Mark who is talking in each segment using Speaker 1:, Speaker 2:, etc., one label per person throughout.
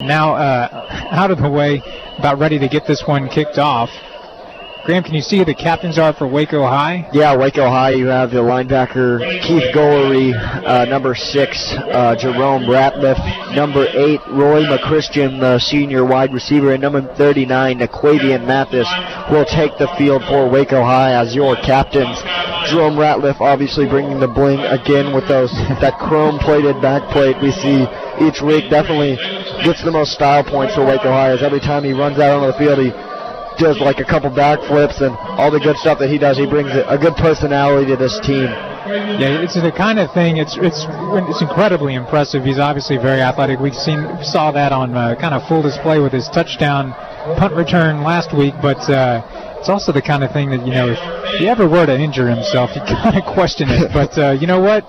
Speaker 1: Now out of the way, about ready to get this one kicked off. Graham, can you see who the captains are for Waco High?
Speaker 2: Yeah, Waco High, you have the linebacker Keith Gollery, number 6, Jerome Ratliff, number 8, Roy McChristian, the senior wide receiver, and number 39, Naquavian Mathis, will take the field for Waco High as your captains. Jerome Ratliff obviously bringing the bling again with that chrome-plated backplate we see each week. Definitely gets the most style points for Waco High, as every time he runs out onto the field, he does like a couple backflips and all the good stuff that he does. He brings a good personality to this team.
Speaker 1: Yeah, it's the kind of thing. It's incredibly impressive. He's obviously very athletic. We saw that on kind of full display with his touchdown punt return last week. But it's also the kind of thing that, if he ever were to injure himself, you kind of question it. But you know what?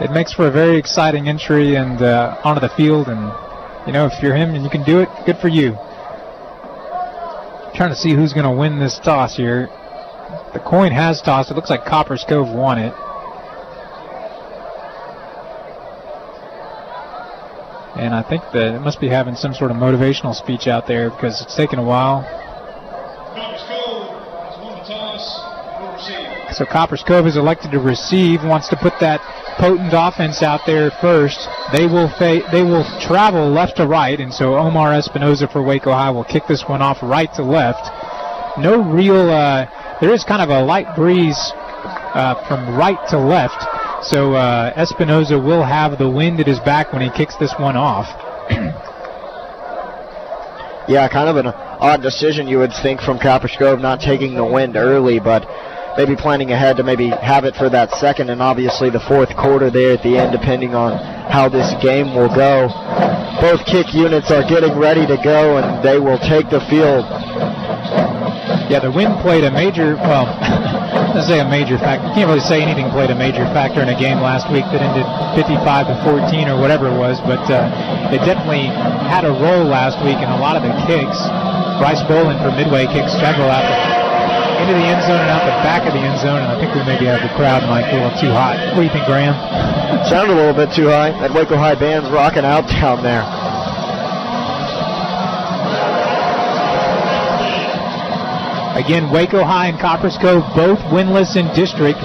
Speaker 1: It makes for a very exciting entry and onto the field. And if you're him and you can do it, good for you. Trying to see who's going to win this toss here. The coin has tossed. It looks like Copperas Cove won it. And I think that it must be having some sort of motivational speech out there because it's taken a while. So Copperas Cove is elected to receive, wants to put that potent offense out there first. They will travel left to right, and so Omar Espinoza for Waco High will kick this one off right to left. No real, there is kind of a light breeze from right to left, so Espinoza will have the wind at his back when he kicks this one off.
Speaker 2: Yeah, kind of an odd decision you would think from Copperas Cove not taking the wind early, but maybe planning ahead to maybe have it for that second and obviously the fourth quarter there at the end, depending on how this game will go. Both kick units are getting ready to go, and they will take the field.
Speaker 1: Yeah, the wind played a major, well, let's say a major factor. You can't really say anything played a major factor in a game last week that ended 55-14 or whatever it was, but it definitely had a role last week in a lot of the kicks. Bryce Bolin from Midway kicked several out into the end zone and out the back of the end zone, and I think we maybe have the crowd mic a little too hot. What do you think, Graham?
Speaker 2: Sounded a little bit too high. That Waco High band's rocking out down there.
Speaker 1: Again, Waco High and Copperas Cove both winless in district.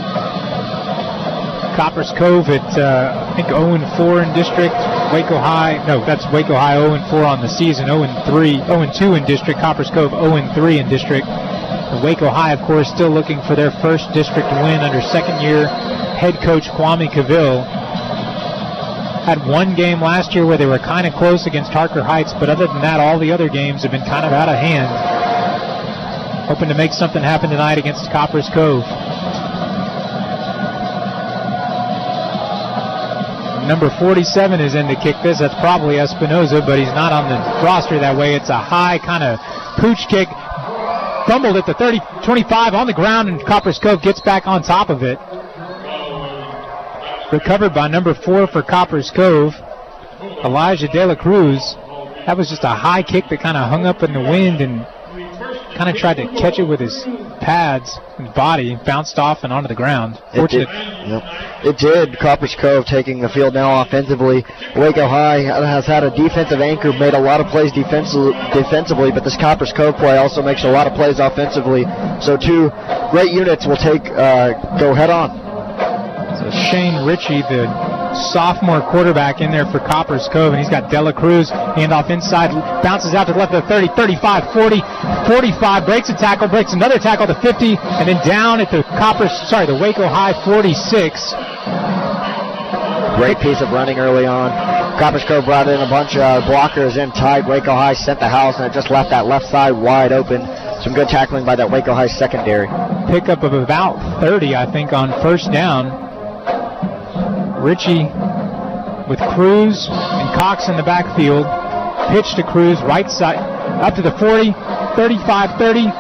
Speaker 1: Copperas Cove at, I think, 0-4 in district. Waco High, no, that's Waco High 0-4 on the season, 0-2 in district. Copperas Cove 0-3 in district. And Waco High, of course, still looking for their first district win under second-year head coach Kwame Cavill. Had one game last year where they were kind of close against Harker Heights, but other than that, all the other games have been kind of out of hand. Hoping to make something happen tonight against Copperas Cove. Number 47 is in to kick this. That's probably Espinoza, but he's not on the roster that way. It's a high kind of pooch kick. Fumbled at the 30-25 on the ground, and Copperas Cove gets back on top of it. Recovered by number 4 for Copperas Cove, Elijah De La Cruz. That was just a high kick that kind of hung up in the wind and kind of tried to catch it with his pads and body, bounced off and onto the ground. Fortunate.
Speaker 2: It did. Copperas Cove taking the field now offensively. Waco High has had a defensive anchor, made a lot of plays defensively, but this Copperas Cove play also makes a lot of plays offensively. So two great units will go head on.
Speaker 1: So Shane Ritchie, the sophomore quarterback, in there for Copperas Cove, and he's got De La Cruz. Handoff inside, bounces out to the left of the 30, 35, 40, 45, breaks a tackle, breaks another tackle to 50, and then down at the the Waco High 46.
Speaker 2: Great piece of running early on. Copperas Cove brought in a bunch of blockers in tight. Waco High sent the house, and it just left that left side wide open. Some good tackling by that Waco High secondary.
Speaker 1: Pickup of about 30, I think, on first down. Ritchie with Cruz and Cox in the backfield. Pitch to Cruz, right side, up to the 40, 35, 30,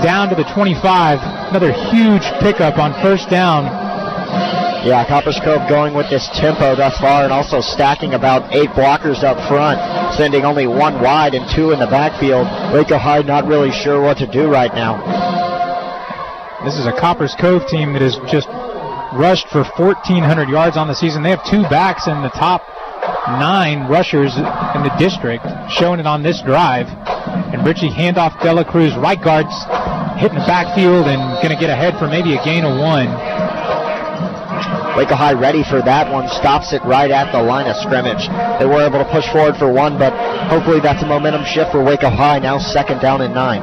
Speaker 1: down to the 25. Another huge pickup on first down.
Speaker 2: Yeah, Copperas Cove going with this tempo thus far and also stacking about 8 blockers up front, sending only 1 wide and 2 in the backfield. Waco High not really sure what to do right now.
Speaker 1: This is a Copperas Cove team that has just rushed for 1,400 yards on the season. They have 2 backs in the top 9 rushers in the district, showing it on this drive. And Richie handoff Dela Cruz, right guard's hitting the backfield and going to get ahead for maybe a gain of 1.
Speaker 2: Waco High ready for that one, stops it right at the line of scrimmage. They were able to push forward for 1, but hopefully that's a momentum shift for Waco High, now 2nd down and 9.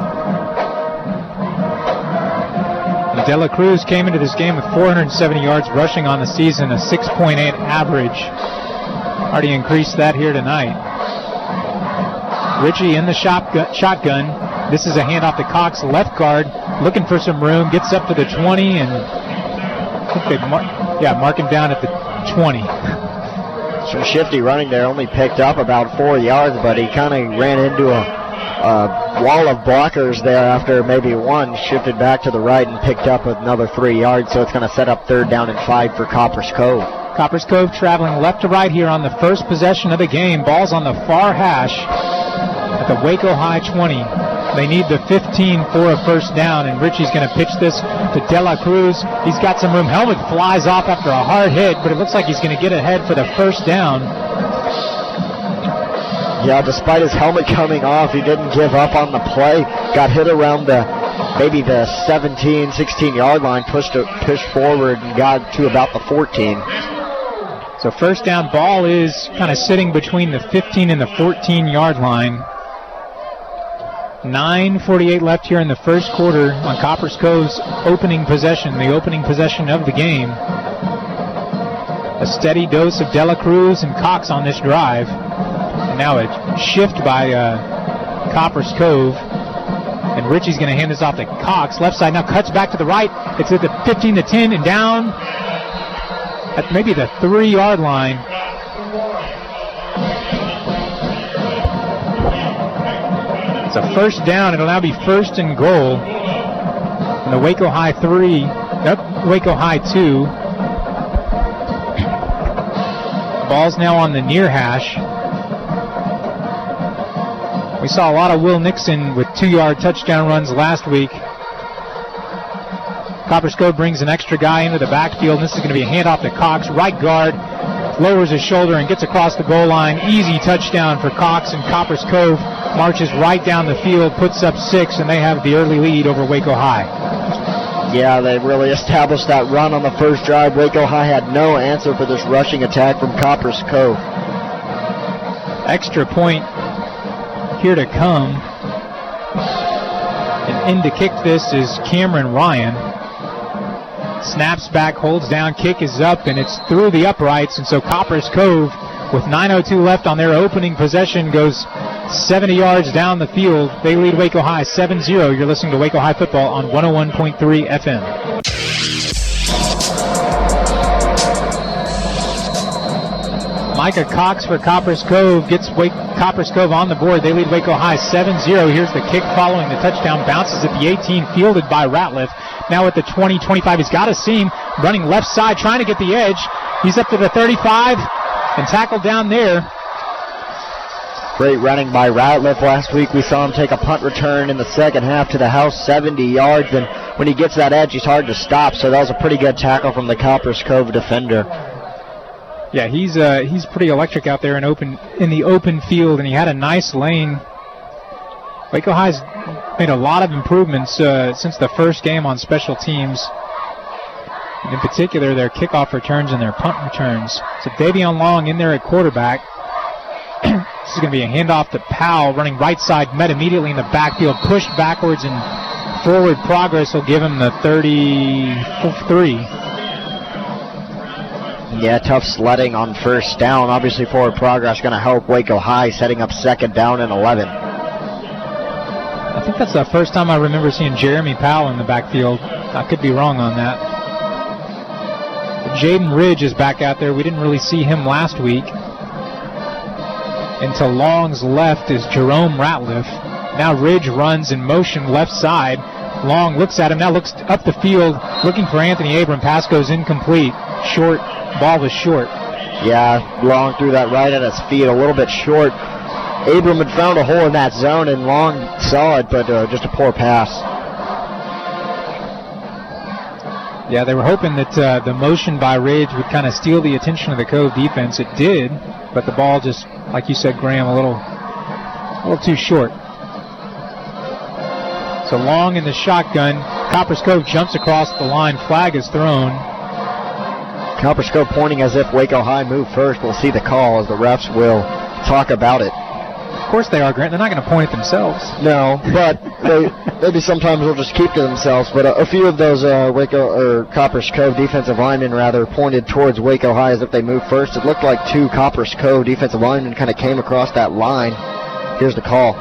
Speaker 1: Dela Cruz came into this game with 470 yards rushing on the season, a 6.8 average. Already increased that here tonight. Richie in the shotgun. This is a handoff to Cox, left guard, looking for some room, gets up to the 20, and I think they mark him down at the 20.
Speaker 2: Some shifty running there, only picked up about 4 yards, but he kind of ran into a wall of blockers there after maybe 1, shifted back to the right and picked up another 3 yards, so it's going to set up 3rd down and 5 for Copperas Cove.
Speaker 1: Copperas Cove traveling left to right here on the first possession of the game. Ball's on the far hash at the Waco High 20. They need the 15 for a first down, and Richie's going to pitch this to Dela Cruz. He's got some room. Helmet flies off after a hard hit, but it looks like he's going to get ahead for the first down.
Speaker 2: Yeah, despite his helmet coming off, he didn't give up on the play. Got hit around maybe the 17, 16-yard line, pushed forward and got to about the 14.
Speaker 1: So first down, ball is kind of sitting between the 15 and the 14-yard line. 9:48 left here in the first quarter on Copperas Cove's opening possession, the opening possession of the game. A steady dose of Dela Cruz and Cox on this drive. And now a shift by Copperas Cove. And Richie's going to hand this off to Cox. Left side now cuts back to the right. It's at the 15 to 10 and down at maybe the 3-yard line. It's a first down. It'll now be 1st and goal. And the Waco High 2. Ball's now on the near hash. We saw a lot of Will Nixon with 2-yard touchdown runs last week. Copperas Cove brings an extra guy into the backfield. This is going to be a handoff to Cox. Right guard lowers his shoulder and gets across the goal line. Easy touchdown for Cox, and Copperas Cove marches right down the field, puts up 6, and they have the early lead over Waco High.
Speaker 2: Yeah, they really established that run on the first drive. Waco High had no answer for this rushing attack from Copperas Cove.
Speaker 1: Extra point here to come. And in to kick this is Cameron Ryan. Snaps back, holds down, kick is up, and it's through the uprights. And so Copperas Cove, with 9:02 left on their opening possession, goes 70 yards down the field. They lead Waco High 7-0. You're listening to Waco High football on 101.3 FM. Micah Cox for Copperas Cove gets Copperas Cove on the board. They lead Waco High 7-0. Here's the kick following the touchdown. Bounces at the 18, fielded by Ratliff. Now at the 20-25. He's got a seam, running left side, trying to get the edge. He's up to the 35 and tackled down there.
Speaker 2: Great running by Ratliff. Last week we saw him take a punt return in the second half to the house, 70 yards. And when he gets that edge, he's hard to stop. So that was a pretty good tackle from the Copperas Cove defender.
Speaker 1: Yeah, he's pretty electric out there in the open field, and he had a nice lane. Waco High's made a lot of improvements since the first game on special teams. And in particular, their kickoff returns and their punt returns. So Davion Long in there at quarterback. This is going to be a handoff to Powell, running right side, met immediately in the backfield, pushed backwards, and forward progress will give him the 33.
Speaker 2: Yeah, tough sledding on first down. Obviously, forward progress going to help Waco High, setting up 2nd down and 11.
Speaker 1: I think that's the first time I remember seeing Jeremy Powell in the backfield. I could be wrong on that. Jaden Ridge is back out there. We didn't really see him last week. And to Long's left is Jerome Ratliff. Now Ridge runs in motion left side. Long looks at him, now looks up the field, looking for Anthony Abram. Pass goes incomplete. Short. Ball was short.
Speaker 2: Yeah, Long threw that right at his feet, a little bit short. Abram had found a hole in that zone, and Long saw it, but just a poor pass.
Speaker 1: Yeah, they were hoping that the motion by Ridge would kind of steal the attention of the Cove defense. It did. but the ball just, like you said, Graham, a little too short. So Long in the shotgun. Copperas Cove jumps across the line. Flag is thrown.
Speaker 2: Copperas Cove pointing as if Waco High moved first. We'll see the call as the refs will talk about it.
Speaker 1: Of course they are, Grant. They're not going to point at themselves.
Speaker 2: No, but maybe sometimes they'll just keep to themselves. But a few of those Copperas Cove defensive linemen pointed towards Waco High as if they moved first. It looked like two Copperas Cove defensive linemen kind of came across that line. Here's the call.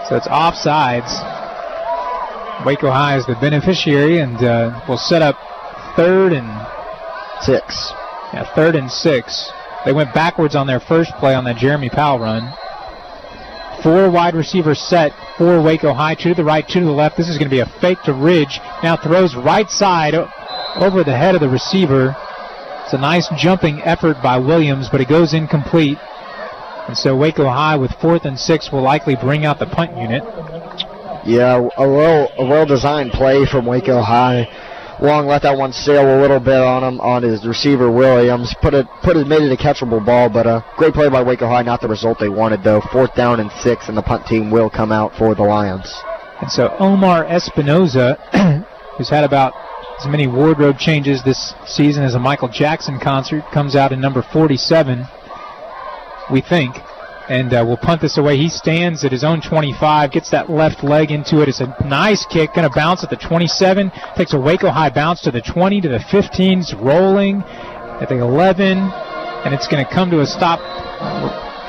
Speaker 1: So it's offsides. Waco High is the beneficiary, and will set up 3rd and
Speaker 2: 6.
Speaker 1: Yeah, 3rd and 6. They went backwards on their first play on that Jeremy Powell run. 4 wide receivers set for Waco High, 2 to the right, 2 to the left. This is going to be a fake to Ridge. Now throws right side over the head of the receiver. It's a nice jumping effort by Williams, but it goes incomplete. And so Waco High with 4th and 6 will likely bring out the punt unit.
Speaker 2: Yeah, a well-designed play from Waco High. Long let that one sail a little bit on him, on his receiver Williams. Made it a catchable ball, but a great play by Waco High. Not the result they wanted, though. 4th down and 6, and the punt team will come out for the Lions.
Speaker 1: And so Omar Espinoza, who's had about as many wardrobe changes this season as a Michael Jackson concert, comes out in number 47, we think. And we'll punt this away. He stands at his own 25, gets that left leg into it. It's a nice kick, going to bounce at the 27, takes a Waco High bounce to the 20, to the 15, it's rolling at the 11, and it's going to come to a stop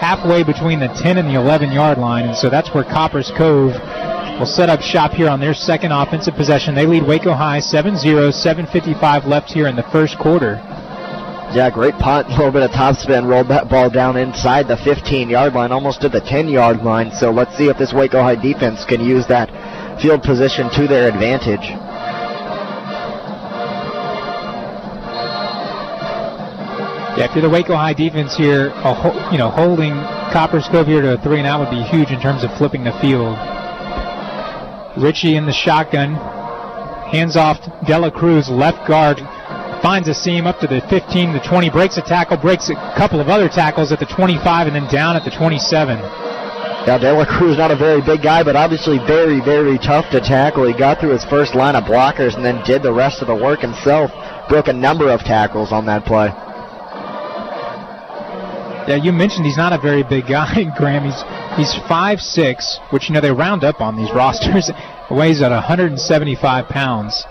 Speaker 1: halfway between the 10 and the 11-yard line. And so that's where Copperas Cove will set up shop here on their second offensive possession. They lead Waco High 7-0, 7:55 left here in the first quarter.
Speaker 2: Yeah, great punt, a little bit of topspin, rolled that ball down inside the 15-yard line, almost to the 10-yard line. So let's see if this Waco High defense can use that field position to their advantage.
Speaker 1: Yeah, if you're the Waco High defense here, holding Copperas Cove here to a 3-and-out would be huge in terms of flipping the field. Ritchie in the shotgun, hands off Dela Cruz, left guard. Finds a seam up to the 15, the 20, breaks a tackle, breaks a couple of other tackles at the 25, and then down at the 27.
Speaker 2: Now, Dela Cruz, not a very big guy, but obviously very, very tough to tackle. He got through his first line of blockers and then did the rest of the work himself. Broke a number of tackles on that play.
Speaker 1: Yeah, you mentioned he's not a very big guy, Graham. He's 5'6", which, they round up on these rosters. Weighs at 175 pounds.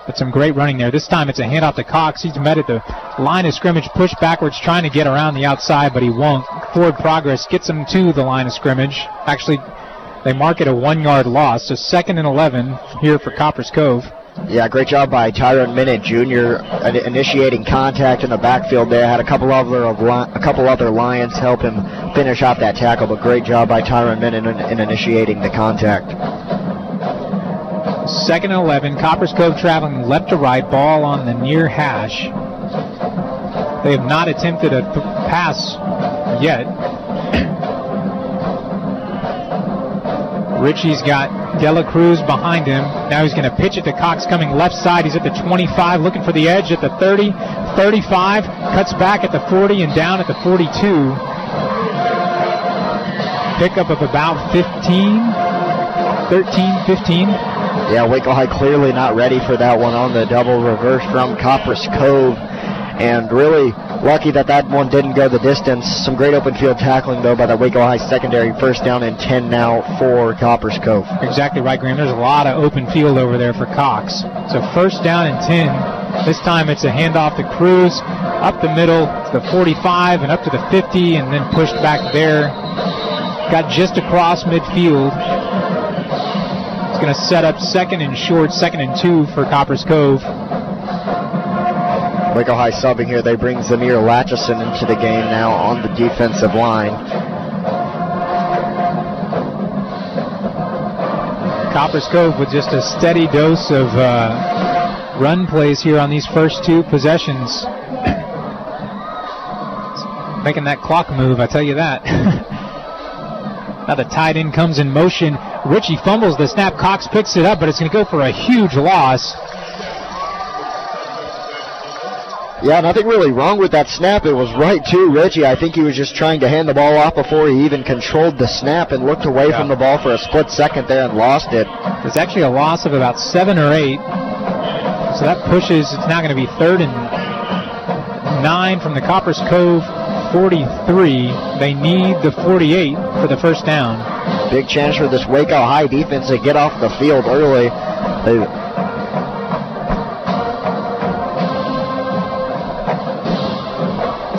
Speaker 1: But some great running there. This time it's a handoff to Cox. He's met at the line of scrimmage, pushed backwards, trying to get around the outside, but he won't. Forward progress gets him to the line of scrimmage. Actually, they mark it a 1-yard loss, so 2nd and 11 here for Copperas Cove.
Speaker 2: Yeah, great job by Tyrone Minute Jr. Initiating contact in the backfield there. Had a couple other Lions help him finish off that tackle, but great job by Tyrone Minute in initiating the contact.
Speaker 1: 2nd and 11. Copperas Cove traveling left to right. Ball on the near hash. They have not attempted a pass yet. Ritchie's got Dela Cruz behind him. Now he's going to pitch it to Cox coming left side. He's at the 25, looking for the edge at the 30, 35, cuts back at the 40 and down at the 42. Pickup of about 15.
Speaker 2: Yeah, Waco High clearly not ready for that one on the double reverse from Copperas Cove. And really lucky that one didn't go the distance. Some great open field tackling, though, by the Waco High secondary. 1st down and 10 now for Copperas Cove.
Speaker 1: Exactly right, Graham. There's a lot of open field over there for Cox. So 1st down and 10. This time it's a handoff to Cruz. Up the middle to the 45 and up to the 50 and then pushed back there. Got just across midfield. It's going to set up 2nd and short, 2nd and 2 for Copperas Cove.
Speaker 2: Waco High subbing here. They bring Zamir Latchison into the game now on the defensive line.
Speaker 1: Copperas Cove with just a steady dose of run plays here on these first 2 possessions. Making that clock move, I tell you that. Now the tight end comes in motion. Ritchie fumbles the snap. Cox picks it up, but it's going to go for a huge loss.
Speaker 2: Yeah, nothing really wrong with that snap. It was right to Richie. I think he was just trying to hand the ball off before he even controlled the snap and looked away from the ball for a split second there and lost it.
Speaker 1: It's actually a loss of about 7 or 8. So that pushes, it's now going to be 3rd and 9 from the Copperas Cove 43. They need the 48 for the first down.
Speaker 2: Big chance for this Waco High defense to get off the field early.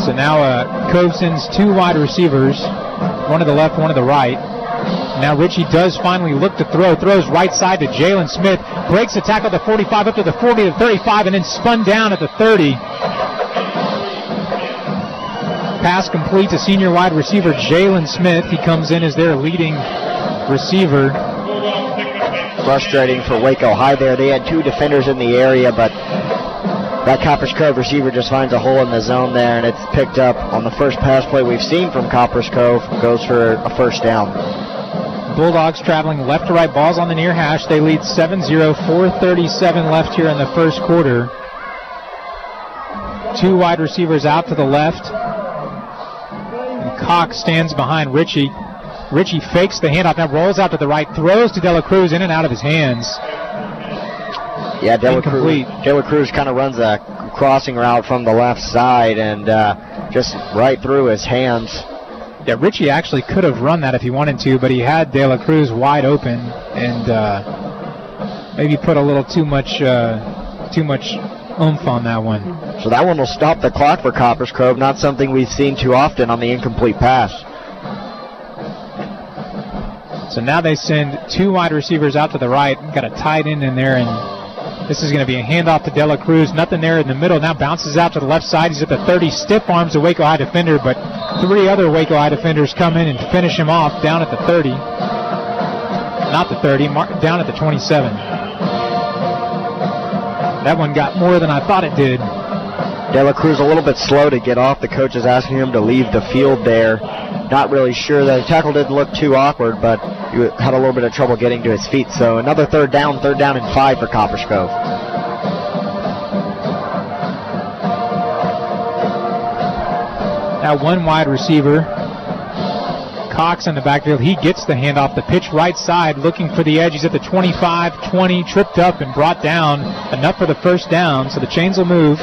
Speaker 1: So now Cove sends 2 wide receivers, one to the left, one to the right. Now Richie does finally look to throw, throws right side to Jalen Smith, breaks the tackle at the 45 up to the 40 to the 35, and then spun down at the 30. Pass complete to senior wide receiver Jalen Smith. He comes in as their leading receiver.
Speaker 2: Frustrating for Waco High there. They had 2 defenders in the area, but that Copperas Cove receiver just finds a hole in the zone there, and it's picked up on the first pass play we've seen from Copperas Cove. Goes for a first down.
Speaker 1: Bulldogs traveling left to right, balls on the near hash. They lead 7-0, 4:37 left here in the first quarter. 2 wide receivers out to the left. And Cox stands behind Richie. Richie fakes the handoff, now rolls out to the right, throws to De La Cruz, in and out of his hands.
Speaker 2: Yeah, De La Cruz kind of runs a crossing route from the left side and just right through his hands.
Speaker 1: Yeah, Richie actually could have run that if he wanted to, but he had De La Cruz wide open and maybe put a little too much oomph on that one.
Speaker 2: So that one will stop the clock for Copperas Cove, not something we've seen too often on the incomplete pass.
Speaker 1: So now they send 2 wide receivers out to the right, got a tight end in there, and this is going to be a handoff to De La Cruz. Nothing there in the middle. Now bounces out to the left side. He's at the 30. Stiff arms a Waco High defender, but 3 other Waco High defenders come in and finish him off down at the 30. Not the 30, down at the 27. That one got more than I thought it did.
Speaker 2: De La Cruz a little bit slow to get off. The coach is asking him to leave the field there. Not really sure. The tackle didn't look too awkward, but he had a little bit of trouble getting to his feet. So another third down and 5 for Copperas Cove.
Speaker 1: Now 1 wide receiver. Cox in the backfield. He gets the handoff. The pitch right side, looking for the edge. He's at the 25, 20, tripped up and brought down. Enough for the first down, so the chains will move.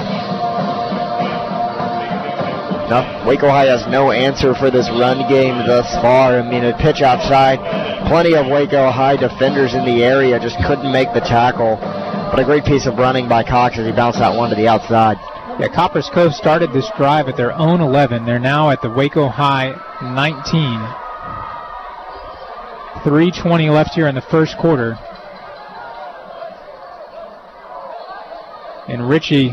Speaker 2: Waco High has no answer for this run game thus far. I mean, a pitch outside. Plenty of Waco High defenders in the area, just couldn't make the tackle. But a great piece of running by Cox as he bounced that one to the outside.
Speaker 1: Yeah, Copperas Cove started this drive at their own 11. They're now at the Waco High 19. 3:20 left here in the first quarter. And Richie,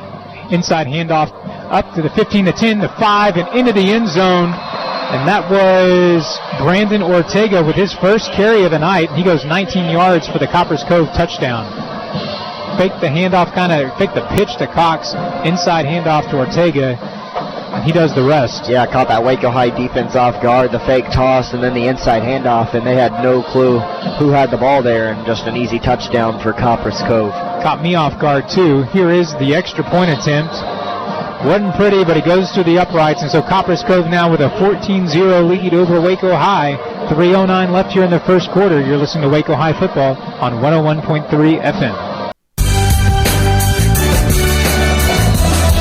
Speaker 1: inside handoff up to the 15, the 10, the 5, and into the end zone. And that was Brandon Ortega with his first carry of the night. He goes 19 yards for the Copperas Cove touchdown. Faked the handoff, faked the pitch to Cox, inside handoff to Ortega, and he does the rest.
Speaker 2: Yeah, caught that Waco High defense off guard, the fake toss, and then the inside handoff, and they had no clue who had the ball there, and just an easy touchdown for Copperas Cove.
Speaker 1: Caught me off guard, too. Here is the extra point attempt. Wasn't pretty, but it goes through the uprights, and so Copperas Cove now with a 14-0 lead over Waco High. 3:09 left here in the first quarter. You're listening to Waco High football on 101.3 FM.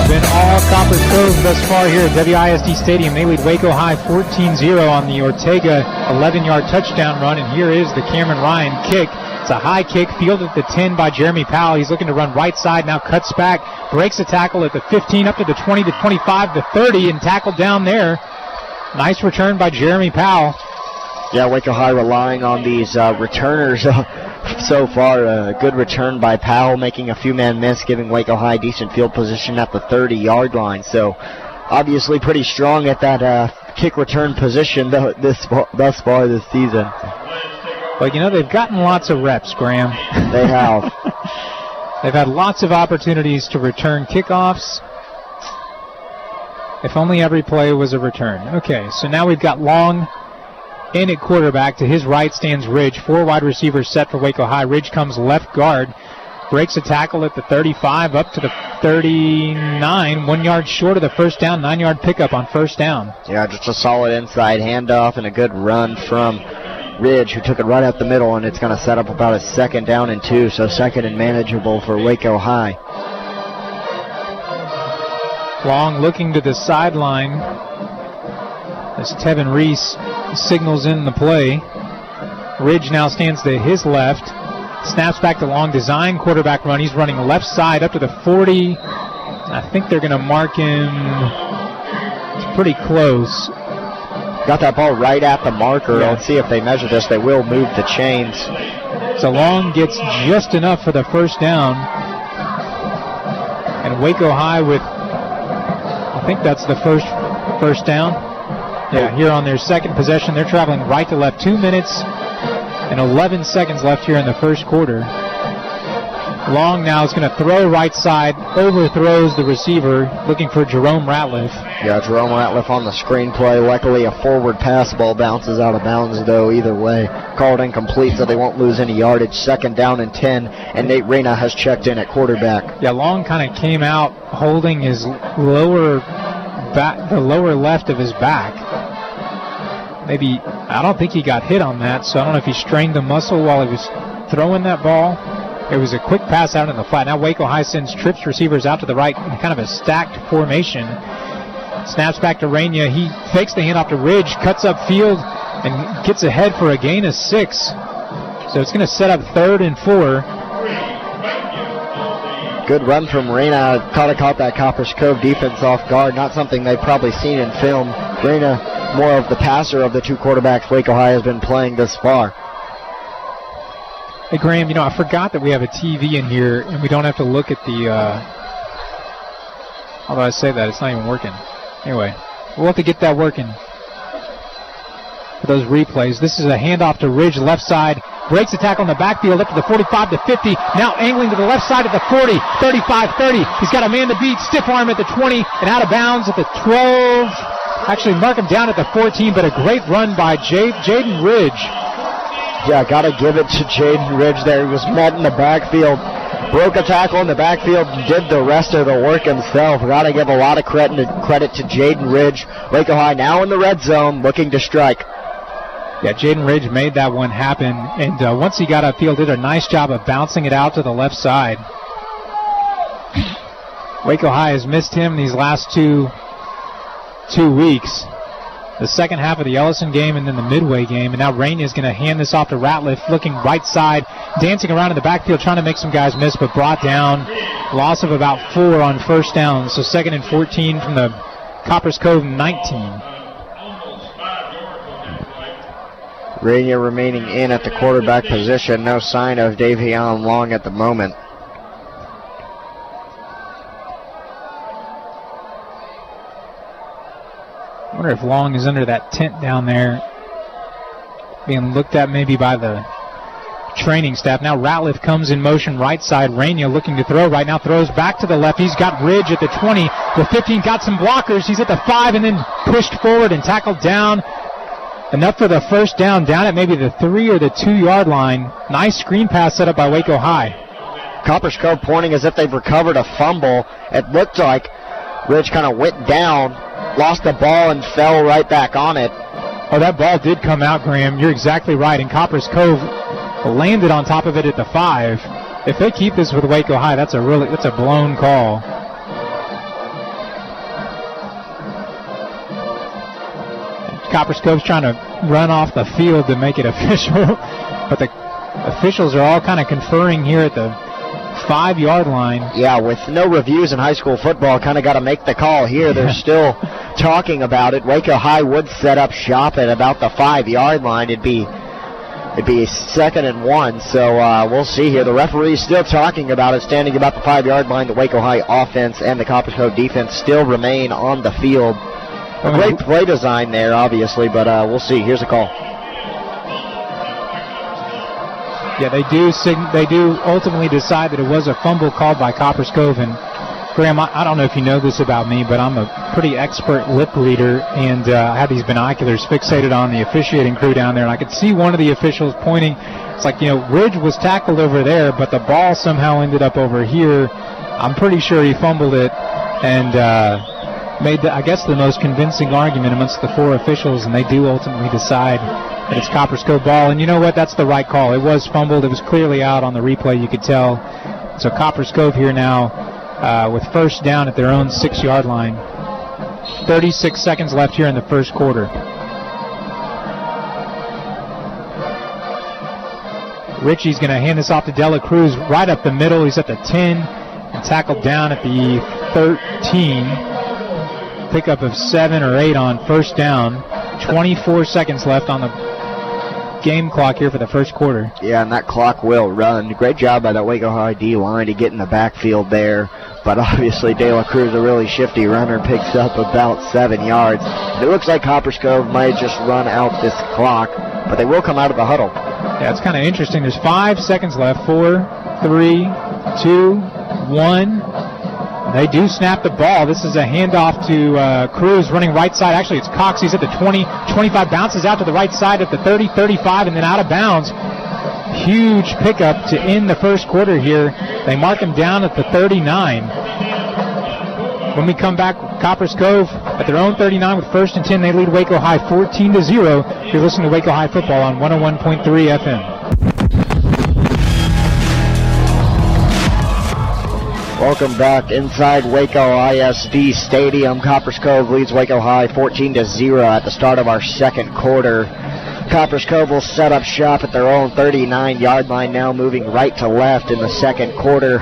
Speaker 1: Been all Copperas Cove thus far here at WISD Stadium. They lead Waco High 14-0 on the Ortega 11-yard touchdown run, and here is the Cameron Ryan kick. It's a high kick, fielded at the 10 by Jeremy Powell. He's looking to run right side, now cuts back, breaks a tackle at the 15, up to the 20, the 25, the 30, and tackled down there. Nice return by Jeremy Powell.
Speaker 2: Yeah, Waco High relying on these returners so far. A good return by Powell, making a few man miss, giving Waco High decent field position at the 30-yard line. So obviously pretty strong at that kick return position thus far this season.
Speaker 1: But, they've gotten lots of reps, Graham.
Speaker 2: They have.
Speaker 1: They've had lots of opportunities to return kickoffs. If only every play was a return. Okay, so now we've got Long in at quarterback. To his right stands Ridge. 4 wide receivers set for Waco High. Ridge comes left guard. breaks a tackle at the 35 up to the 39, 1 yard short of the first down, 9-yard pickup on first down.
Speaker 2: Yeah, just a solid inside handoff and a good run from Ridge, who took it right up the middle, and it's going to set up about a 2nd down and 2, so 2nd and manageable for Waco High.
Speaker 1: Long looking to the sideline as Tevin Reese signals in the play. Ridge now stands to his left. Snaps back to Long, design quarterback run. He's running left side up to the 40. I think they're going to mark him. It's pretty close.
Speaker 2: Got that ball right at the marker.
Speaker 1: Yeah.
Speaker 2: Let's see if they measure this. They will move the chains.
Speaker 1: So Long gets just enough for the first down. And Waco High with, I think that's the first down. Yeah, here on their second possession. They're traveling right to left. 2 minutes and 11 seconds left here in the first quarter. Long now is going to throw right side, overthrows the receiver, looking for Jerome Ratliff.
Speaker 2: Yeah, Jerome Ratliff on the screenplay. Luckily, a forward pass ball bounces out of bounds, though, either way. Called incomplete, so they won't lose any yardage. 2nd down and 10, and Nate Reyna has checked in at quarterback.
Speaker 1: Yeah, Long kind of came out holding his lower back, the lower left of his back. Maybe, I don't think he got hit on that, so I don't know if he strained the muscle while he was throwing that ball. It was a quick pass out in the flat. Now Waco High sends trips receivers out to the right in kind of a stacked formation. Snaps back to Reyna. He fakes the handoff to Ridge, cuts up field, and gets ahead for a gain of 6. So it's going to set up 3rd and 4.
Speaker 2: Good run from Reyna. Caught that Copperas Cove defense off guard. Not something they've probably seen in film. Reyna, more of the passer of the two quarterbacks Waco High has been playing this far.
Speaker 1: Hey, Graham, I forgot that we have a TV in here, and we don't have to look at the, although I say that, it's not even working. Anyway, we'll have to get that working for those replays. This is a handoff to Ridge, left side, breaks the tackle in the backfield up to the 45 to 50, now angling to the left side at the 40, 35, 30. He's got a man to beat, stiff arm at the 20, and out of bounds at the 12. Actually, mark him down at the 14, but a great run by Jaden Ridge.
Speaker 2: Yeah, got to give it to Jaden Ridge there. He was met in the backfield, broke a tackle in the backfield, and did the rest of the work himself. Got to give a lot of credit to Jaden Ridge. Waco High now in the red zone, looking to strike.
Speaker 1: Yeah, Jaden Ridge made that one happen, and once he got upfield, did a nice job of bouncing it out to the left side. Waco High has missed him these last two weeks. The second half of the Ellison game and then the Midway game. And now Reyna is going to hand this off to Ratliff, looking right side, dancing around in the backfield, trying to make some guys miss, but brought down. Loss of about 4 on first down. So 2nd and 14 from the Copperas Cove 19.
Speaker 2: Reyna remaining in at the quarterback position. No sign of Davion Long at the moment.
Speaker 1: I wonder if Long is under that tent down there, being looked at maybe by the training staff. Now Ratliff comes in motion right side. Reyna looking to throw right now, throws back to the left. He's got Ridge at the 20, the 15, got some blockers. He's at the 5 and then pushed forward and tackled down. Enough for the first down at maybe the 3 or the 2 yard line. Nice screen pass set up by Waco High.
Speaker 2: Copperas Cove pointing as if they've recovered a fumble. It looked like Ridge kind of went down, lost the ball, and fell right back on it.
Speaker 1: Oh, that ball did come out, Graham. You're exactly right. And Copperas Cove landed on top of it at the 5. If they keep this with Waco High, that's a blown call. Copperas Cove's trying to run off the field to make it official, but the officials are all kind of conferring here at the 5 yard line.
Speaker 2: Yeah, with no reviews in high school football, kind of got to make the call here. They're still talking about it. Waco High would set up shop at about the 5 yard line. It'd be 2nd and 1, so we'll see here. The referee's still talking about it, standing about the 5 yard line. The Waco High offense and the Copperas Cove defense still remain on the field. A great play design there, obviously, but we'll see. Here's a call.
Speaker 1: Yeah, they do ultimately decide that it was a fumble called by Copperas Cove. And Graham, I don't know if you know this about me, but I'm a pretty expert lip reader, and I had these binoculars fixated on the officiating crew down there, and I could see one of the officials pointing It's like, Ridge was tackled over there, but the ball somehow ended up over here. I'm pretty sure he fumbled it and made, the most convincing argument amongst the 4 officials, and they do ultimately decide that it's Copperas Cove ball. And you know what? That's the right call. It was fumbled. It was clearly out on the replay. You could tell. So Copperas Cove here now with first down at their own 6-yard line. 36 seconds left here in the first quarter. Ritchie's going to hand this off to Dela Cruz right up the middle. He's at the 10 and tackled down at the 13. Pickup of 7 or 8 on first down. 24 seconds left on the game clock here for the first quarter.
Speaker 2: Yeah, and that clock will run. Great job by that Waco High D-line to get in the backfield there. But obviously, De La Cruz, a really shifty runner, picks up about 7 yards. It looks like Copperas Cove might just run out this clock, but they will come out of the huddle.
Speaker 1: Yeah, it's kind of interesting. There's 5 seconds left. 4, 3, 2, 1. They do snap the ball. This is a handoff to Cruz running right side. Actually, it's Cox. He's at the 20, 25, bounces out to the right side at the 30, 35, and then out of bounds. Huge pickup to end the first quarter here. They mark him down at the 39. When we come back, Copperas Cove at their own 39 with first and 10. They lead Waco High 14-0. You're listening to Waco High football on 101.3 FM.
Speaker 2: Welcome back inside Waco ISD Stadium. Copperas Cove leads Waco High 14-0 at the start of our second quarter. Copperas Cove will set up shop at their own 39-yard line now, moving right to left in the second quarter.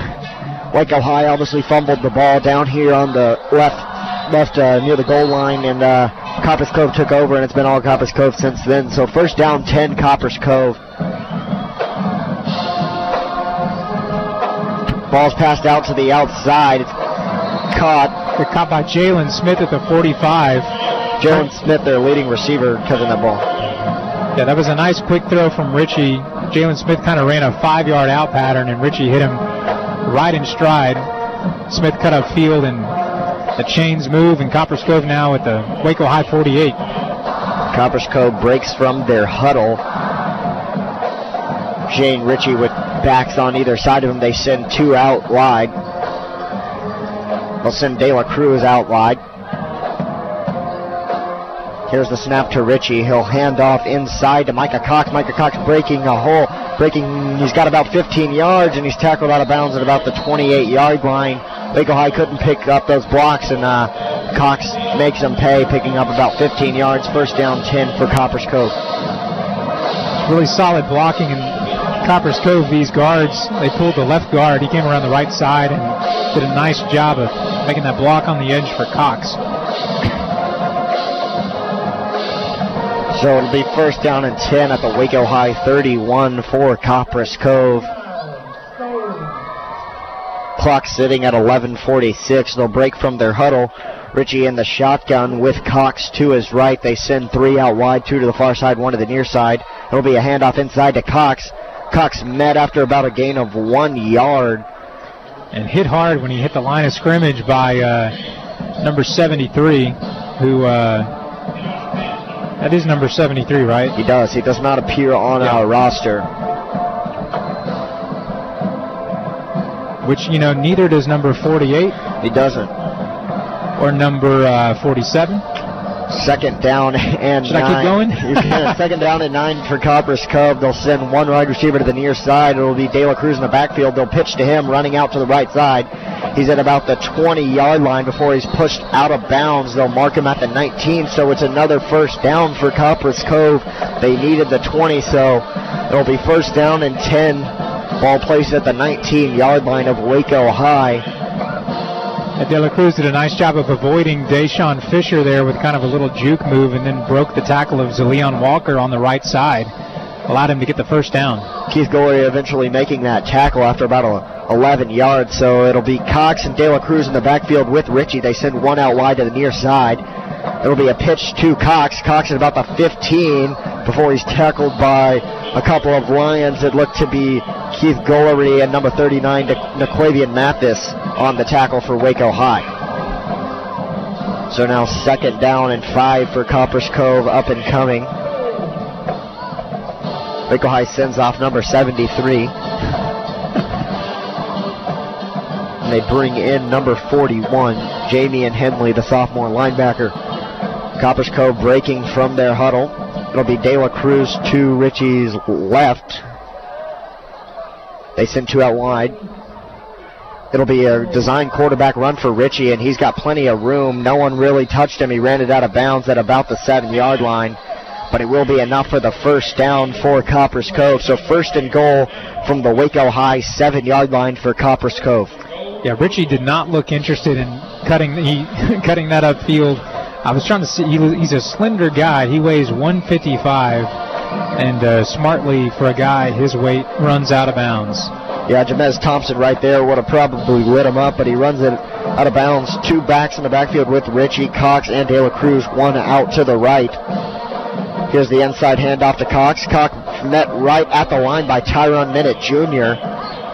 Speaker 2: Waco High obviously fumbled the ball down here on the left near the goal line, and Copperas Cove took over, and it's been all Copperas Cove since then. So first down 10, Copperas Cove. Ball's passed out to the outside. It's caught.
Speaker 1: They're caught by Jalen Smith at the 45.
Speaker 2: Jalen Smith, their leading receiver, catching that ball.
Speaker 1: Yeah, that was a nice quick throw from Ritchie. Jalen Smith kind of ran a 5-yard out pattern, and Ritchie hit him right in stride. Smith cut up field, and the chains move, and Copperas Cove now at the Waco High 48.
Speaker 2: Copperas Cove breaks from their huddle. Jane Ritchie with backs on either side of him. They send 2 out wide. They'll send De La Cruz out wide. Here's the snap to Ritchie. He'll hand off inside to Micah Cox. Micah Cox breaking a hole. He's got about 15 yards, and he's tackled out of bounds at about the 28-yard line. Waco High couldn't pick up those blocks, and Cox makes them pay, picking up about 15 yards. First down 10 for Copperas Cove.
Speaker 1: Really solid blocking, and Copperas Cove, these guards, they pulled the left guard. He came around the right side and did a nice job of making that block on the edge for Cox.
Speaker 2: So it'll be first down and 10 at the Waco High 31 for Copperas Cove. Clock sitting at 11:46. They'll break from their huddle. Ritchie in the shotgun with Cox to his right. They send 3 out wide, 2 to the far side, 1 to the near side. It'll be a handoff inside to Cox. Cox met after about a gain of 1 yard.
Speaker 1: And hit hard when he hit the line of scrimmage by number 73, who... that is number 73, right?
Speaker 2: He does. He does not appear on our roster.
Speaker 1: Which, neither does number 48.
Speaker 2: He doesn't.
Speaker 1: Or number 47.
Speaker 2: Second down and 9.
Speaker 1: Should I keep going?
Speaker 2: Second down and 9 for Copperas Cove. They'll send 1 wide receiver to the near side. It'll be De La Cruz in the backfield. They'll pitch to him, running out to the right side. He's at about the 20-yard line before he's pushed out of bounds. They'll mark him at the 19, so it's another first down for Copperas Cove. They needed the 20, so it'll be first down and 10. Ball placed at the 19-yard line of Waco High.
Speaker 1: De La Cruz did a nice job of avoiding Deshaun Fisher there with kind of a little juke move, and then broke the tackle of Zaleon Walker on the right side. Allowed him to get the first down. Keith
Speaker 2: Goley eventually making that tackle after about 11 yards. So it'll be Cox and De La Cruz in the backfield with Ritchie. They send 1 out wide to the near side. It'll be a pitch to Cox. Cox at about the 15 before he's tackled by a couple of Lions. It looked to be Keith Gollery and number 39, Naquavian Mathis, on the tackle for Waco High. So now second down and 5 for Copperas Cove, up and coming. Waco High sends off number 73. And they bring in number 41, Jamie and Henley, the sophomore linebacker. Copperas Cove breaking from their huddle. It'll be De La Cruz to Richie's left. They send two out wide. It'll be a design quarterback run for Richie, and he's got plenty of room. No one really touched him. He ran it out of bounds at about the 7-yard line. But it will be enough for the first down for Copperas Cove. So first and goal from the Waco High 7-yard line for Copperas Cove.
Speaker 1: Yeah, Richie did not look interested in cutting that upfield. I was trying to see. He's a slender guy. He weighs 155, and smartly for a guy his weight runs out of bounds.
Speaker 2: Yeah, Jamez Thompson right there would have probably lit him up, but he runs it out of bounds. Two backs in the backfield with Richie, Cox, and De La Cruz. One out to the right. Here's the inside handoff to Cox. Cox met right at the line by Tyron Minute Jr.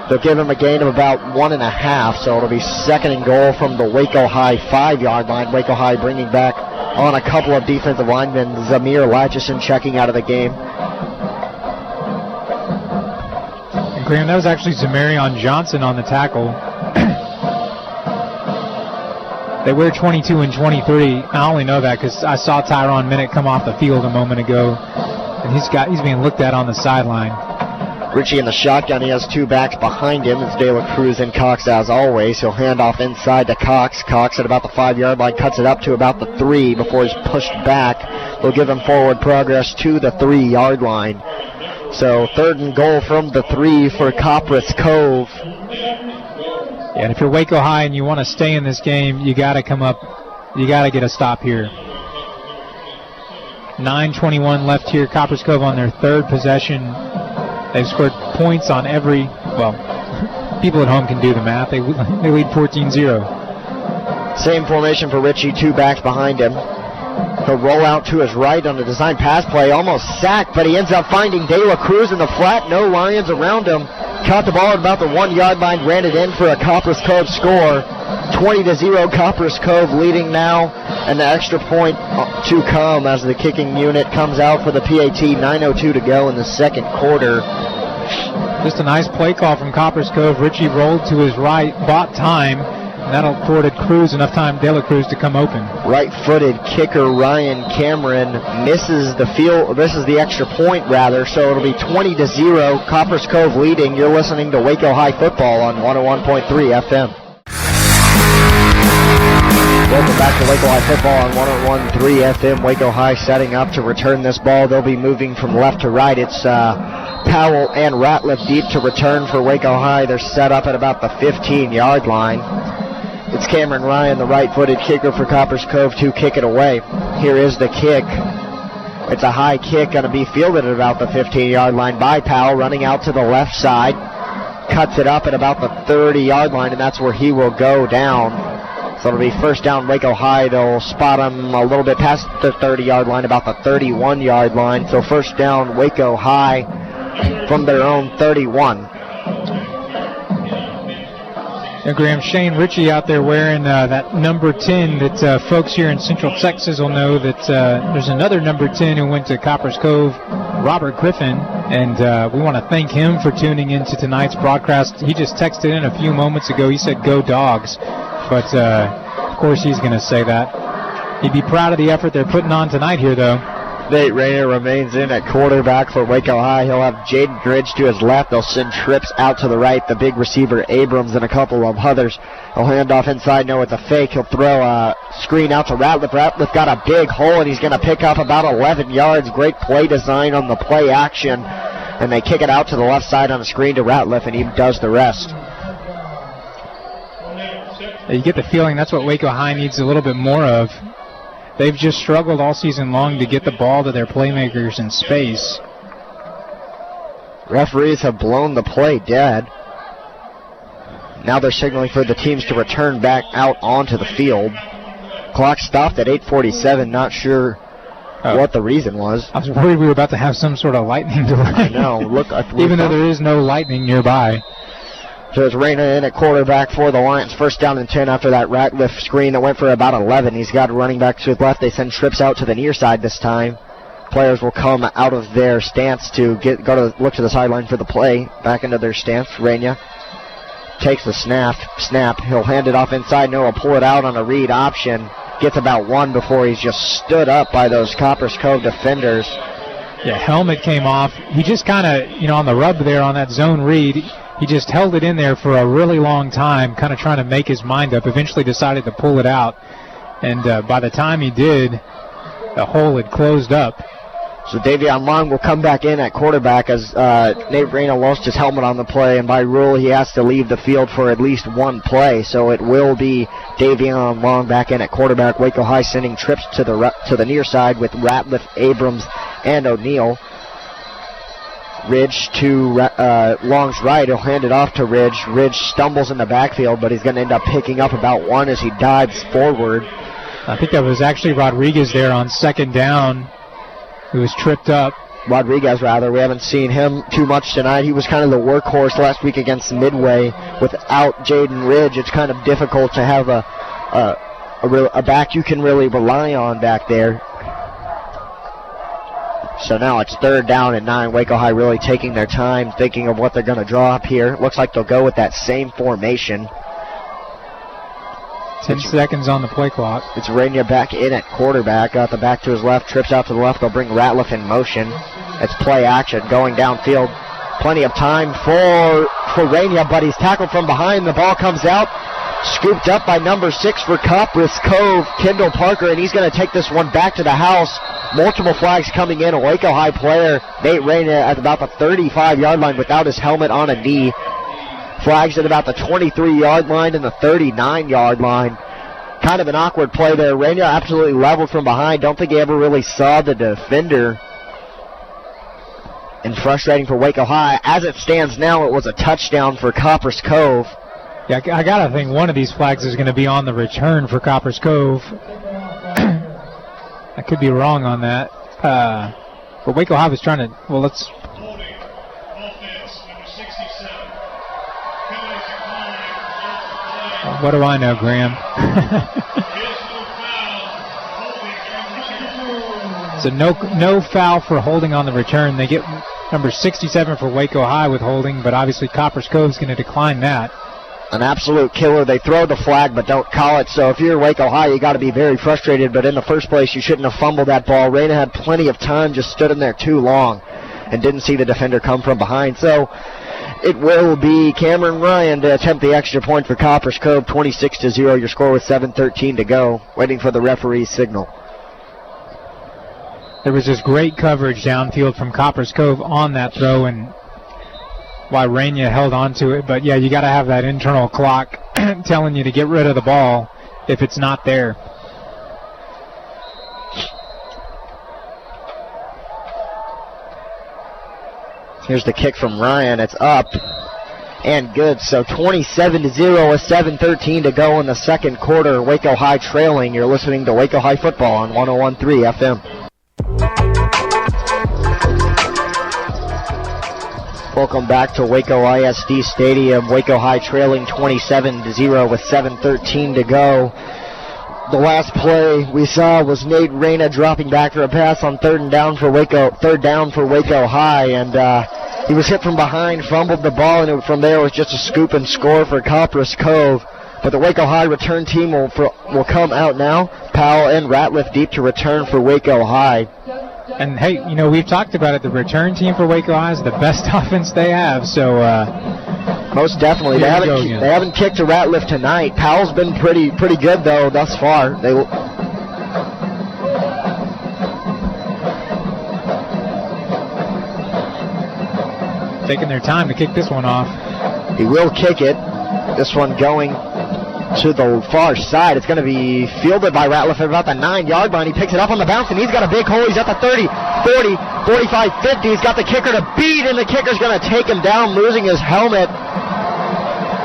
Speaker 2: They'll give him a gain of about 1.5, so it'll be second and goal from the Waco High 5-yard line. Waco High bringing back on a couple of defensive linemen. Zamir Latchison checking out of the game.
Speaker 1: And Graham, that was actually Zamarion Johnson on the tackle. They wear 22 and 23. I only know that because I saw Tyron Minute come off the field a moment ago, and he's being looked at on the sideline.
Speaker 2: Richie in the shotgun. He has two backs behind him. It's De La Cruz and Cox as always. He'll hand off inside to Cox. Cox at about the 5-yard line cuts it up to about the 3 before he's pushed back. They'll give him forward progress to the 3-yard line. So third and goal from the 3 for Copperas Cove.
Speaker 1: Yeah, and if you're Waco High and you want to stay in this game, you got to come up. You got to get a stop here. 9:21 left here. Copperas Cove on their third possession. They've scored points on every, well, people at home can do the math. They lead 14-0.
Speaker 2: Same formation for Richie, two backs behind him. He'll roll out to his right on the design pass play, almost sacked, but he ends up finding De La Cruz in the flat. No Lions around him. Caught the ball at about the 1-yard line, ran it in for a Copperas Cove score. 20-0 Copperas Cove leading now, and the extra point to come as the kicking unit comes out for the PAT. 9:02 to go in the second quarter.
Speaker 1: Just a nice play call from Copperas Cove. Richie rolled to his right, bought time, and that afforded Cruz enough time, De La Cruz, to come open.
Speaker 2: Right-footed kicker Ryan Cameron misses the extra point rather, so it'll be 20-0. Copperas Cove leading. You're listening to Waco High football on 101.3 FM. Welcome back to Waco High football on 101.3 FM. Waco High setting up to return this ball. They'll be moving from left to right. It's Powell and Ratliff deep to return for Waco High. They're set up at about the 15-yard line. It's Cameron Ryan, the right-footed kicker for Copperas Cove, to kick it away. Here is the kick. It's a high kick, going to be fielded at about the 15-yard line by Powell, running out to the left side. Cuts it up at about the 30-yard line, and that's where he will go down. So it'll be first down Waco High. They'll spot him a little bit past the 30-yard line, about the 31-yard line. So first down Waco High from their own 31.
Speaker 1: Now, Graham, Shane Ritchie out there wearing that number 10 that folks here in Central Texas will know that there's another number 10 who went to Copperas Cove, Robert Griffin, and we want to thank him for tuning into tonight's broadcast. He just texted in a few moments ago. He said, "Go Dogs," but of course he's going to say that. He'd be proud of the effort they're putting on tonight here, though.
Speaker 2: Nate Rayner remains in at quarterback for Waco High. He'll have Jaden Gridge to his left. They'll send trips out to the right. The big receiver Abrams and a couple of others. He'll hand off inside. No, it's a fake. He'll throw a screen out to Ratliff. Ratliff got a big hole, and he's going to pick up about 11 yards. Great play design on the play action. And they kick it out to the left side on a screen to Ratliff, and he does the rest.
Speaker 1: You get the feeling that's what Waco High needs a little bit more of. They've just struggled all season long to get the ball to their playmakers in space.
Speaker 2: Referees have blown the play dead. Now they're signaling for the teams to return back out onto the field. Clock stopped at 8:47. Not sure what the reason was.
Speaker 1: I was worried we were about to have some sort of lightning delay.
Speaker 2: I know. Look,
Speaker 1: even though there is no lightning nearby.
Speaker 2: So it's Rayner in at quarterback for the Lions. First down and 10 after that Ratliff screen that went for about 11. He's got a running back to his left. They send trips out to the near side this time. players will come out of their stance to look to the sideline for the play. Back into their stance. Raina takes the snap. He'll hand it off inside. Noah pull it out on a read option. Gets about one before he's just stood up by those Copperas Cove defenders.
Speaker 1: Yeah, helmet came off. He just kind of, on the rub there on that zone read, he just held it in there for a really long time, kind of trying to make his mind up. Eventually decided to pull it out. And by the time he did, the hole had closed up.
Speaker 2: So Davion Long will come back in at quarterback as Nate Raina lost his helmet on the play, and by rule he has to leave the field for at least one play. So it will be Davion Long back in at quarterback. Waco High sending trips to the near side with Ratliff, Abrams, and O'Neill. Ridge to Long's right. He'll hand it off to Ridge. Ridge stumbles in the backfield, but he's going to end up picking up about one as he dives forward.
Speaker 1: I think that was actually Rodriguez there on second down. He was tripped up.
Speaker 2: Rodriguez, rather. We haven't seen him too much tonight. He was kind of the workhorse last week against Midway. Without Jaden Ridge, it's kind of difficult to have a back you can really rely on back there. So now it's 3rd down and 9. Waco High really taking their time, thinking of what they're going to draw up here. Looks like they'll go with that same formation.
Speaker 1: 10 seconds on the play clock.
Speaker 2: It's Raina back in at quarterback. Got the back to his left, trips out to the left. They'll bring Ratliff in motion. It's play action going downfield. Plenty of time for Raina, but he's tackled from behind. The ball comes out, scooped up by number 6 for Copperas Cove, Kendall Parker, and he's going to take this one back to the house. Multiple flags coming in. A Waco High player, Nate Raina, at about the 35-yard line without his helmet on a knee. Flags at about the 23-yard line and the 39-yard line. Kind of an awkward play there. Raina absolutely leveled from behind. Don't think he ever really saw the defender. And frustrating for Waco High. As it stands now, it was a touchdown for Copperas Cove.
Speaker 1: Yeah, I got to think one of these flags is going to be on the return for Copperas Cove. I could be wrong on that. But Waco High was trying to, let's... What do I know, Graham? So no foul for holding on the return. They get number 67 for Waco High with holding, but obviously Copperas Cove's going to decline that.
Speaker 2: An absolute killer. They throw the flag but don't call it. So if you're Waco High, you got to be very frustrated. But in the first place, you shouldn't have fumbled that ball. Raina had plenty of time, just stood in there too long and didn't see the defender come from behind. So it will be Cameron Ryan to attempt the extra point for Copperas Cove, 26-0. Your score with 7:13 to go. Waiting for the referee's signal.
Speaker 1: There was just great coverage downfield from Copperas Cove on that throw, and why Raina held on to it. But, yeah, you got to have that internal clock telling you to get rid of the ball if it's not there.
Speaker 2: Here's the kick from Ryan. It's up and good. So 27-0 with 7:13 to go in the second quarter. Waco High trailing. You're listening to Waco High football on 101.3 FM. Welcome back to Waco ISD Stadium. Waco High trailing 27-0 with 7:13 to go. The last play we saw was Nate Raina dropping back for a pass on third down for Waco High, and he was hit from behind, fumbled the ball, and from there it was just a scoop and score for Copperas Cove. But the Waco High return team will come out now. Powell and Ratliff deep to return for Waco High.
Speaker 1: And, hey, we've talked about it. The return team for Waco High is the best offense they have. So,
Speaker 2: most definitely. They haven't kicked a Ratliff tonight. Powell's been pretty good, though, thus far.
Speaker 1: Taking their time to kick this one off.
Speaker 2: He will kick it. This one going to the far side. It's going to be fielded by Ratliff at about the 9-yard line. He picks it up on the bounce, and he's got a big hole. He's at the 30, 40, 45, 50. He's got the kicker to beat, and the kicker's going to take him down, losing his helmet.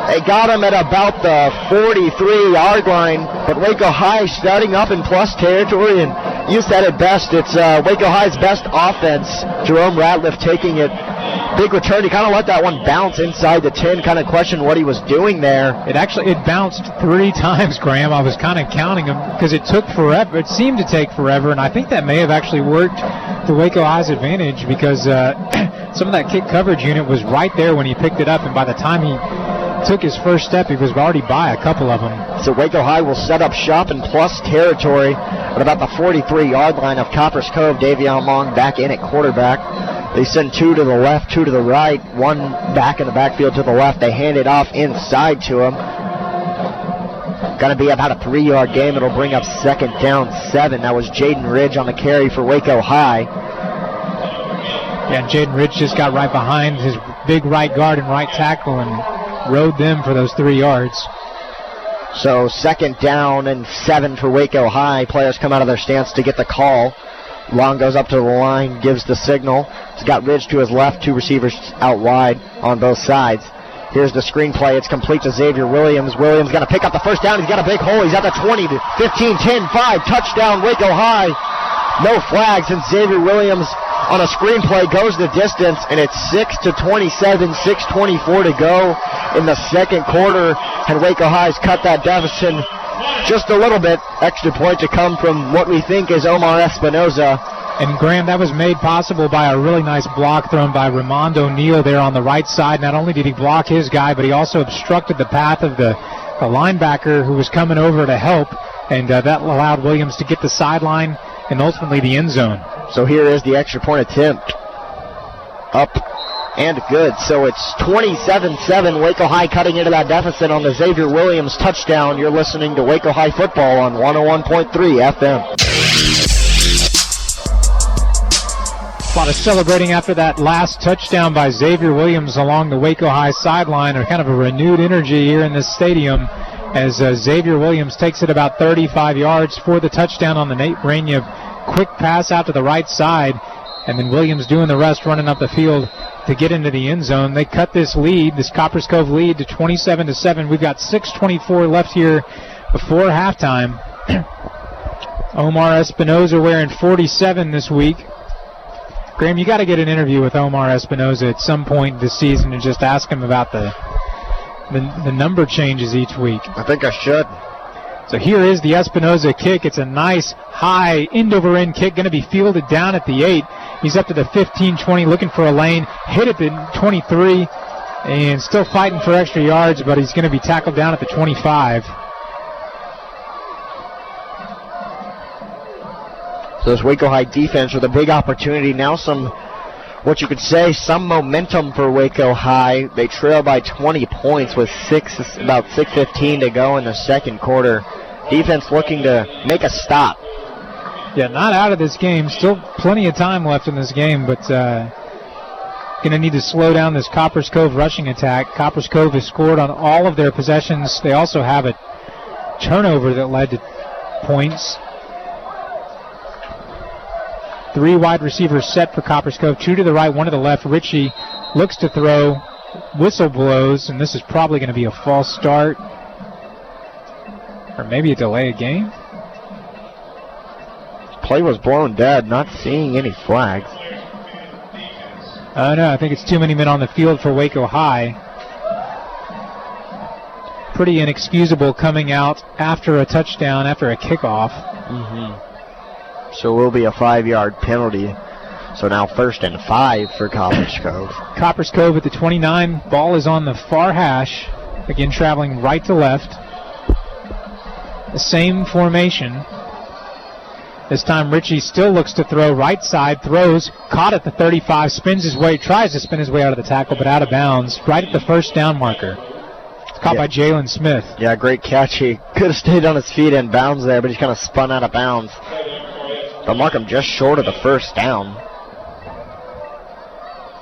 Speaker 2: They got him at about the 43-yard line, but Waco High starting up in plus territory, and you said it best. It's Waco High's best offense. Jerome Ratliff taking it big return. He kind of let that one bounce inside the 10, kind of questioned what he was doing there.
Speaker 1: It bounced 3 times, Graham. I was kind of counting them because it took forever. It seemed to take forever, and I think that may have actually worked to Waco High's advantage because some of that kick coverage unit was right there when he picked it up, and by the time he took his first step, he was already by a couple of them.
Speaker 2: So Waco High will set up shop in plus territory at about the 43-yard line of Copperas Cove. Davion Long back in at quarterback. They send 2 to the left, 2 to the right, 1 back in the backfield to the left. They hand it off inside to him. Going to be about a 3-yard game. It'll bring up 2nd down 7. That was Jaden Ridge on the carry for Waco High.
Speaker 1: Yeah, Jaden Ridge just got right behind his big right guard and right tackle and rode them for those 3 yards.
Speaker 2: So 2nd down and 7 for Waco High. Players come out of their stance to get the call. Long goes up to the line, gives the signal. He's got Ridge to his left, 2 receivers out wide on both sides. Here's the screen play. It's complete to Xavier Williams. Williams going to pick up the first down. He's got a big hole. He's at the 20, 15, 10, 5. Touchdown, Waco High. No flags, and Xavier Williams on a screen play goes the distance, and it's 6-27, 6:24 to go in the second quarter, and Waco High's cut that deficit just a little bit. Extra point to come from what we think is Omar Espinoza.
Speaker 1: And Graham, that was made possible by a really nice block thrown by Ramond O'Neal there on the right side. Not only did he block his guy, but he also obstructed the path of the linebacker who was coming over to help, and that allowed Williams to get the sideline and ultimately the end zone.
Speaker 2: So here is the extra point attempt. Up and good. So it's 27-7. Waco High cutting into that deficit on the Xavier Williams touchdown. You're listening to Waco High football on 101.3 FM.
Speaker 1: A lot of celebrating after that last touchdown by Xavier Williams along the Waco High sideline, or kind of a renewed energy here in this stadium as Xavier Williams takes it about 35 yards for the touchdown on the Nate Brania quick pass out to the right side, and then Williams doing the rest, running up the field to get into the end zone. They cut this lead, this Copperas Cove lead, to 27-7. We've got 6:24 left here before halftime. Omar Espinoza wearing 47 this week. Graham, you got to get an interview with Omar Espinoza at some point this season and just ask him about the number changes each week.
Speaker 2: I think I should.
Speaker 1: So here is the Espinoza kick. It's a nice high end-over-end kick, going to be fielded down at the 8. He's up to the 15-20, looking for a lane. Hit at the 23, and still fighting for extra yards, but he's going to be tackled down at the 25.
Speaker 2: So this Waco High defense with a big opportunity. Now what you could say, some momentum for Waco High. They trail by 20 points with about 6:15 to go in the second quarter. Defense looking to make a stop.
Speaker 1: Yeah, not out of this game. Still plenty of time left in this game, but going to need to slow down this Copperas Cove rushing attack. Copperas Cove has scored on all of their possessions. They also have a turnover that led to points. 3 wide receivers set for Copperas Cove, 2 to the right, 1 to the left. Ritchie looks to throw, whistle blows, and this is probably going to be a false start. Or maybe a delay of game.
Speaker 2: Play was blown dead, not seeing any flags.
Speaker 1: No, I think it's too many men on the field for Waco High. Pretty inexcusable coming out after a touchdown, after a kickoff.
Speaker 2: So it will be a 5-yard penalty. So now 1st and 5 for Copperas Cove.
Speaker 1: Copperas Cove at the 29. Ball is on the far hash. Again, traveling right to left. The same formation. This time Ritchie still looks to throw right side, throws, caught at the 35, spins his way, tries to spin his way out of the tackle, but out of bounds, right at the first down marker. It's caught by Jalen Smith.
Speaker 2: Yeah, great catch. He could have stayed on his feet and bounds there, but he's kind of spun out of bounds. They'll mark him just short of the first down.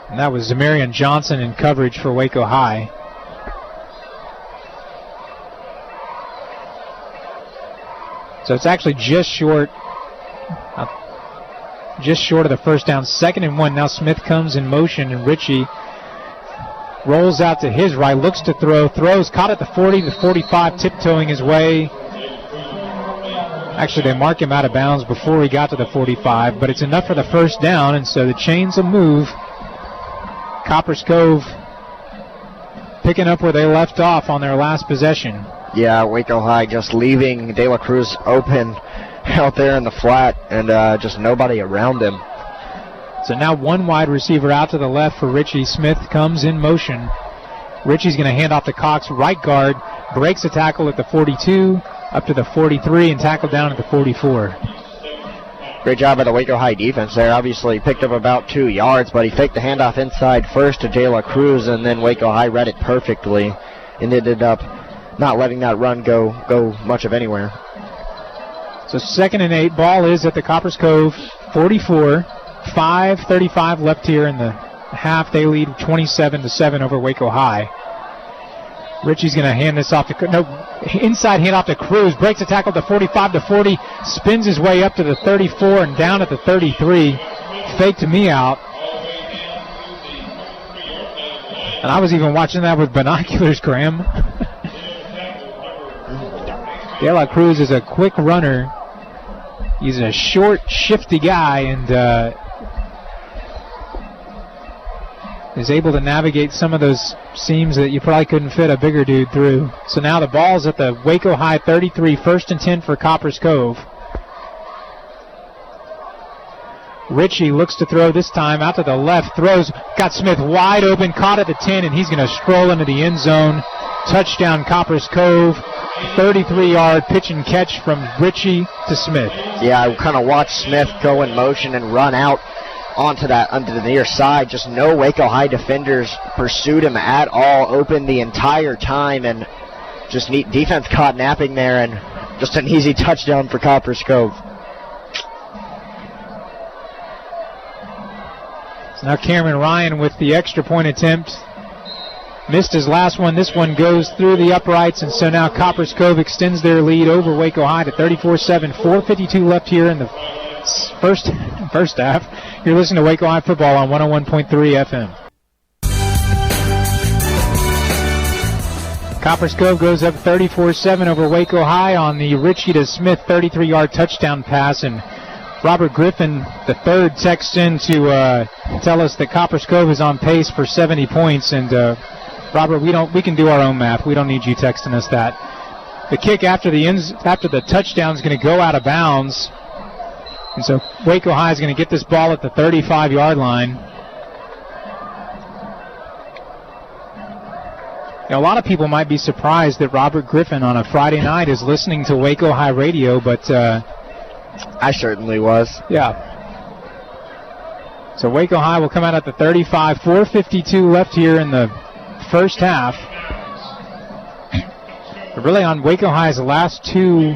Speaker 1: And that was Zamarian Johnson in coverage for Waco High. So it's actually just short of the first down. 2nd and 1. Now Smith comes in motion, and Ritchie rolls out to his right, looks to throw, throws, caught at the 40, the 45, tiptoeing his way. Actually, they mark him out of bounds before he got to the 45, but it's enough for the first down, and so the chains will move. Copperas Cove picking up where they left off on their last possession.
Speaker 2: Yeah, Waco High just leaving De La Cruz open out there in the flat, and just nobody around him.
Speaker 1: So now one wide receiver out to the left for Richie. Smith comes in motion. Richie's going to hand off to Cox, right guard, breaks a tackle at the 42, up to the 43, and tackled down at the 44.
Speaker 2: Great job by the Waco High defense there. Obviously picked up about 2 yards, but he faked the handoff inside first to De La Cruz, and then Waco High read it perfectly and ended up not letting that run go much of anywhere.
Speaker 1: So 2nd and 8. Ball is at the Copperas Cove 44. 5:35 left here in the half. They lead 27-7 over Waco High. Richie's going to hand this off to inside handoff to Cruz. Breaks a tackle to 45-40. Spins his way up to the 34 and down at the 33. Faked me out. And I was even watching that with binoculars, Graham. De La Cruz is a quick runner. He's a short, shifty guy, and is able to navigate some of those seams that you probably couldn't fit a bigger dude through. So now the ball's at the Waco High 33, 1st and 10 for Copperas Cove. Richie looks to throw this time out to the left, throws, got Smith wide open, caught at the 10, and he's going to stroll into the end zone. Touchdown Copperas Cove, 33-yard pitch and catch from Richie to Smith.
Speaker 2: Yeah, I kind of watched Smith go in motion and run out onto the near side. Just no Waco High defenders pursued him at all, open the entire time, and just neat defense caught napping there, and just an easy touchdown for Copperas Cove.
Speaker 1: So now Cameron Ryan with the extra point attempt. Missed his last one. This one goes through the uprights, and so now Copperas Cove extends their lead over Waco High to 34-7. 4:52 left here in the first half. You're listening to Waco High football on 101.3 FM. Copperas Cove goes up 34-7 over Waco High on the Richie to Smith 33-yard touchdown pass, and Robert Griffin, the third, texts in to tell us that Copperas Cove is on pace for 70 points. And Robert, we can do our own math. We don't need you texting us that. The kick after the touchdown is going to go out of bounds, and so Waco High is going to get this ball at the 35-yard line. Now, a lot of people might be surprised that Robert Griffin on a Friday night is listening to Waco High radio, but
Speaker 2: I certainly was.
Speaker 1: Yeah. So Waco High will come out at the 35. 4:52 left here in the first half. But really on Waco High's last 2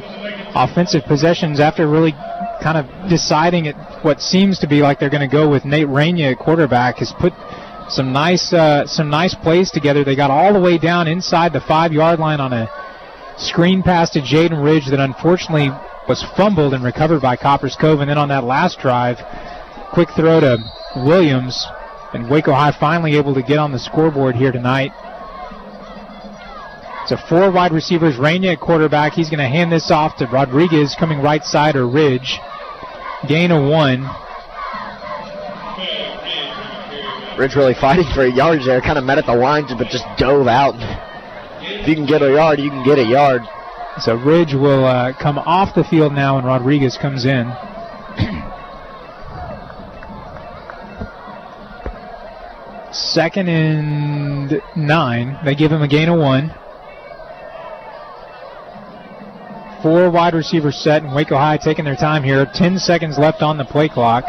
Speaker 1: offensive possessions, after really kind of deciding at what seems to be like they're going to go with Nate Rainier at quarterback, has put some nice plays together. They got all the way down inside the 5-yard line on a screen pass to Jaden Ridge that unfortunately was fumbled and recovered by Copperas Cove. And then on that last drive, quick throw to Williams, and Waco High finally able to get on the scoreboard here tonight. So 4 wide receivers, Rainier at quarterback. He's going to hand this off to Rodriguez coming right side, or Ridge. Gain of 1.
Speaker 2: Ridge really fighting for yards there, kind of met at the lines, but just dove out. If you can get a yard, you can get a yard.
Speaker 1: So Ridge will come off the field now, and Rodriguez comes in. Second and 9. They give him a gain of 1. 4 wide receivers set, and Waco High taking their time here. 10 seconds left on the play clock.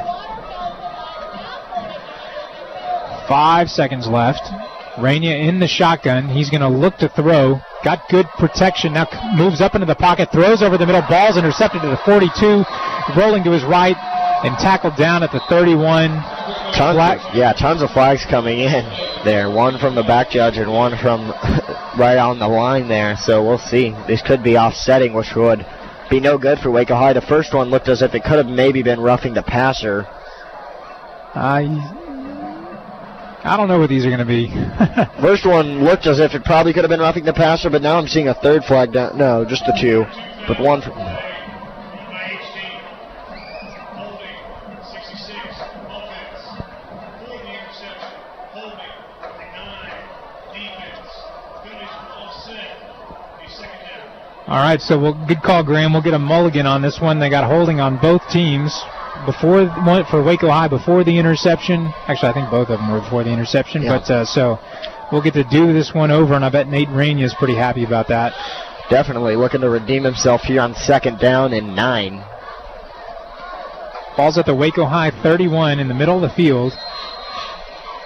Speaker 1: 5 seconds left. Rainier in the shotgun. He's going to look to throw. Got good protection. Now moves up into the pocket. Throws over the middle. Ball's intercepted to the 42. Rolling to his right and tackled down at the 31.
Speaker 2: Tons of flags coming in there. One from the back judge and one from right on the line there. So we'll see. This could be offsetting, which would be no good for Waco High. The first one looked as if it could have maybe been roughing the passer.
Speaker 1: I don't know what these are going to be.
Speaker 2: First one looked as if it probably could have been roughing the passer, but now I'm seeing a third flag down. No, just the 2. But one.
Speaker 1: All right, so good call, Graham. We'll get a mulligan on this one. They got holding on both teams for Waco High before the interception. Actually, I think both of them were before the interception. Yeah. But so we'll get to do this one over, and I bet Nate Rainey is pretty happy about that.
Speaker 2: Definitely looking to redeem himself here on 2nd down and 9.
Speaker 1: Ball's at the Waco High 31 in the middle of the field.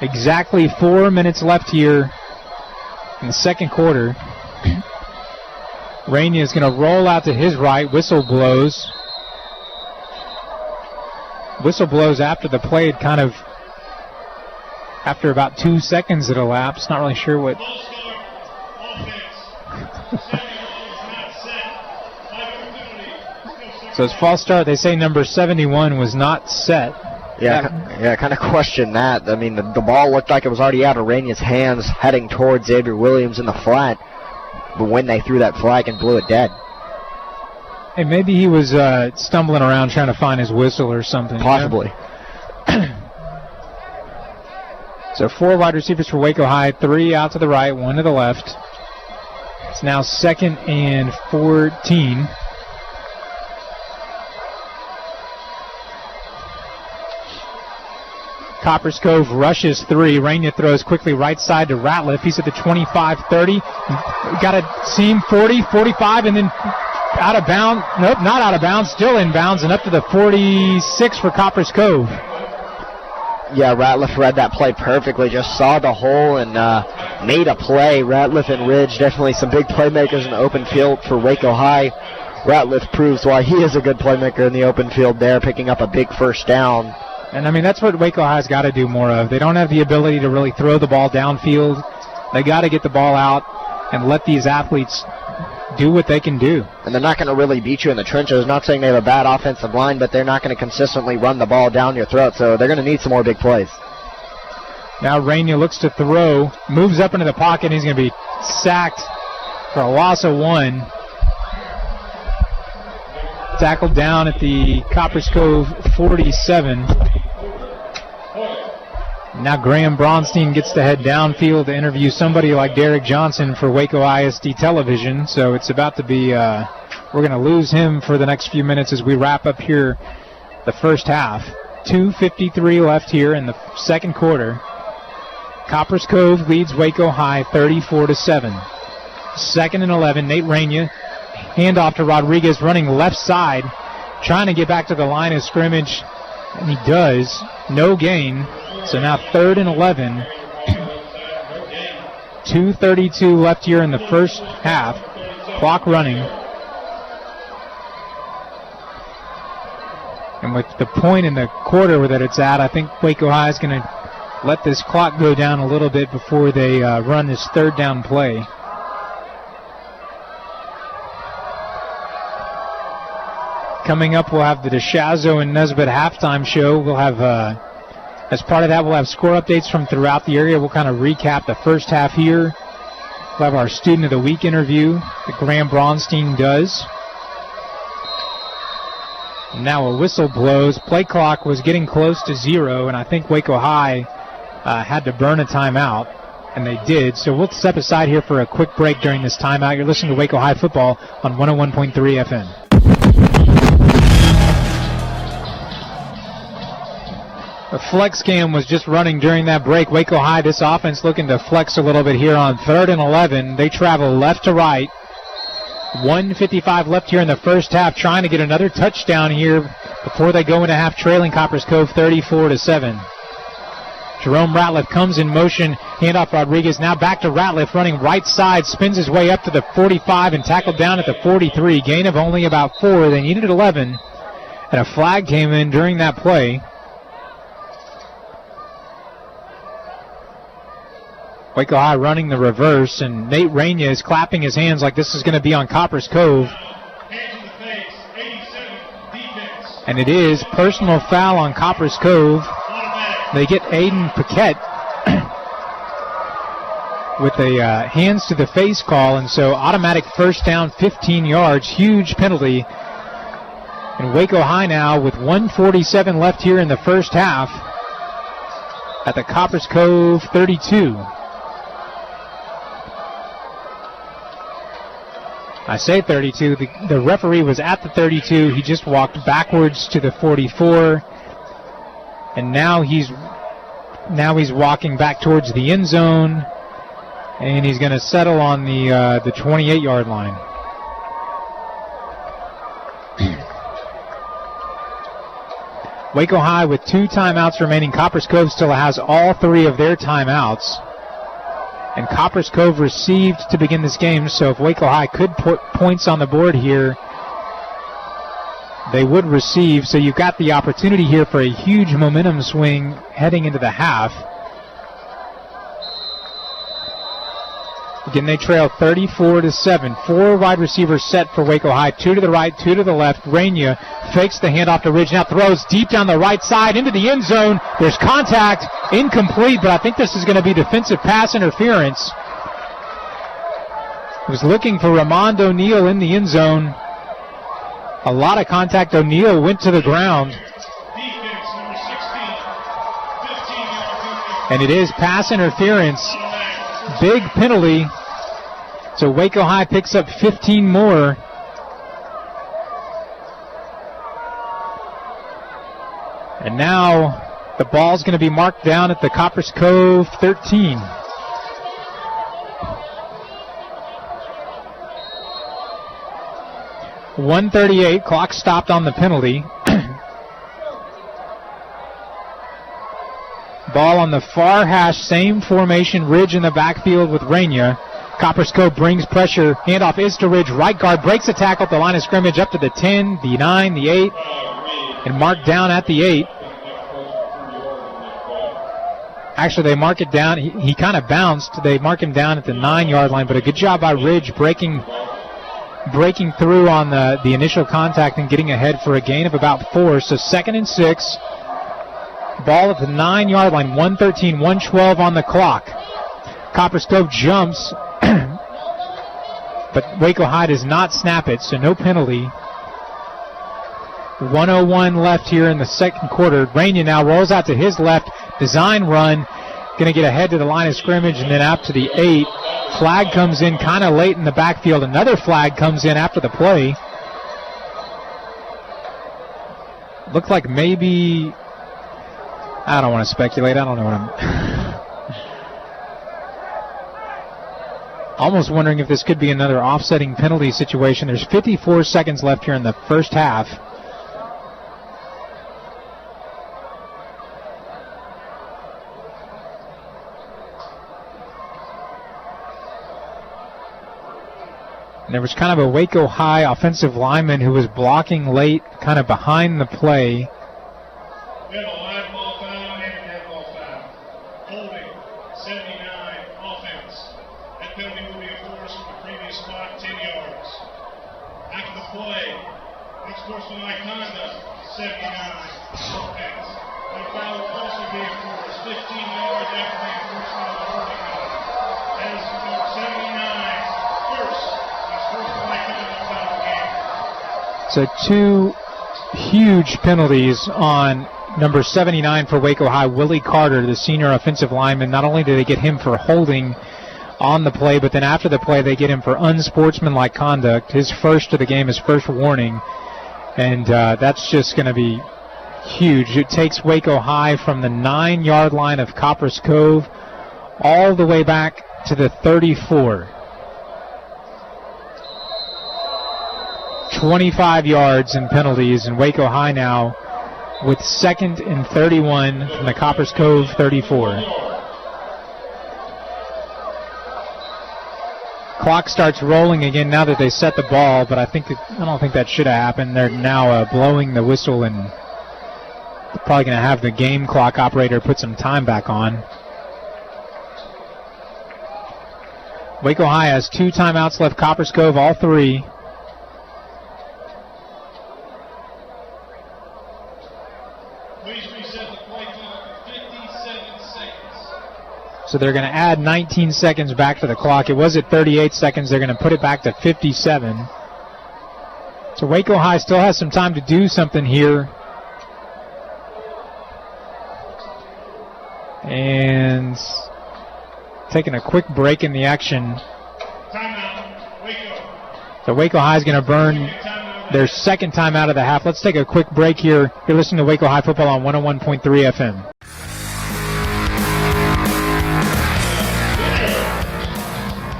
Speaker 1: Exactly 4 minutes left here in the second quarter. Rainey is going to roll out to his right. Whistle blows. Whistle blows after the play had kind of, after about 2 seconds it elapsed. Not really sure what. So it's false start. They say number 71 was not set.
Speaker 2: Yeah, kind of question that. I mean, the ball looked like it was already out of Rainey's hands, heading towards Xavier Williams in the flat. But when they threw that flag and blew it dead.
Speaker 1: Hey, maybe he was stumbling around trying to find his whistle or something.
Speaker 2: Possibly.
Speaker 1: So 4 wide receivers for Waco High, 3 out to the right, 1 to the left. It's now 2nd and 14. Copperas Cove rushes 3. Rainier throws quickly right side to Ratliff. He's at the 25-30. Got a seam 40, 45, and then out of bounds. Nope, not out of bounds. Still in bounds and up to the 46 for Copperas Cove.
Speaker 2: Yeah, Ratliff read that play perfectly. Just saw the hole and made a play. Ratliff and Ridge, definitely some big playmakers in the open field for Waco High. Ratliff proves why he is a good playmaker in the open field there, picking up a big first down.
Speaker 1: And, I mean, that's what Waco High's got to do more of. They don't have the ability to really throw the ball downfield. They got to get the ball out and let these athletes do what they can do.
Speaker 2: And they're not going to really beat you in the trenches. Not saying they have a bad offensive line, but they're not going to consistently run the ball down your throat, so they're going to need some more big plays.
Speaker 1: Now Rainier looks to throw, moves up into the pocket, and he's going to be sacked for a loss of 1. Tackled down at the Copperas Cove 47. Now Graham Braunstein gets to head downfield to interview somebody like Derek Johnson for Waco ISD Television. So it's about to be, we're going to lose him for the next few minutes as we wrap up here the first half. 2:53 left here in the second quarter. Copperas Cove leads Waco High 34-7. 2nd and 11, Nate Rainier. Handoff to Rodriguez running left side, trying to get back to the line of scrimmage, and he does. No gain. So now 3rd and 11. 2:32 left here in the first half. Clock running. And with the point in the quarter that it's at, I think Waco High is going to let this clock go down a little bit before they run this 3rd down play. Coming up, we'll have the DeShazo and Nesbitt halftime show. We'll have, as part of that, we'll have score updates from throughout the area. We'll kind of recap the first half here. We'll have our Student of the Week interview that Graham Braunstein does. Now a whistle blows. Play clock was getting close to 0, and I think Waco High had to burn a timeout, and they did. So we'll step aside here for a quick break during this timeout. You're listening to Waco High football on 101.3 FM. The flex cam was just running during that break. Waco High, this offense looking to flex a little bit here on 3rd and 11. They travel left to right. 1:55 left here in the first half, trying to get another touchdown here before they go into half, trailing Copperas Cove 34-7. Jerome Ratliff comes in motion, handoff Rodriguez, now back to Ratliff, running right side, spins his way up to the 45 and tackled down at the 43. Gain of only about 4. They needed 11, and a flag came in during that play. Waco High running the reverse, and Nate Rainier is clapping his hands like this is going to be on Copperas Cove. And it is personal foul on Copperas Cove. They get Aiden Paquette with a hands to the face call, and so automatic first down, 15 yards, huge penalty. And Waco High now with 1:47 left here in the first half at the Copperas Cove 32. I say 32. The referee was at the 32. He just walked backwards to the 44. And now he's walking back towards the end zone. And he's going to settle on the 28-yard line. Waco High with 2 timeouts remaining. Copperas Cove still has all 3 of their timeouts. And Copperas Cove received to begin this game, so if Waco High could put points on the board here, they would receive. So you've got the opportunity here for a huge momentum swing heading into the half. Again, they trail 34-7. 4 wide receivers set for Waco High. 2 to the right, 2 to the left. Rainier fakes the handoff to Ridge. Now throws deep down the right side into the end zone. There's contact. Incomplete, but I think this is going to be defensive pass interference. He was looking for Ramond O'Neal in the end zone. A lot of contact. O'Neal went to the ground. And it is pass interference. Big penalty. So Waco High picks up 15 more. And now the ball's going to be marked down at the Copperas Cove 13. .138, clock stopped on the penalty. Ball on the far hash, same formation, Ridge in the backfield with Rainier. Copperas Cove brings pressure, handoff is to Ridge, right guard breaks a tackle at the line of scrimmage up to the 10, the 9, the 8, and marked down at the 8. Actually, they mark it down. He kind of bounced. They mark him down at the 9-yard line, but a good job by Ridge breaking through on the initial contact and getting ahead for a gain of about 4. So 2nd and 6. Ball at the 9-yard line, 1:13, 1:12 on the clock. Copperas Cove jumps, but Waco High does not snap it, so no penalty. 1:01 left here in the second quarter. Rainier now rolls out to his left, design run, going to get ahead to the line of scrimmage and then out to the 8. Flag comes in kind of late in the backfield. Another flag comes in after the play. Looked like maybe... I don't want to speculate. I don't know what I'm... Almost wondering if this could be another offsetting penalty situation. There's 54 seconds left here in the first half. And there was kind of a Waco High offensive lineman who was blocking late, kind of behind the play.
Speaker 3: We have a live ball foul and a dead ball foul. Holding, 79, offense. That penalty will be enforced from the previous spot, 10 yards. After the play, unsportsmanlike conduct, 79, offense. That foul will also be enforced 15 yards after the enforcement of the holding call. That is number 79, first unsportsmanlike conduct foul game.
Speaker 1: So 2 huge penalties on number 79 for Waco High, Willie Carter, the senior offensive lineman. Not only do they get him for holding on the play, but then after the play they get him for unsportsmanlike conduct. His first of the game, his first warning. And that's just going to be huge. It takes Waco High from the 9-yard line of Copperas Cove all the way back to the 34. 25 yards in penalties, and Waco High now with 2nd and 31 from the Copperas Cove 34. Clock starts rolling again now that they set the ball, but I don't think that should have happened. They're now blowing the whistle and probably going to have the game clock operator put some time back on. Waco High has 2 timeouts left. Copperas Cove all 3. So they're going to add 19 seconds back to the clock. It was at 38 seconds. They're going to put it back to 57. So Waco High still has some time to do something here. And taking a quick break in the action.
Speaker 3: Timeout, Waco.
Speaker 1: So Waco High is going to burn their second time out of the half. Let's take a quick break here. You're listening to Waco High Football on 101.3 FM.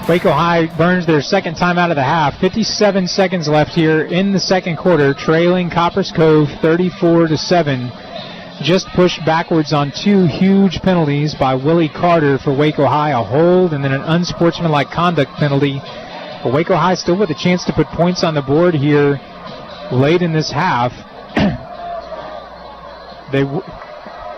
Speaker 1: Waco High burns their second time out of the half. 57 seconds left here in the second quarter, trailing Copperas Cove 34-7. Just pushed backwards on two huge penalties by Willie Carter for Waco High, a hold and then an unsportsmanlike conduct penalty. But Waco High still with a chance to put points on the board here late in this half.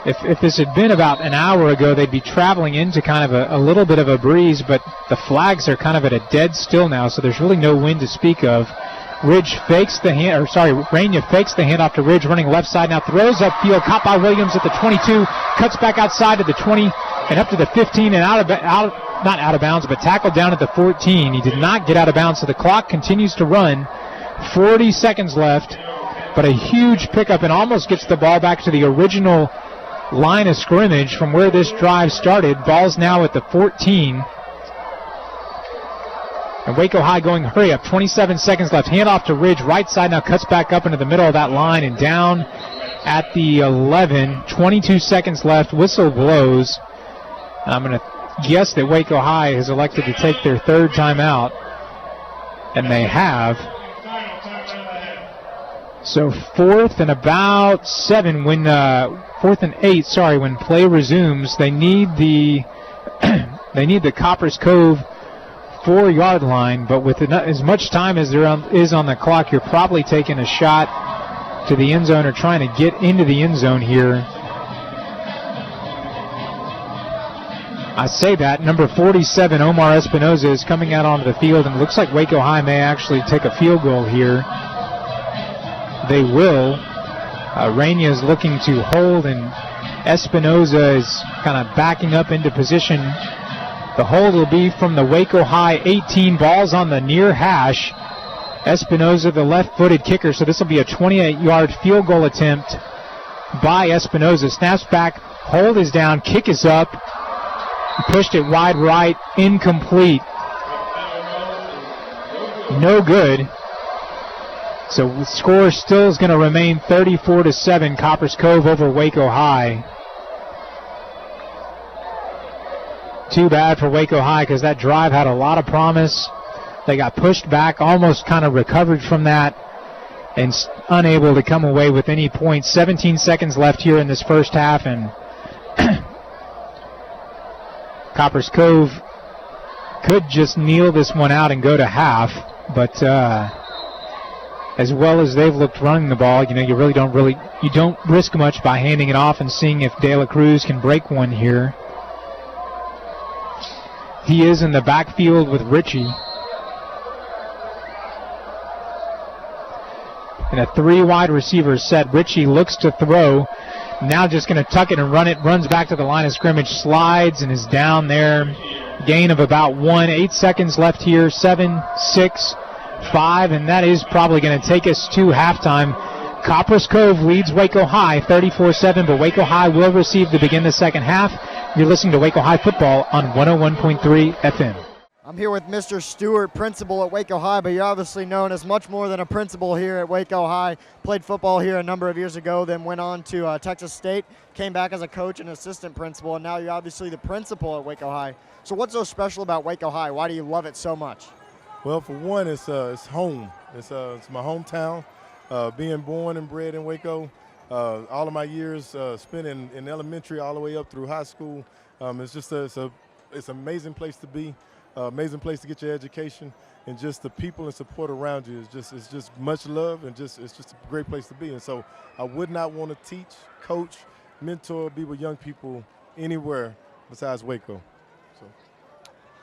Speaker 1: If this had been about an hour ago, they'd be traveling into kind of a little bit of a breeze, but the flags are kind of at a dead still now, so there's really no wind to speak of. Rainya fakes the handoff to Ridge, running left side now, throws upfield, caught by Williams at the 22, cuts back outside to the 20 and up to the 15 and not out of bounds, but tackled down at the 14. He did not get out of bounds, so the clock continues to run. 40 seconds left, but a huge pickup and almost gets the ball back to the original line of scrimmage from where this drive started. Ball's now at the 14. And Waco High going hurry up. 27 seconds left. Handoff to Ridge. Right side now cuts back up into the middle of that line and down at the 11. 22 seconds left. Whistle blows. I'm going to guess that Waco High has elected to take their third timeout. And they have. So fourth and about 7 when fourth and 8, when play resumes. They need the the Copperas Cove 4-yard line, but with as much time as there is on the clock, you're probably taking a shot to the end zone or trying to get into the end zone here. I say that. Number 47, Omar Espinoza, is coming out onto the field, and it looks like Waco High may actually take a field goal here. They will. Rainya is looking to hold, and Espinoza is kind of backing up into position. The hold will be from the Waco High 18. Ball's on the near hash. Espinoza, the left-footed kicker, so this will be a 28-yard field goal attempt by Espinoza. Snaps back, hold is down, kick is up. Pushed it wide right, incomplete. No good. So the score still is going to remain 34-7, Copperas Cove over Waco High. Too bad for Waco High because that drive had a lot of promise. They got pushed back, almost kind of recovered from that, and unable to come away with any points. 17 seconds left here in this first half, and Copperas Cove could just kneel this one out and go to half, but as well as they've looked running the ball, you don't risk much by handing it off and seeing if De La Cruz can break one here. He is in the backfield with Ritchie. And a 3 wide receiver set. Ritchie looks to throw. Now just going to tuck it and run it. Runs back to the line of scrimmage. Slides and is down there. Gain of about 1. 8 seconds left here. 7, 6, 5. And that is probably going to take us to halftime. Copperas Cove leads Waco High 34-7, but Waco High will receive to begin the second half. You're listening to Waco High Football on 101.3 FM.
Speaker 4: I'm here with Mr. Stewart, principal at Waco High, but you're obviously known as much more than a principal here at Waco High. Played football here a number of years ago, then went on to Texas State, came back as a coach and assistant principal, and now you're obviously the principal at Waco High. So what's so special about Waco High? Why do you love it so much?
Speaker 5: Well, for one, it's home. It's my hometown. Being born and bred in Waco, all of my years spent in elementary all the way up through high school. It's just it's an amazing place to be, amazing place to get your education, and just the people and support around you it's just much love, and it's just a great place to be. And so I would not want to teach, coach, mentor, be with young people anywhere besides Waco. So.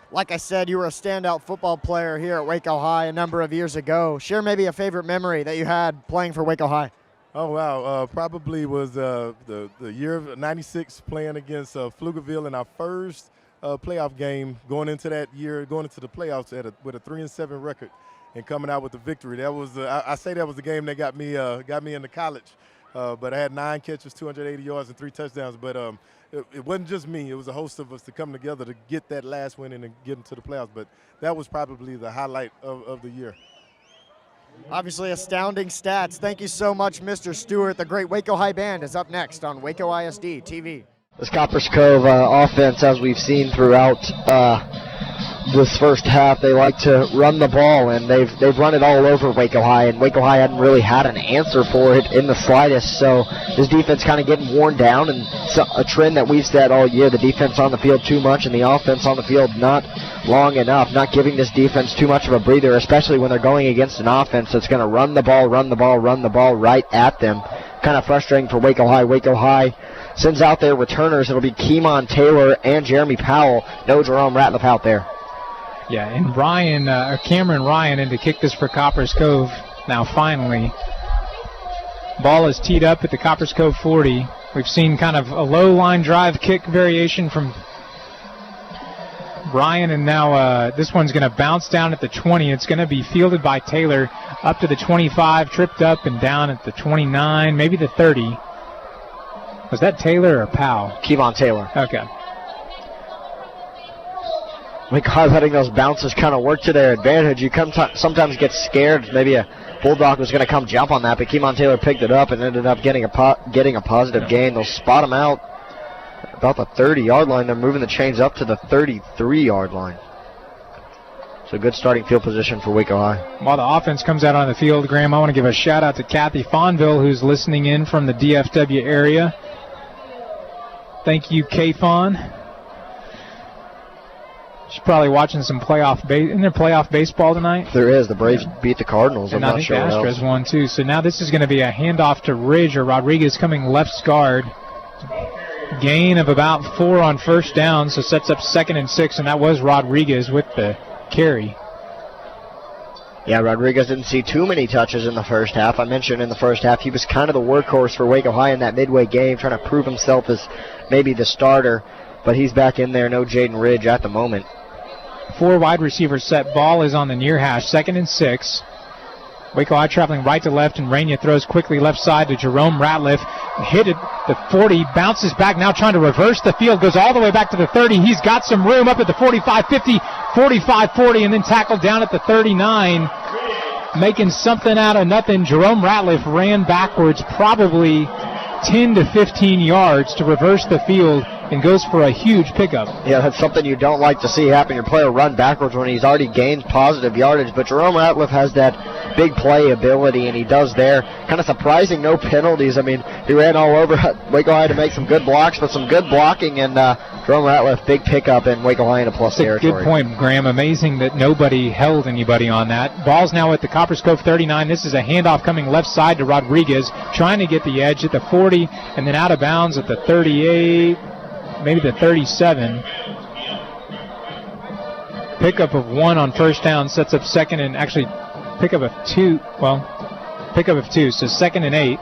Speaker 4: Like I said, you were a standout football player here at Waco High a number of years ago. Share maybe a favorite memory that you had playing for Waco High.
Speaker 5: Oh, wow. Probably was the year of 96 playing against Pflugerville in our first playoff game, going into that year, going into the playoffs with a 3-7 record and coming out with the victory. That was I say that was the game that got me into college. But I had 9 catches, 280 yards, and 3 touchdowns. But it wasn't just me. It was a host of us to come together to get that last win and get into the playoffs. But that was probably the highlight of the year.
Speaker 4: Obviously astounding stats. Thank you so much, Mr. Stewart. The great Waco High Band is up next on Waco ISD TV.
Speaker 2: This Copperas Cove offense, as we've seen throughout this first half, they like to run the ball, and they've run it all over Waco High, and Waco High hadn't really had an answer for it in the slightest. So this defense kind of getting worn down, and so a trend that we've said all year: the defense on the field too much, and the offense on the field not long enough, not giving this defense too much of a breather, especially when they're going against an offense that's going to run the ball right at them. Kind of frustrating for Waco High. Waco High sends out their returners. It'll be Keemon Taylor and Jeremy Powell. No Jerome Ratliff out there.
Speaker 1: Yeah, and Cameron Ryan in to kick this for Copperas Cove now finally. Ball is teed up at the Copperas Cove 40. We've seen kind of a low line drive kick variation from Bryan, and now this one's going to bounce down at the 20. It's going to be fielded by Taylor up to the 25, tripped up and down at the 29, maybe the 30. Was that Taylor or Powell?
Speaker 2: Keemon Taylor.
Speaker 1: Okay.
Speaker 2: Waco High letting those bounces kind of work to their advantage. You sometimes get scared. Maybe a Bulldog was going to come jump on that, but Keemon Taylor picked it up and ended up getting a positive gain. They'll spot him out about the 30-yard line. They're moving the chains up to the 33-yard line. So good starting field position for Waco High.
Speaker 1: While the offense comes out on the field, Graham, I want to give a shout-out to Kathy Fonville, who's listening in from the DFW area. Thank you, K-Fon. She's probably watching some playoff baseball tonight.
Speaker 2: There is. The Braves beat the Cardinals.
Speaker 1: And I think the Astros won, too. So now this is going to be a handoff to Ridge, or Rodriguez coming left guard. Gain of about 4 on first down, so sets up 2nd and 6, and that was Rodriguez with the carry.
Speaker 2: Yeah, Rodriguez didn't see too many touches in the first half. I mentioned in the first half he was kind of the workhorse for Waco High in that midway game, trying to prove himself as maybe the starter, but he's back in there. No Jaden Ridge at the moment.
Speaker 1: 4 wide receivers set. Ball is on the near hash, 2nd and 6. Waco High traveling right to left, and Rainier throws quickly left side to Jerome Ratliff. Hit it, the 40, bounces back, now trying to reverse the field, goes all the way back to the 30. He's got some room up at the 45, 50, 45, 40, and then tackled down at the 39. Making something out of nothing. Jerome Ratliff ran backwards probably 10 to 15 yards to reverse the field and goes for a huge pickup.
Speaker 2: Yeah, that's something you don't like to see happen. Your player run backwards when he's already gained positive yardage, but Jerome Ratliff has that big play ability, and he does there. Kind of surprising, no penalties. I mean, he ran all over Waco High to make some good blocks, but some good blocking, and Jerome Ratliff, big pickup, and Waco High in a plus territory.
Speaker 1: Good point, Graham. Amazing that nobody held anybody on that. Ball's now at the Copperas Cove 39. This is a handoff coming left side to Rodriguez, trying to get the edge at the 40, and then out of bounds at the 38, maybe the 37. Pickup of 1 on first down sets up 2nd and actually pickup of 2. Pickup of 2, so 2nd and 8.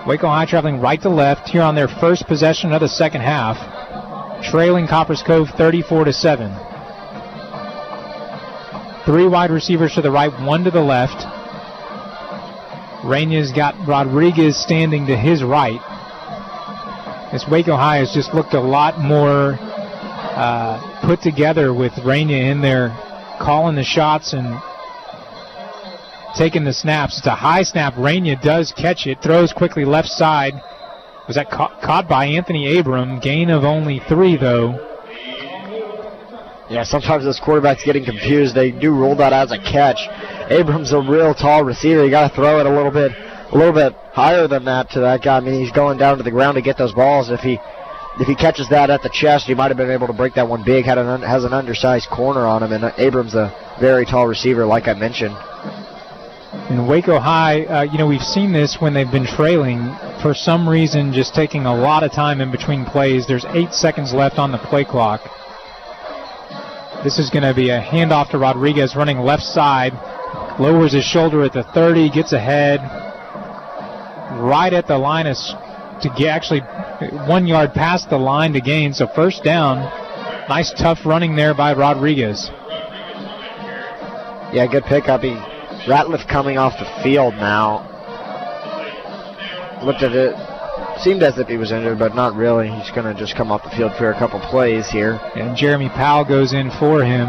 Speaker 1: Waco High traveling right to left here on their first possession of the second half, trailing Copperas Cove 34-7. 3 wide receivers to the right, 1 to the left. Rainier's got Rodriguez standing to his right. This Waco High has just looked a lot more put together with Rainier in there, calling the shots and taking the snaps. It's a high snap. Rainier does catch it, throws quickly left side. Was that caught by Anthony Abram? Gain of only 3, though.
Speaker 2: Yeah, sometimes those quarterbacks getting confused. They do rule that as a catch. Abram's a real tall receiver. You got to throw it a little bit higher than that to that guy. I mean, he's going down to the ground to get those balls. If he catches that at the chest, he might have been able to break that one big. Has an undersized corner on him, and Abram's a very tall receiver, like I mentioned.
Speaker 1: In Waco High, we've seen this when they've been trailing. For some reason, just taking a lot of time in between plays. There's 8 seconds left on the play clock. This is going to be a handoff to Rodriguez running left side. Lowers his shoulder at the 30, gets ahead. Right at the line to get actually 1 yard past the line to gain. So first down. Nice tough running there by Rodriguez.
Speaker 2: Yeah, good pickup. Ratliff coming off the field now. Looked at it. Seemed as if he was injured, but not really. He's going to just come off the field for a couple plays here.
Speaker 1: And Jeremy Powell goes in for him.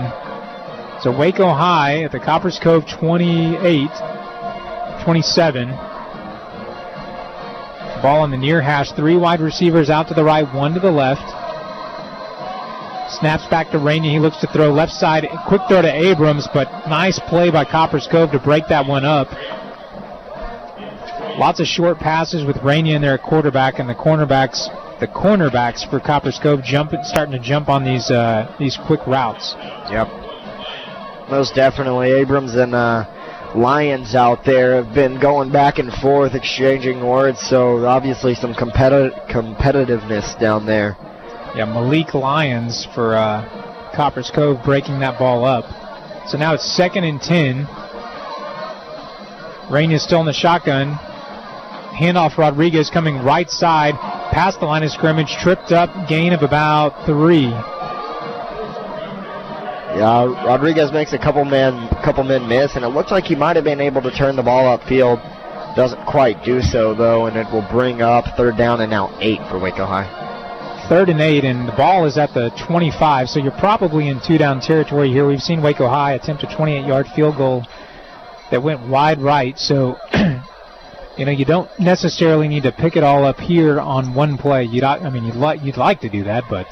Speaker 1: So Waco High at the Copperas Cove 27. Ball on the near hash. 3 wide receivers out to the right, 1 to the left. Snaps back to Rainey. He looks to throw left side. Quick throw to Abrams, but nice play by Copperas Cove to break that one up. Lots of short passes with Rainey in there at quarterback, and the cornerbacks for Copperas Cove starting to jump on these quick routes.
Speaker 2: Yep. Most definitely. Abrams and Lions out there have been going back and forth, exchanging words, so obviously some competitiveness down there.
Speaker 1: Yeah, Malik Lyons for Copperas Cove breaking that ball up. So now it's 2nd and 10. Rainey is still in the shotgun. Handoff Rodriguez coming right side, past the line of scrimmage, tripped up, gain of about 3.
Speaker 2: Yeah, Rodriguez makes a couple men miss, and it looks like he might have been able to turn the ball upfield. Doesn't quite do so, though, and it will bring up 3rd down and now 8 for Waco High.
Speaker 1: 3rd and 8, and the ball is at the 25, so you're probably in 2-down territory here. We've seen Waco High attempt a 28-yard field goal that went wide right, so you don't necessarily need to pick it all up here on one play. You'd like to do that, but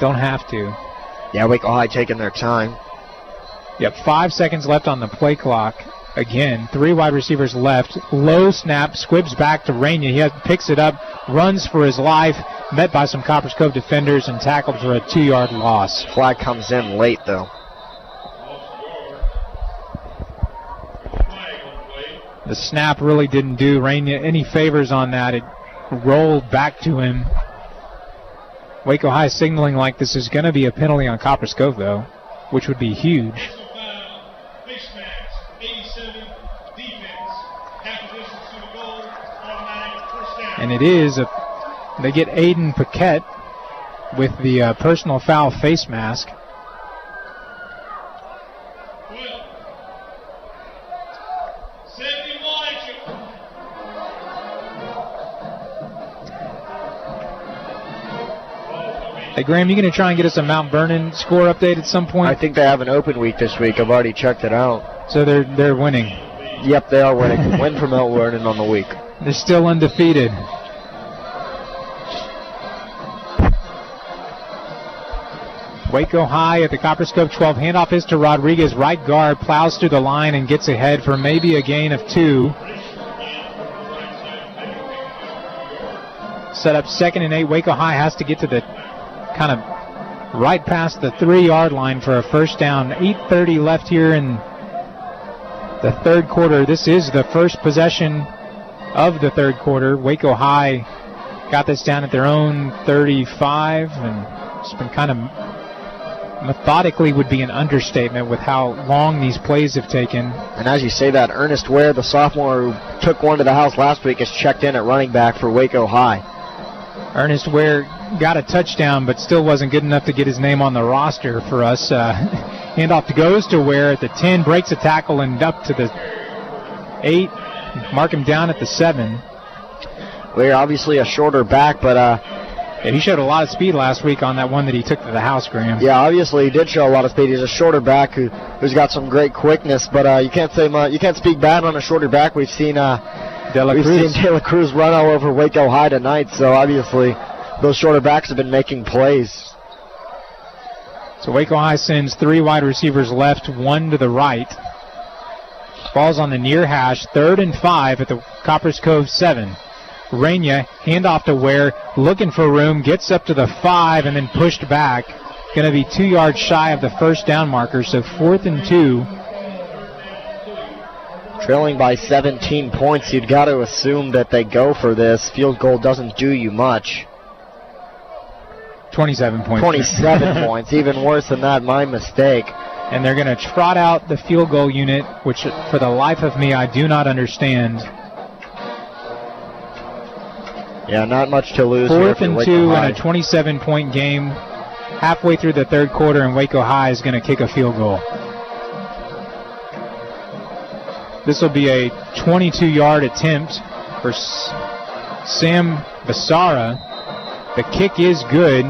Speaker 1: don't have to.
Speaker 2: Yeah, Waco High taking their time.
Speaker 1: Yep, 5 seconds left on the play clock. Again, 3 wide receivers left. Low snap, squibs back to Rainey. He picks it up, runs for his life, met by some Copperas Cove defenders, and tackled for a 2-yard loss.
Speaker 2: Flag comes in late, though.
Speaker 1: The snap really didn't do Rainey any favors on that. It rolled back to him. Waco High signaling like this is going to be a penalty on Copperas Cove, though, which would be huge. And it is. They get Aiden Paquette with the personal foul face mask. Hey, Graham, you going to try and get us a Mount Vernon score update at some point?
Speaker 2: I think they have an open week this week. I've already checked it out.
Speaker 1: So they're winning.
Speaker 2: Yep, they are winning. Win for Mount Vernon on the week.
Speaker 1: They're still undefeated. Waco High at the Copperas Cove 12. Handoff is to Rodriguez. Right guard plows through the line and gets ahead for maybe a gain of 2. Set up 2nd and 8. Waco High has to get to the kind of right past the 3-yard line for a first down. 8:30 left here in the 3rd quarter. This is the first possession of the 3rd quarter. Waco High got this down at their own 35, and it's been kind of methodically would be an understatement with how long these plays have taken.
Speaker 2: And as you say that, Ernest Ware, the sophomore who took one to the house last week, is checked in at running back for Waco High.
Speaker 1: Ernest Ware got a touchdown, but still wasn't good enough to get his name on the roster for us. Handoff goes to Ware at the 10, breaks a tackle, and up to the 8. Mark him down at the 7.
Speaker 2: Ware obviously a shorter back, but
Speaker 1: he showed a lot of speed last week on that one that he took to the house, Graham.
Speaker 2: Yeah, obviously he did show a lot of speed. He's a shorter back who's got some great quickness, but you can't say much. You can't speak bad on a shorter back. We've seen De La Cruz run all over Waco High tonight, so obviously those shorter backs have been making plays.
Speaker 1: So Waco High sends 3 wide receivers left, 1 to the right. Ball's on the near hash, 3rd and 5 at the Copperas Cove 7. Rainey, handoff to Ware, looking for room, gets up to the 5 and then pushed back. Going to be 2 yards shy of the first down marker, so 4th and 2.
Speaker 2: Trailing by 17 points, you'd got to assume that they go for this. Field goal doesn't do you much.
Speaker 1: 27 points.
Speaker 2: 27 points, even worse than that, my mistake.
Speaker 1: And they're going to trot out the field goal unit, which for the life of me I do not understand.
Speaker 2: Yeah, not much to lose.
Speaker 1: 4th and 2 in a 27-point game. Halfway through the 3rd quarter, and Waco High is going to kick a field goal. This will be a 22-yard attempt for Sam Basara. The kick is good,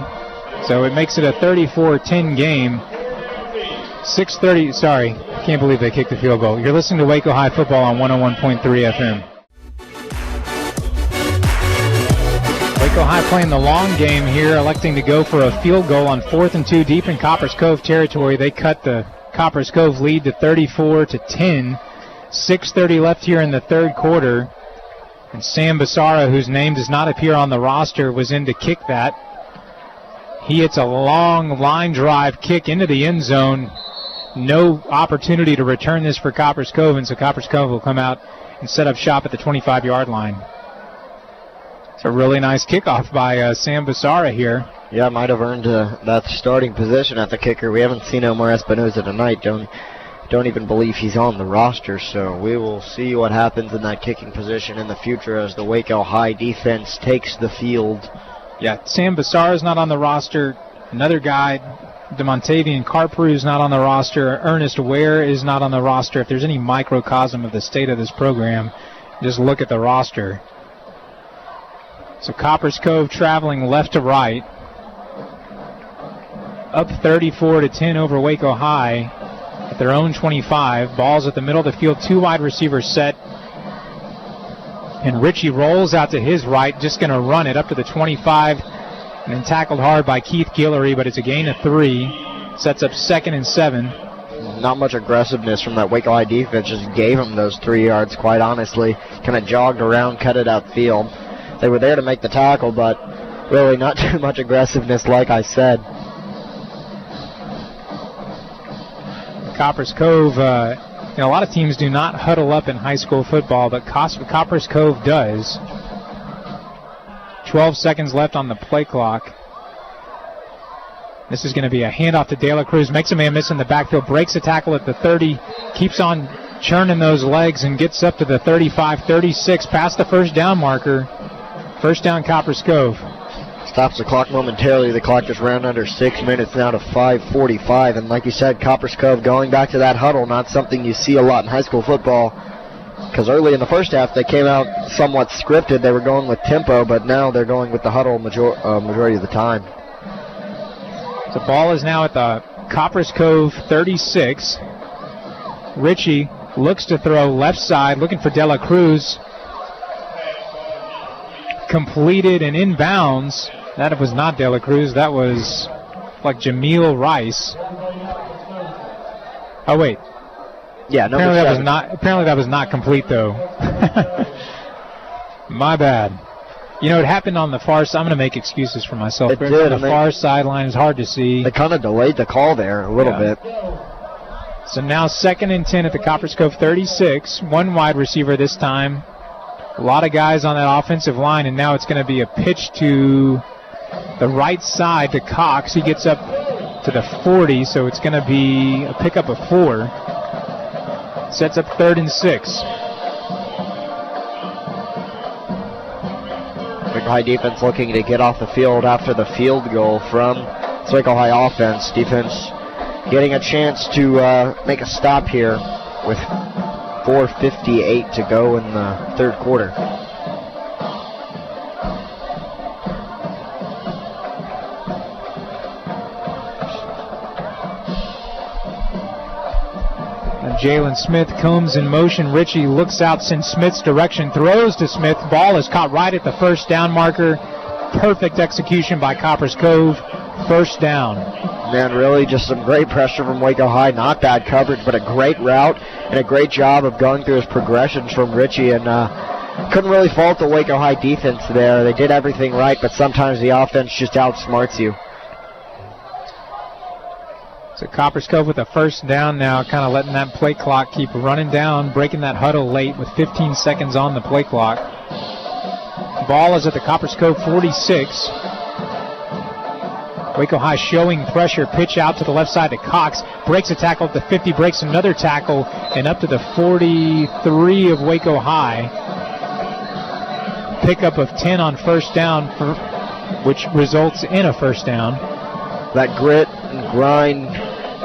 Speaker 1: so it makes it a 34-10 game. 6:30, sorry, can't believe they kicked the field goal. You're listening to Waco High Football on 101.3 FM. Waco High playing the long game here, electing to go for a field goal on 4th and 2 deep in Copperas Cove territory. They cut the Copperas Cove lead to 34-10. 6:30 left here in the third quarter. And Sam Basara, whose name does not appear on the roster, was in to kick that. He hits a long line drive kick into the end zone. No opportunity to return this for Copperas Cove, and so Copperas Cove will come out and set up shop at the 25-yard line. It's a really nice kickoff by Sam Basara here.
Speaker 2: Yeah, might have earned that starting position at the kicker. We haven't seen Omar Espinoza tonight. Don't even believe he's on the roster, so we will see what happens in that kicking position in the future as the Waco High defense takes the field.
Speaker 1: Yeah, Sam Basara is not on the roster. Another guy, DeMontavian Carprew, is not on the roster. Ernest Ware is not on the roster. If there's any microcosm of the state of this program, just look at the roster. So Copperas Cove traveling left to right. Up 34-10 over Waco High at their own 25. Ball's at the middle of the field. 2 wide receivers set. And Richie rolls out to his right, just going to run it up to the 25. And then tackled hard by Keith Guillory, but it's a gain of 3. Sets up 2nd and 7.
Speaker 2: Not much aggressiveness from that Waco High defense. Just gave him those 3 yards, quite honestly. Kind of jogged around, cut it outfield. They were there to make the tackle, but really not too much aggressiveness, like I said.
Speaker 1: Copperas Cove, a lot of teams do not huddle up in high school football, but Copperas Cove does. 12 seconds left on the play clock. This is going to be a handoff to De La Cruz. Makes a man miss in the backfield. Breaks a tackle at the 30. Keeps on churning those legs and gets up to the 35-36. Past the first down marker. First down, Copperas Cove.
Speaker 2: Stops the clock momentarily. The clock just ran under 6 minutes now to 5:45. And like you said, Copperas Cove going back to that huddle, not something you see a lot in high school football. Because early in the first half, they came out somewhat scripted. They were going with tempo, but now they're going with the huddle majority of the time.
Speaker 1: The ball is now at the Copperas Cove 36. Richie looks to throw left side, looking for De La Cruz. Completed and inbounds. That was not De La Cruz. That was like Jameel Rice. Oh, wait.
Speaker 2: Yeah,
Speaker 1: apparently that was not complete, though. My bad. It happened on the far side. I'm going to make excuses for myself.
Speaker 2: It did,
Speaker 1: on the far sideline is hard to see.
Speaker 2: They kind of delayed the call there a little bit.
Speaker 1: So now 2nd and 10 at the Copperas Cove 36. 1 wide receiver this time. A lot of guys on that offensive line, and now it's going to be a pitch to the right side to Cox. He gets up to the 40, so it's going to be a pickup of 4. Sets up 3rd and 6.
Speaker 2: Waco High defense looking to get off the field after the field goal from Waco High offense. Defense getting a chance to make a stop here with 4:58 to go in the third quarter.
Speaker 1: Jalen Smith comes in motion. Richie looks out, sends Smith's direction, throws to Smith. Ball is caught right at the first down marker. Perfect execution by Copperas Cove. First down.
Speaker 2: Man, really just some great pressure from Waco High. Not bad coverage, but a great route and a great job of going through his progressions from Richie. And couldn't really fault the Waco High defense there. They did everything right, but sometimes the offense just outsmarts you.
Speaker 1: So Copperas Cove with a first down now, kind of letting that play clock keep running down, breaking that huddle late with 15 seconds on the play clock. Ball is at the Copperas Cove 46. Waco High showing pressure, pitch out to the left side to Cox, breaks a tackle at the 50, breaks another tackle, and up to the 43 of Waco High. Pickup of 10 on first down, which results in a first down.
Speaker 2: That grit and grind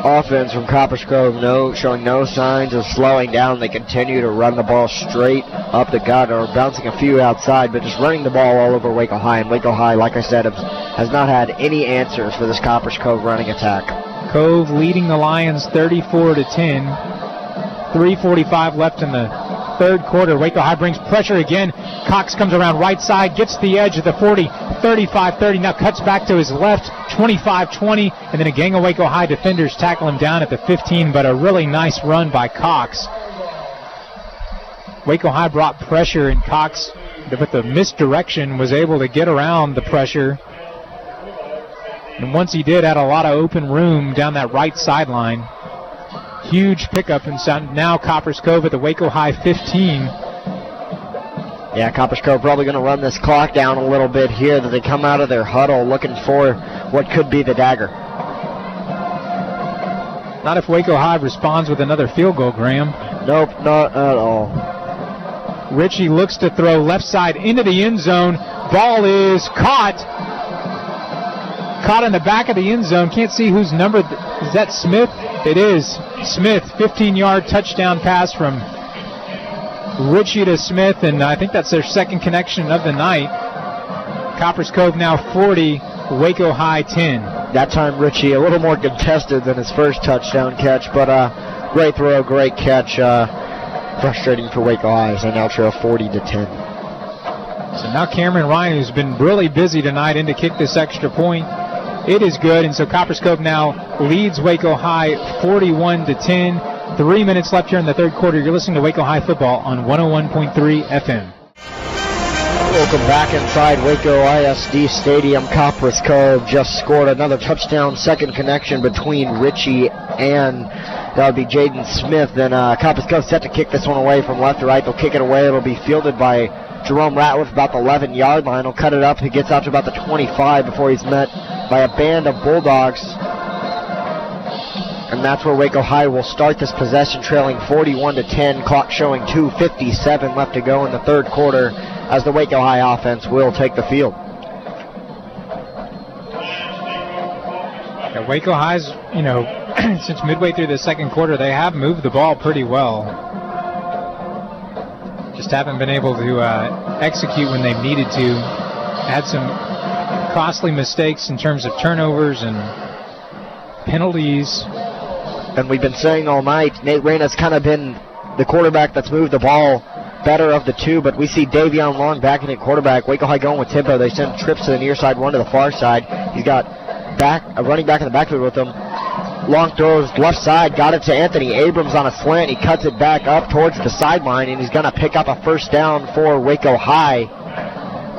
Speaker 2: offense from Copperas Cove showing no signs of slowing down. They continue to run the ball straight up the gut or bouncing a few outside, but just running the ball all over Waco High. And Waco High, like I said, has not had any answers for this Copperas Cove running attack.
Speaker 1: Cove leading the Lions 34-10. 3:45 left in the third quarter. Waco High brings pressure again. Cox comes around right side, gets to the edge of the 40, 35-30. Now cuts back to his left, 25-20. And then a gang of Waco High defenders tackle him down at the 15, but a really nice run by Cox. Waco High brought pressure, and Cox, with the misdirection, was able to get around the pressure. And once he did, had a lot of open room down that right sideline. Huge pickup, and now Copperas Cove at the Waco High 15.
Speaker 2: Yeah, Copperas Cove probably going to run this clock down a little bit here, that they come out of their huddle looking for what could be the dagger.
Speaker 1: Not if Waco High responds with another field goal, Graham.
Speaker 2: Nope, not at all.
Speaker 1: Ritchie looks to throw left side into the end zone. Ball is caught. Caught in the back of the end zone. Can't see whose number. Is that Smith? It is Smith. 15-yard touchdown pass from Ritchie to Smith, and I think that's their second connection of the night. Copperas Cove now 40, Waco High 10.
Speaker 2: That time Ritchie a little more contested than his first touchdown catch, but great throw, great catch. Frustrating for Waco High as they now trail 40-10.
Speaker 1: So now Cameron Ryan, who's been really busy tonight, in to kick this extra point. It is good, and so Copperas Cove now leads Waco High 41-10. 3 minutes left here in the third quarter. You're listening to Waco High football on 101.3 FM.
Speaker 2: Welcome back inside Waco ISD Stadium. Copperas Cove just scored another touchdown, second connection between Ritchie and that would be Jaden Smith. Then Copperas Cove set to kick this one away from left to right. They'll kick it away. It'll be fielded by Jerome Ratliff about the 11-yard line. He'll cut it up. He gets out to about the 25 before he's met by a band of Bulldogs. And that's where Waco High will start this possession, trailing 41-10. Clock showing 2:57 left to go in the third quarter as the Waco High offense will take the field.
Speaker 1: Yeah, Waco High's, since midway through the second quarter, they have moved the ball pretty well. Just haven't been able to execute when they've needed to. Had some costly mistakes in terms of turnovers and penalties.
Speaker 2: And we've been saying all night, Nate Reyna's kind of been the quarterback that's moved the ball better of the two, but we see Davion Long backing at quarterback. Waco High going with tempo. They send trips to the near side, one to the far side. He's got a running back in the backfield with him. Long throws left side, got it to Anthony Abrams on a slant. He cuts it back up towards the sideline, and he's going to pick up a first down for Waco High.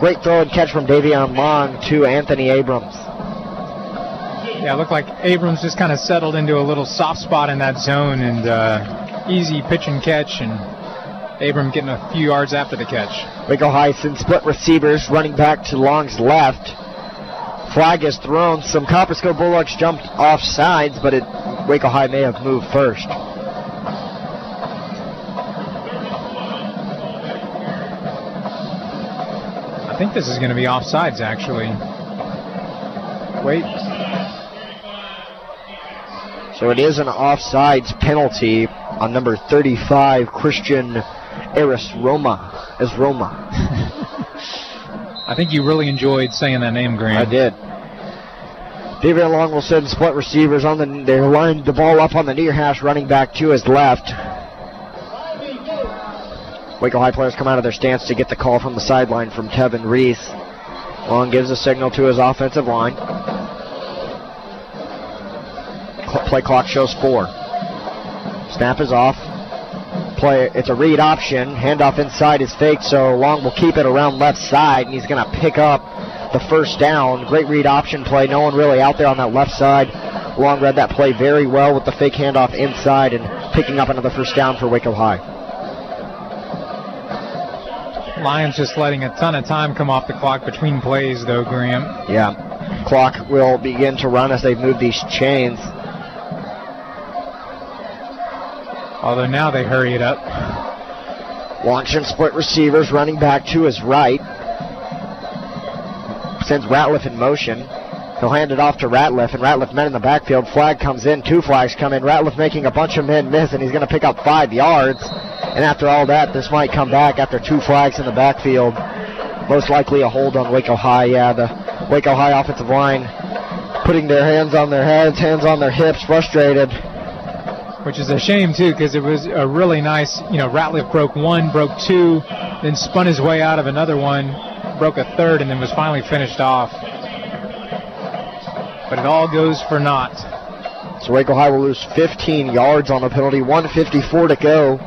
Speaker 2: Great throw and catch from Davion Long to Anthony Abrams.
Speaker 1: Yeah, it looked like Abrams just kind of settled into a little soft spot in that zone, and easy pitch and catch, and Abrams getting a few yards after the catch.
Speaker 2: Waco High sends split receivers, running back to Long's left. Flag is thrown. Some Copperas Cove Bulldogs jumped off sides, but Waco High may have moved first.
Speaker 1: I think this is going to be offsides, actually. Wait.
Speaker 2: So it is an offsides penalty on number 35, Christian Roma.
Speaker 1: I think you really enjoyed saying that name, Graham.
Speaker 2: I did. David Long will send split receivers on they line the ball up on the near hash, running back to his left. Waco High players come out of their stance to get the call from the sideline from Tevin Reese. Long gives a signal to his offensive line. Play clock shows 4. Snap is off. It's a read option. Handoff inside is fake, so Long will keep it around left side, and he's going to pick up the first down. Great read option play. No one really out there on that left side. Long read that play very well with the fake handoff inside and picking up another first down for Waco High.
Speaker 1: Lions just letting a ton of time come off the clock between plays, though, Graham.
Speaker 2: Yeah. Clock will begin to run as they move these chains.
Speaker 1: Although now they hurry it up.
Speaker 2: Long split receivers, running back to his right. Sends Ratliff in motion. He'll hand it off to Ratliff, and Ratliff men in the backfield. Flag comes in, 2 flags come in. Ratliff making a bunch of men miss, and he's going to pick up 5 yards. And after all that, this might come back after 2 flags in the backfield. Most likely a hold on Waco High. Yeah, the Waco High offensive line putting their hands on their heads, hands on their hips, frustrated.
Speaker 1: Which is a shame, too, because it was a really nice, Ratliff broke one, broke two, then spun his way out of another one, broke a third, and then was finally finished off. But it all goes for naught.
Speaker 2: So Waco High will lose 15 yards on the penalty, 1:54 to go.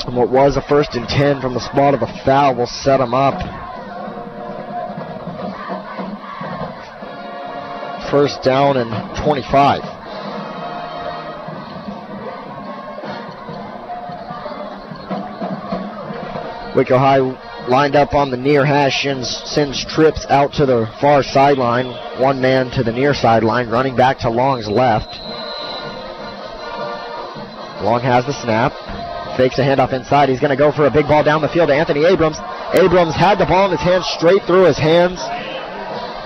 Speaker 2: And what was a 1st and 10 from the spot of a foul will set them up. First down and 25. Waco High lined up on the near hash and sends trips out to the far sideline. One man to the near sideline, running back to Long's left. Long has the snap. Fakes a handoff inside. He's going to go for a big ball down the field to Anthony Abrams. Abrams had the ball in his hands, straight through his hands.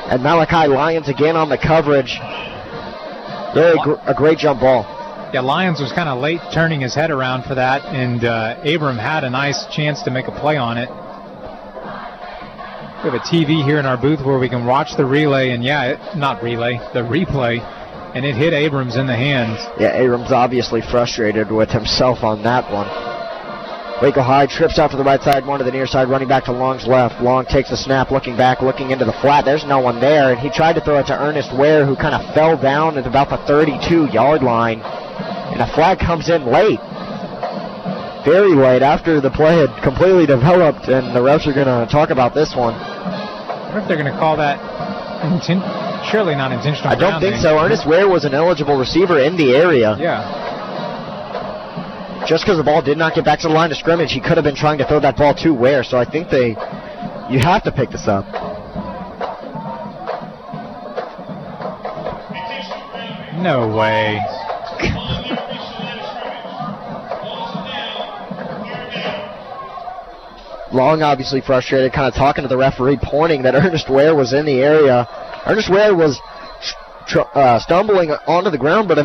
Speaker 2: And Malachi Lyons again on the coverage. A great jump ball.
Speaker 1: Yeah, Lyons was kind of late turning his head around for that, and Abram had a nice chance to make a play on it. We have a TV here in our booth where we can watch the relay, and the replay, and it hit Abrams in the hands.
Speaker 2: Yeah, Abrams obviously frustrated with himself on that one. Waco High trips out to the right side, one to the near side, running back to Long's left. Long takes the snap, looking back, looking into the flat. There's no one there, and he tried to throw it to Ernest Ware, who kind of fell down at about the 32-yard line. And a flag comes in late, very late, after the play had completely developed, and the refs are going to talk about this one.
Speaker 1: I wonder if they're going to call that surely not intentional.
Speaker 2: I don't think so. Ernest Ware was an eligible receiver in the area.
Speaker 1: Yeah.
Speaker 2: Just because the ball did not get back to the line of scrimmage, he could have been trying to throw that ball to Ware, so I think you have to pick this up.
Speaker 1: No way.
Speaker 2: Long obviously frustrated, kind of talking to the referee, pointing that Ernest Ware was in the area. Ernest Ware was stumbling onto the ground, but I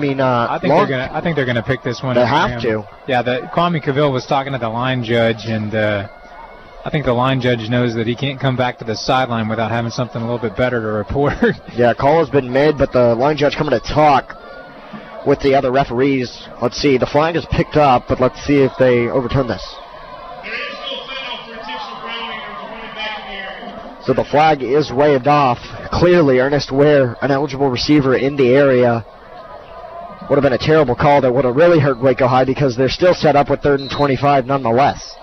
Speaker 2: think
Speaker 1: they're gonna pick this one.
Speaker 2: They have to.
Speaker 1: Yeah, Kwame Cavill was talking to the line judge, and I think the line judge knows that he can't come back to the sideline without having something a little bit better to report.
Speaker 2: Yeah, call has been made, but the line judge coming to talk with the other referees. Let's see, the flag is picked up, but let's see if they overturn this. So the flag is waved off. Clearly, Ernest Ware, an eligible receiver in the area. Would have been a terrible call that would have really hurt Waco High because they're still set up with 3rd and 25 nonetheless.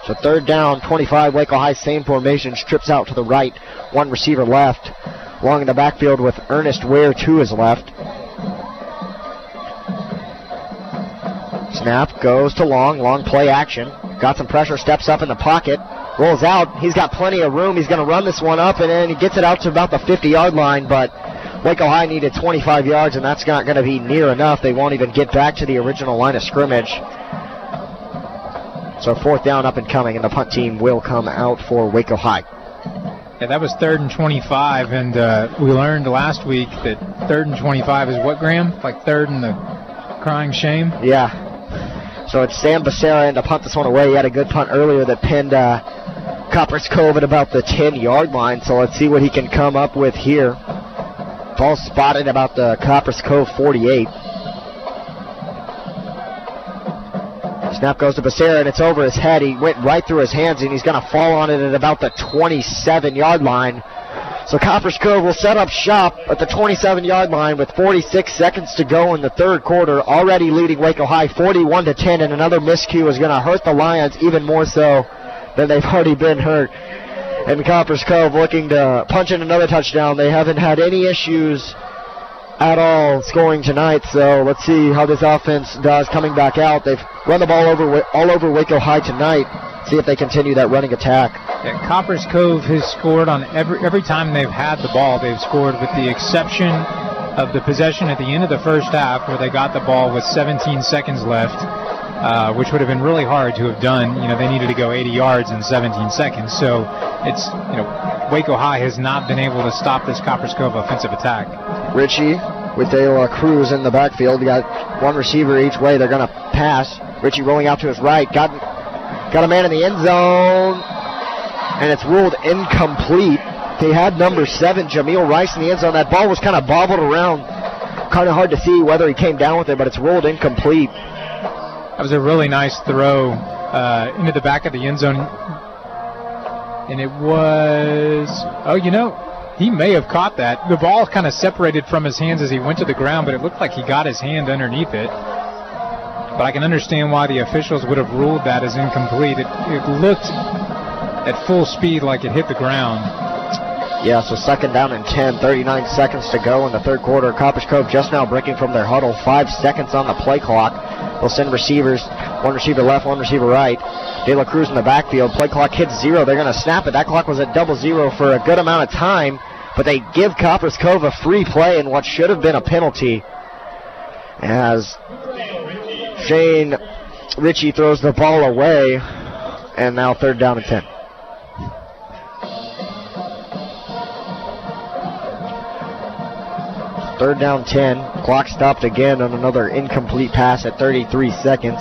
Speaker 2: So 3rd down, 25, Waco High, same formation, trips out to the right, one receiver left. Long in the backfield with Ernest Ware to his left. Snap goes to Long, Long play action. Got some pressure, steps up in the pocket. Rolls out. He's got plenty of room. He's going to run this one up, and then he gets it out to about the 50-yard line, but Waco High needed 25 yards, and that's not going to be near enough. They won't even get back to the original line of scrimmage. So 4th down up and coming, and the punt team will come out for Waco High.
Speaker 1: Yeah, that was 3rd and 25, and we learned last week that 3rd and 25 is what, Graham? Like 3rd and the crying shame?
Speaker 2: Yeah. So it's Sam Becerra in to punt this one away. He had a good punt earlier that pinned Copperas Cove at about the 10-yard line, so let's see what he can come up with here. Ball spotted about the Copperas Cove 48. Snap goes to Becerra, and it's over his head. He went right through his hands, and he's going to fall on it at about the 27-yard line. So Copperas Cove will set up shop at the 27-yard line with 46 seconds to go in the 3rd quarter, already leading Waco High 41-10, and another miscue is going to hurt the Lions even more so than they've already been hurt. And Copperas Cove looking to punch in another touchdown. They haven't had any issues at all scoring tonight, so let's see how this offense does coming back out. They've run the ball all over Waco High tonight. See if they continue that running attack.
Speaker 1: Yeah, Copperas Cove has scored on every time they've had the ball. They've scored with the exception of the possession at the end of the first half where they got the ball with 17 seconds left, which would have been really hard to have done. You know, they needed to go 80 yards in 17 seconds. So it's, Waco High has not been able to stop this Copperas Cove offensive attack.
Speaker 2: Ritchie with De La Cruz in the backfield. You got one receiver each way. They're going to pass. Ritchie rolling out to his right. Got a man in the end zone. and it's ruled incomplete. They had number 7, Jameel Rice, in the end zone. That ball was kind of bobbled around. Kind of hard to see whether he came down with it, but it's ruled incomplete.
Speaker 1: That was a really nice throw into the back of the end zone. And it was, he may have caught that. The ball kind of separated from his hands as he went to the ground, but it looked like he got his hand underneath it. But I can understand why the officials would have ruled that as incomplete. It looked at full speed like it hit the ground.
Speaker 2: Yeah, so second down and 10, 39 seconds to go in the third quarter. Copperas Cove just now breaking from their huddle. 5 seconds on the play clock. They'll send receivers, one receiver left, one receiver right. De La Cruz in the backfield. Play clock hits 0. They're going to snap it. That clock was at 00 for a good amount of time, but they give Copperas Cove a free play in what should have been a penalty, as Shane Ritchie throws the ball away, and now third down and 10. Third down 10. Clock stopped again on another incomplete pass at 33 seconds.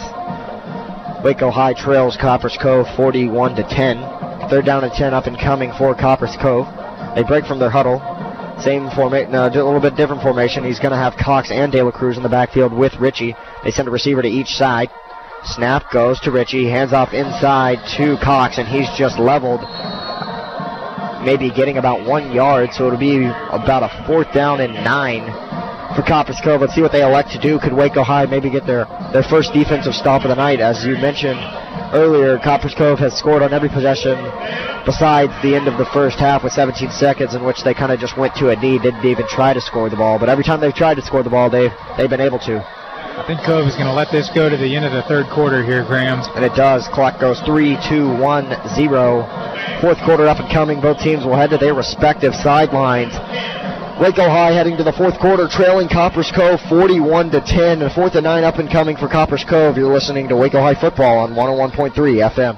Speaker 2: Waco High trails Copperas Cove 41-10. Third down and 10 up and coming for Copperas Cove. They break from their huddle. Same formation, a little bit different formation. He's going to have Cox and De La Cruz in the backfield with Ritchie. They send a receiver to each side. Snap goes to Ritchie. Hands off inside to Cox, and he's just leveled. Maybe getting about 1 yard, so it'll be about a 4th down and 9 for Copperas Cove. Let's see what they elect to do. Could Waco High maybe get their first defensive stop of the night? As you mentioned earlier, Copperas Cove has scored on every possession besides the end of the first half with 17 seconds, in which they kind of just went to a knee, didn't even try to score the ball. But every time they've tried to score the ball, they've been able to.
Speaker 1: I think Cove is going to let this go to the end of the third quarter here, Graham.
Speaker 2: And it does. Clock goes 3, 2, 1, 0. Fourth quarter up and coming. Both teams will head to their respective sidelines. Waco High heading to the fourth quarter, trailing Copperas Cove 41-10. And 4th and 9 up and coming for Copperas Cove. You're listening to Waco High football on 101.3 FM.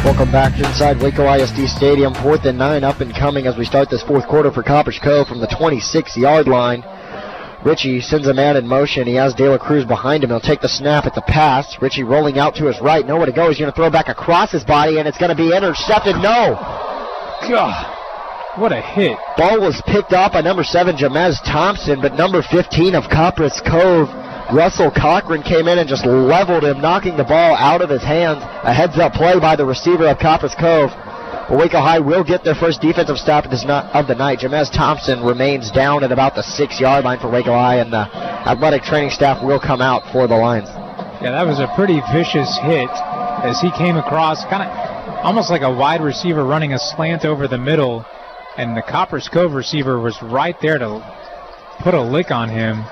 Speaker 2: Welcome back inside Waco ISD Stadium. 4th and 9 up and coming as we start this fourth quarter for Copperas Cove from the 26-yard line. Ritchie sends a man in motion. He has De La Cruz behind him. He'll take the snap at the pass. Ritchie rolling out to his right. Nowhere to go. He's going to throw back across his body, and it's going to be intercepted. No!
Speaker 1: God, what a hit.
Speaker 2: Ball was picked off by number 7, Jamez Thompson, but number 15 of Copperas Cove, Russell Cochran, came in and just leveled him, knocking the ball out of his hands. A heads-up play by the receiver of Copperas Cove. But Waco High will get their first defensive stop of the night. Jamez Thompson remains down at about the 6-yard line for Waco High, and the athletic training staff will come out for the Lions.
Speaker 1: Yeah, that was a pretty vicious hit as he came across, kind of almost like a wide receiver running a slant over the middle, and the Copperas Cove receiver was right there to put a lick on him.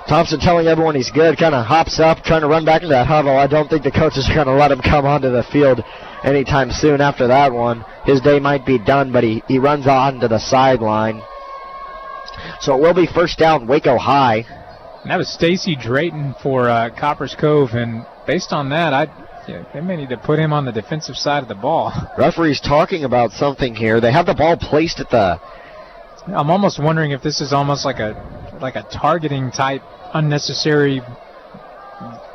Speaker 2: Thompson telling everyone he's good, kind of hops up, trying to run back into that huddle. I don't think the coaches are going to let him come onto the field anytime soon after that one. His day might be done, but he runs on to the sideline. So it will be first down, Waco High.
Speaker 1: And that was Stacy Drayton for Copperas Cove, and based on that, they may need to put him on the defensive side of the ball.
Speaker 2: Referee's talking about something here. They have the ball placed at the...
Speaker 1: I'm almost wondering if this is almost like a targeting type unnecessary,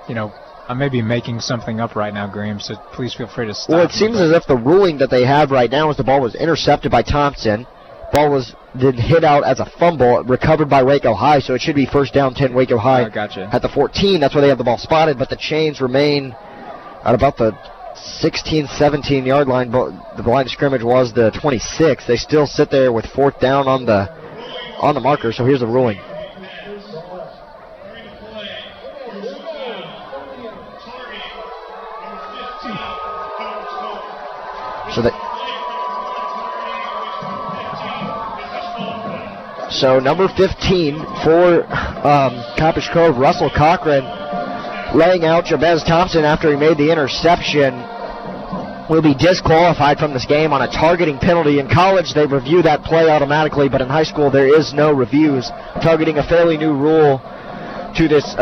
Speaker 1: I may be making something up right now, Graham, so please feel free to stop.
Speaker 2: Well, it seems as if the ruling that they have right now is the ball was intercepted by Thompson. Ball was then hit out as a fumble, recovered by Waco High, so it should be first down 10 Waco High.
Speaker 1: Gotcha.
Speaker 2: At the 14. That's where they have the ball spotted, but the chains remain at about the 16, 17-yard line. The line of scrimmage was the 26. They still sit there with fourth down on the marker, so here's the ruling. So number 15 for Copperas Cove, Russell Cochran, laying out Jabez Thompson after he made the interception, will be disqualified from this game on a targeting penalty. In college, they review that play automatically, but in high school, there is no reviews. Targeting a fairly new rule to this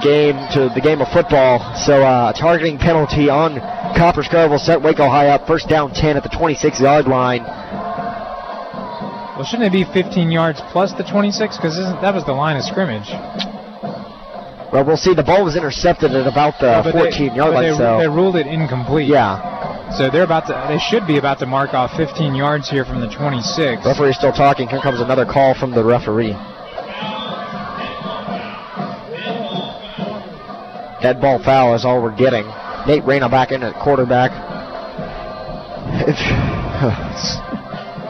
Speaker 2: game, to the game of football. So a targeting penalty on Copperas Cove will set Waco High up first down 10 at the 26-yard line.
Speaker 1: Well, shouldn't it be 15 yards plus the 26? Because that was the line of scrimmage.
Speaker 2: Well, we'll see. The ball was intercepted at about the 14-yard line.
Speaker 1: They ruled it incomplete.
Speaker 2: Yeah.
Speaker 1: So they should be about to mark off 15 yards here from the 26.
Speaker 2: Referee's still talking. Here comes another call from the referee. Dead ball foul is all we're getting. Nate Reyna back in at quarterback.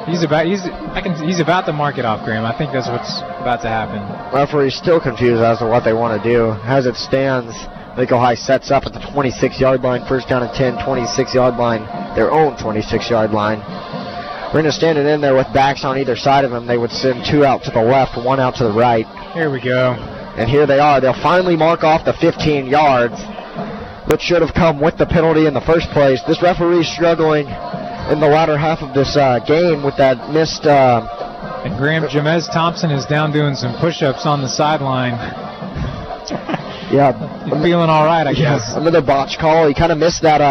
Speaker 1: He's about to mark it off, Graham. I think that's what's about to happen.
Speaker 2: Referee's still confused as to what they want to do. As it stands, Waco High sets up at the 26-yard line, first down and 10, 26-yard line, their own 26-yard line. Reyna standing in there with backs on either side of him. They would send 2 out to the left, 1 out to the right.
Speaker 1: Here we go.
Speaker 2: And here they are. They'll finally mark off the 15 yards, which should have come with the penalty in the first place. This referee's struggling in the latter half of this game with that missed...
Speaker 1: And Graham, Jamez Thompson is down doing some push-ups on the sideline.
Speaker 2: Yeah.
Speaker 1: He's feeling all right, I guess.
Speaker 2: Another botch call. He kind of missed that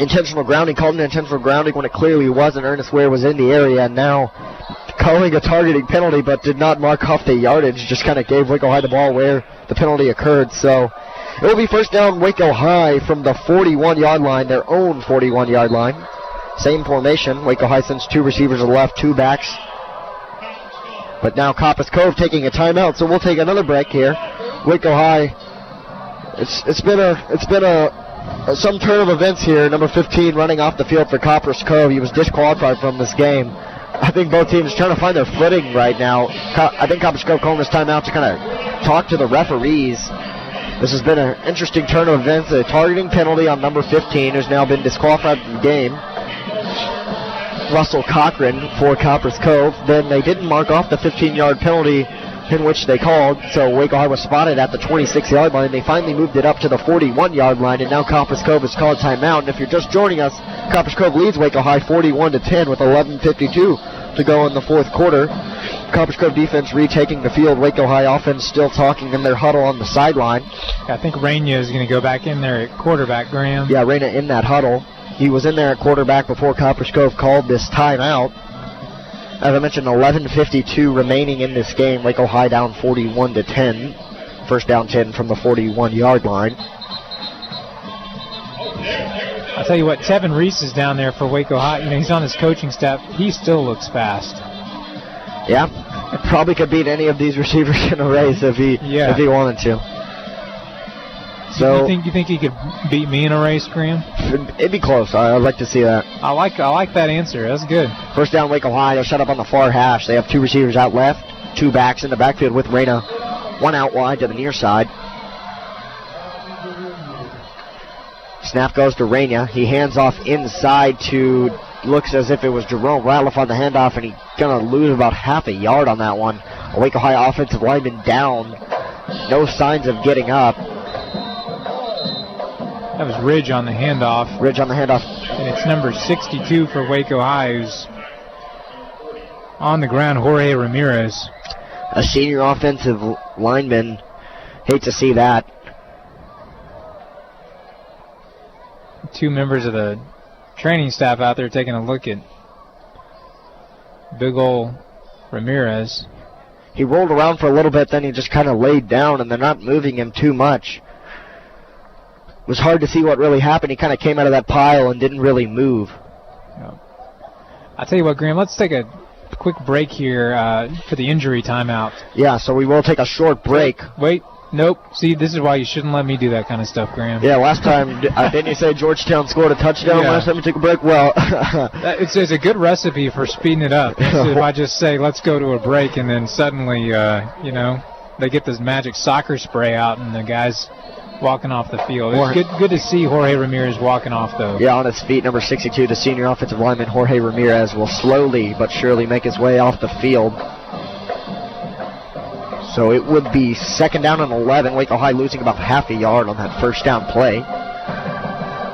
Speaker 2: intentional grounding. Called an intentional grounding when it clearly wasn't. Ernest Ware was in the area, and now calling a targeting penalty, but did not mark off the yardage. Just kind of gave Waco High the ball where the penalty occurred. So it will be first down Waco High from the 41-yard line, their own 41-yard line. Same formation. Waco High sends 2 receivers to the left, 2 backs. But now Copperas Cove taking a timeout, so we'll take another break here. Waco High, it's been some turn of events here. Number 15 running off the field for Copperas Cove. He was disqualified from this game. I think both teams trying to find their footing right now. I think Copperas Cove calling this timeout to kind of talk to the referees. This has been an interesting turn of events. A targeting penalty on number 15, who's now been disqualified from the game. Russell Cochran for Copperas Cove. Then they didn't mark off the 15-yard penalty in which they called, so Waco High was spotted at the 26-yard line. They finally moved it up to the 41-yard line, and now Copperas Cove has called timeout. And if you're just joining us, Copperas Cove leads Waco High 41-10 with 11:52 to go in the fourth quarter. Copperas Cove defense retaking the field. Waco High offense still talking in their huddle on the sideline.
Speaker 1: I think Reyna is going to go back in there at quarterback, Graham.
Speaker 2: Yeah, Reyna in that huddle. He was in there at quarterback before Copperas Cove called this timeout. As I mentioned, 11:52 remaining in this game. Waco High down 41-10. First down 10 from the 41-yard line.
Speaker 1: I'll tell you what, Tevin Reese is down there for Waco High. You know, he's on his coaching staff. He still looks fast.
Speaker 2: Yeah, probably could beat any of these receivers in a race if he wanted to. So
Speaker 1: you think he could beat me in a race, Graham?
Speaker 2: It'd be close. I'd like to see that.
Speaker 1: I like that answer. That's good.
Speaker 2: First down, Waco High. They're shut up on the far hash. They have 2 receivers out left, 2 backs in the backfield with Reyna, 1 out wide to the near side. Snap goes to Reyna. He hands off inside to, looks as if it was Jerome Ratliff on the handoff, and he's going to lose about half a yard on that one. A Waco High offensive lineman down. No signs of getting up.
Speaker 1: That was Ridge on the handoff.
Speaker 2: And
Speaker 1: it's number 62 for Waco High, who's on the ground, Jorge Ramirez.
Speaker 2: A senior offensive lineman. Hate to see that.
Speaker 1: 2 members of the training staff out there taking a look at big ol' Ramirez.
Speaker 2: He rolled around for a little bit, then he just kind of laid down, and they're not moving him too much. It was hard to see what really happened. He kind of came out of that pile and didn't really move.
Speaker 1: I'll tell you what, Graham, let's take a quick break here for the injury timeout.
Speaker 2: Yeah, so we will take a short break.
Speaker 1: Wait, nope. See, this is why you shouldn't let me do that kind of stuff, Graham.
Speaker 2: Yeah, last time, didn't you say Georgetown scored a touchdown last time we took a break? Well,
Speaker 1: it's a good recipe for speeding it up. If I just say, let's go to a break, and then suddenly, they get this magic soccer spray out, and the guys walking off the field. It's good to see Jorge Ramirez walking off, though.
Speaker 2: Yeah, on his feet, number 62, the senior offensive lineman, Jorge Ramirez, will slowly but surely make his way off the field. So it would be second down and 11. Waco High losing about half a yard on that first down play.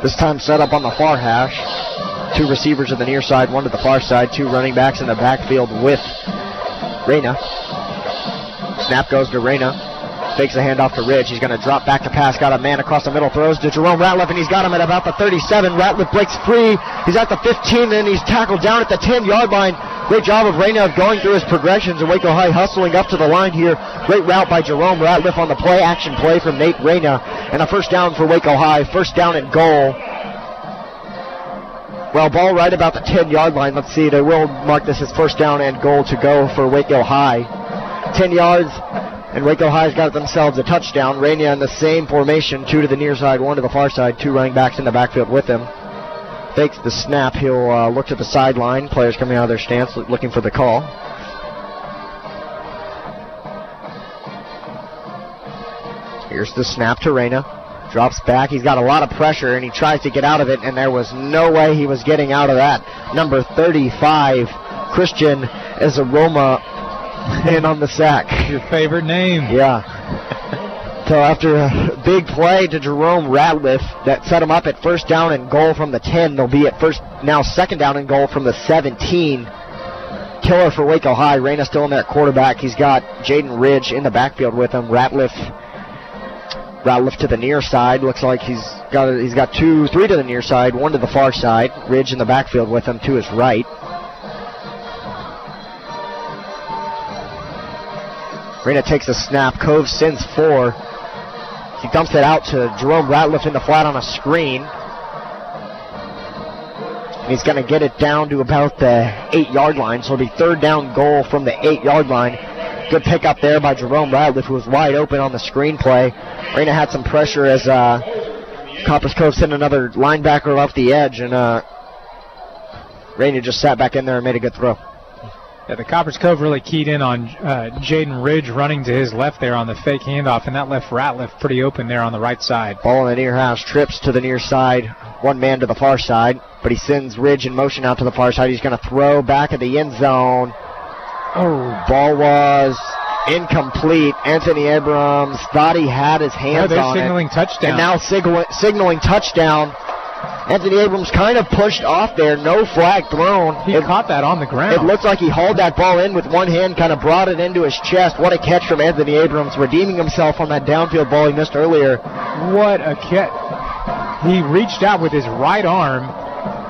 Speaker 2: This time set up on the far hash. 2 receivers on the near side, 1 to the far side, 2 running backs in the backfield with Reyna. Snap goes to Reyna. Fakes the handoff to Ridge. He's going to drop back to pass. Got a man across the middle. Throws to Jerome Ratliff, and he's got him at about the 37. Ratliff breaks free. He's at the 15, and he's tackled down at the 10-yard line. Great job of Reyna going through his progressions, and Waco High hustling up to the line here. Great route by Jerome Ratliff on the play action play from Nate Reyna, and a first down for Waco High. First down and goal. Well, ball right about the 10-yard line. Let's see, they will mark this as first down and goal to go for Waco High. 10 yards, and Waco High's got themselves a touchdown. Reyna in the same formation, 2 to the near side, 1 to the far side, 2 running backs in the backfield with him. Fakes the snap. He'll look to the sideline. Players coming out of their stance looking for the call. Here's the snap to Reyna. Drops back. He's got a lot of pressure, and he tries to get out of it, and there was no way he was getting out of that. Number 35, Christian Ezaroma, in on the sack.
Speaker 1: Your favorite name.
Speaker 2: Yeah. So after a big play to Jerome Ratliff that set him up at first down and goal from the 10, they'll be at second down and goal from the 17. Killer for Waco High. Reyna still in that quarterback. He's got Jaden Ridge in the backfield with him. Ratliff to the near side. Looks like he's got 3 to the near side, 1 to the far side. Ridge in the backfield with him to his right. Reyna takes a snap. Cove sends 4. He dumps it out to Jerome Ratliff in the flat on a screen. And he's going to get it down to about the 8-yard line, so it'll be third down goal from the 8-yard line. Good pickup there by Jerome Ratliff, who was wide open on the screen play. Reyna had some pressure as Copperas Cove sent another linebacker off the edge, and Reyna just sat back in there and made a good throw.
Speaker 1: Yeah, the Copperas Cove really keyed in on Jaden Ridge running to his left there on the fake handoff, and that left Ratliff pretty open there on the right side.
Speaker 2: Ball in the near hash, trips to the near side, 1 man to the far side, but he sends Ridge in motion out to the far side. He's going to throw back at the end zone. Oh, ball was incomplete. Anthony Abrams thought he had his hands on it.
Speaker 1: They're signaling touchdown.
Speaker 2: And now signaling touchdown. Anthony Abrams kind of pushed off there. No flag thrown.
Speaker 1: He caught that on the ground.
Speaker 2: It looked like he hauled that ball in with one hand, kind of brought it into his chest. What a catch from Anthony Abrams, redeeming himself on that downfield ball he missed earlier.
Speaker 1: What a catch. He reached out with his right arm,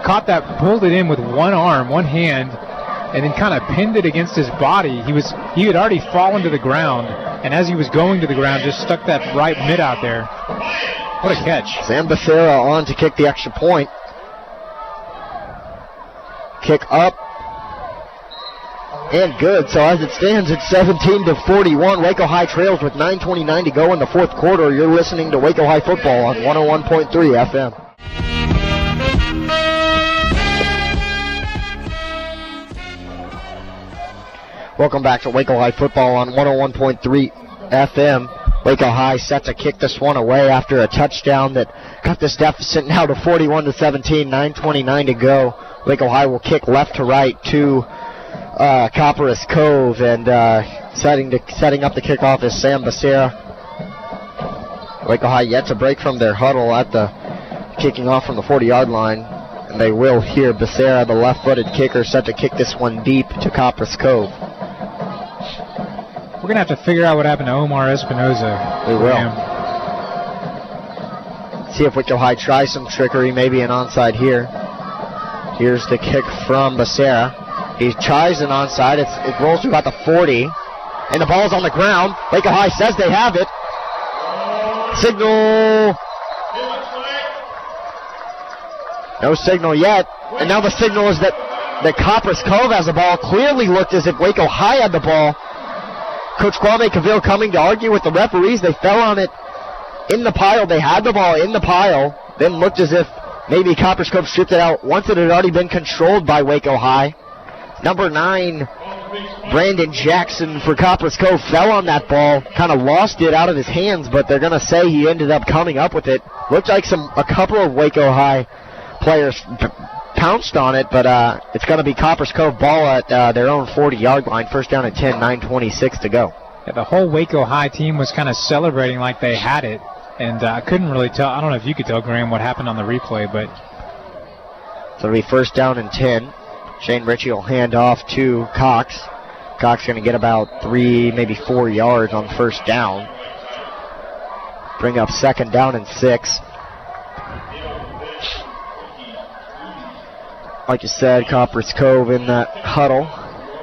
Speaker 1: caught that, pulled it in with one arm, one hand, and then kind of pinned it against his body. He had already fallen to the ground, and as he was going to the ground, just stuck that right mid out there. What a catch.
Speaker 2: Sam Becerra on to kick the extra point. Kick up. And good. So as it stands, it's 17-41. Waco High trails with 9:29 to go in the fourth quarter. You're listening to Waco High football on 101.3 FM. Welcome back to Waco High football on 101.3 FM. Waco High set to kick this one away after a touchdown that cut this deficit now to 41-17, 9:29 to go. Waco High will kick left to right to Copperas Cove, and setting up the kickoff is Sam Becerra. Waco High yet to break from their huddle at the kicking off from the 40-yard line, and they will hear Becerra, the left-footed kicker, set to kick this one deep to Copperas Cove.
Speaker 1: We're going to have to figure out what happened to Omar Espinoza.
Speaker 2: We will. See if Waco High tries some trickery, maybe an onside here. Here's the kick from Becerra. He tries an onside. It rolls to about the 40. And the ball's on the ground. Waco High says they have it. Signal. No signal yet. And now the signal is that Copperas Cove has the ball. Clearly looked as if Waco High had the ball. Coach Kwame Cavill coming to argue with the referees. They fell on it in the pile. They had the ball in the pile. Then looked as if maybe Copperas Cove stripped it out once it had already been controlled by Waco High. Number 9, Brandon Jackson for Copperas Cove fell on that ball. Kind of lost it out of his hands, but they're going to say he ended up coming up with it. Looked like a couple of Waco High players pounced on it, but it's going to be Copperas Cove ball at their own 40-yard line. First down and 10, 9:26 to go.
Speaker 1: Yeah, the whole Waco High team was kind of celebrating like they had it, and I couldn't really tell. I don't know if you could tell, Graham, what happened on the replay, but
Speaker 2: so it'll be first down and 10. Shane Ritchie will hand off to Cox. Cox going to get about 3, maybe 4 yards on first down. Bring up second down and 6. Like you said, Copperas Cove in that huddle.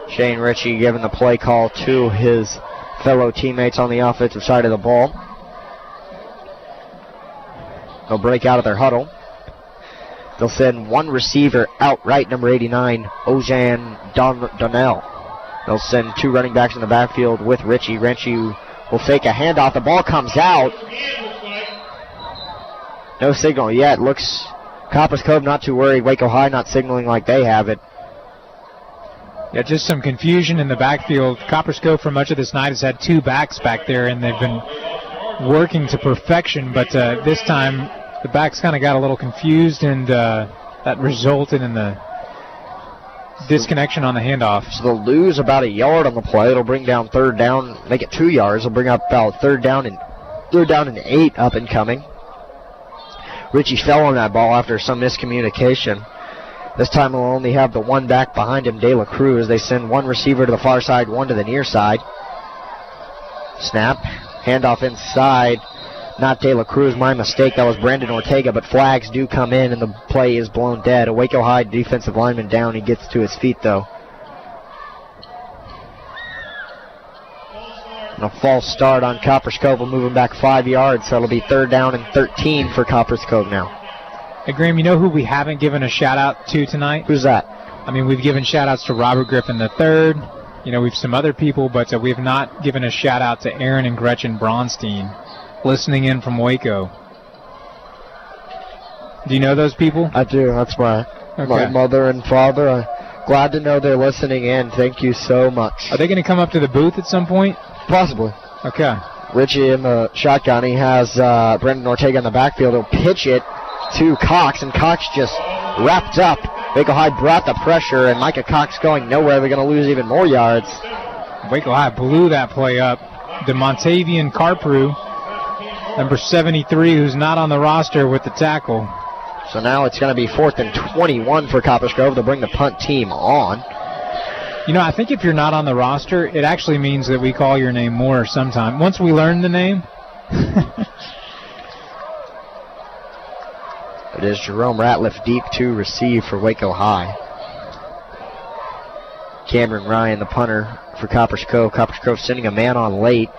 Speaker 2: Shane Ritchie giving the play call to his fellow teammates on the offensive side of the ball. They'll break out of their huddle. They'll send one receiver out right, number 89, Ojan Donnell. They'll send two running backs in the backfield with Ritchie. Ritchie will fake a handoff. The ball comes out. No signal yet. Looks Copperas Cove not too worried. Waco High not signaling like they have it.
Speaker 1: Yeah, just some confusion in the backfield. Copperas Cove for much of this night has had two backs back there, and they've been working to perfection, but this time the backs kind of got a little confused, and that resulted in the disconnection on the handoff.
Speaker 2: So they'll lose about a yard on the play. It'll bring down third down, make it 2 yards. It'll bring up about third down and 8 up and coming. Ritchie fell on that ball after some miscommunication. This time we'll only have the one back behind him, De La Cruz. They send one receiver to the far side, one to the near side. Snap, handoff inside. Not De La Cruz, my mistake. That was Brandon Ortega, but flags do come in, and the play is blown dead. A Waco High defensive lineman down. He gets to his feet, though. And a false start on Copperas Cove will move him back 5 yards, so it'll be third down and 13 for Copperas Cove now.
Speaker 1: Hey, Graham, you know who we haven't given a shout-out to tonight?
Speaker 2: Who's that?
Speaker 1: I mean, we've given shout-outs to Robert Griffin III. You know, we've some other people, but we have not given a shout-out to Aaron and Gretchen Braunstein, listening in from Waco. Do you know those people?
Speaker 2: I do. That's my mother and father. I'm glad to know they're listening in. Thank you so much.
Speaker 1: Are they going to come up to the booth at some point?
Speaker 2: Possibly.
Speaker 1: Okay.
Speaker 2: Richie in the shotgun. He has Brendan Ortega in the backfield. He'll pitch it to Cox, and Cox just wrapped up. Waco High brought the pressure, and Micah Cox going nowhere. They're going to lose even more yards.
Speaker 1: Waco High blew that play up. DeMontavian Carprew, number 73, who's not on the roster, with the tackle.
Speaker 2: So now it's going to be 4th and 21 for Copperas Cove. They'll bring the punt team on.
Speaker 1: You know, I think if you're not on the roster, it actually means that we call your name more sometime. Once we learn the name.
Speaker 2: It is Jerome Ratliff deep to receive for Waco High. Cameron Ryan, the punter for Copperas Cove. Copperas Cove sending a man on late.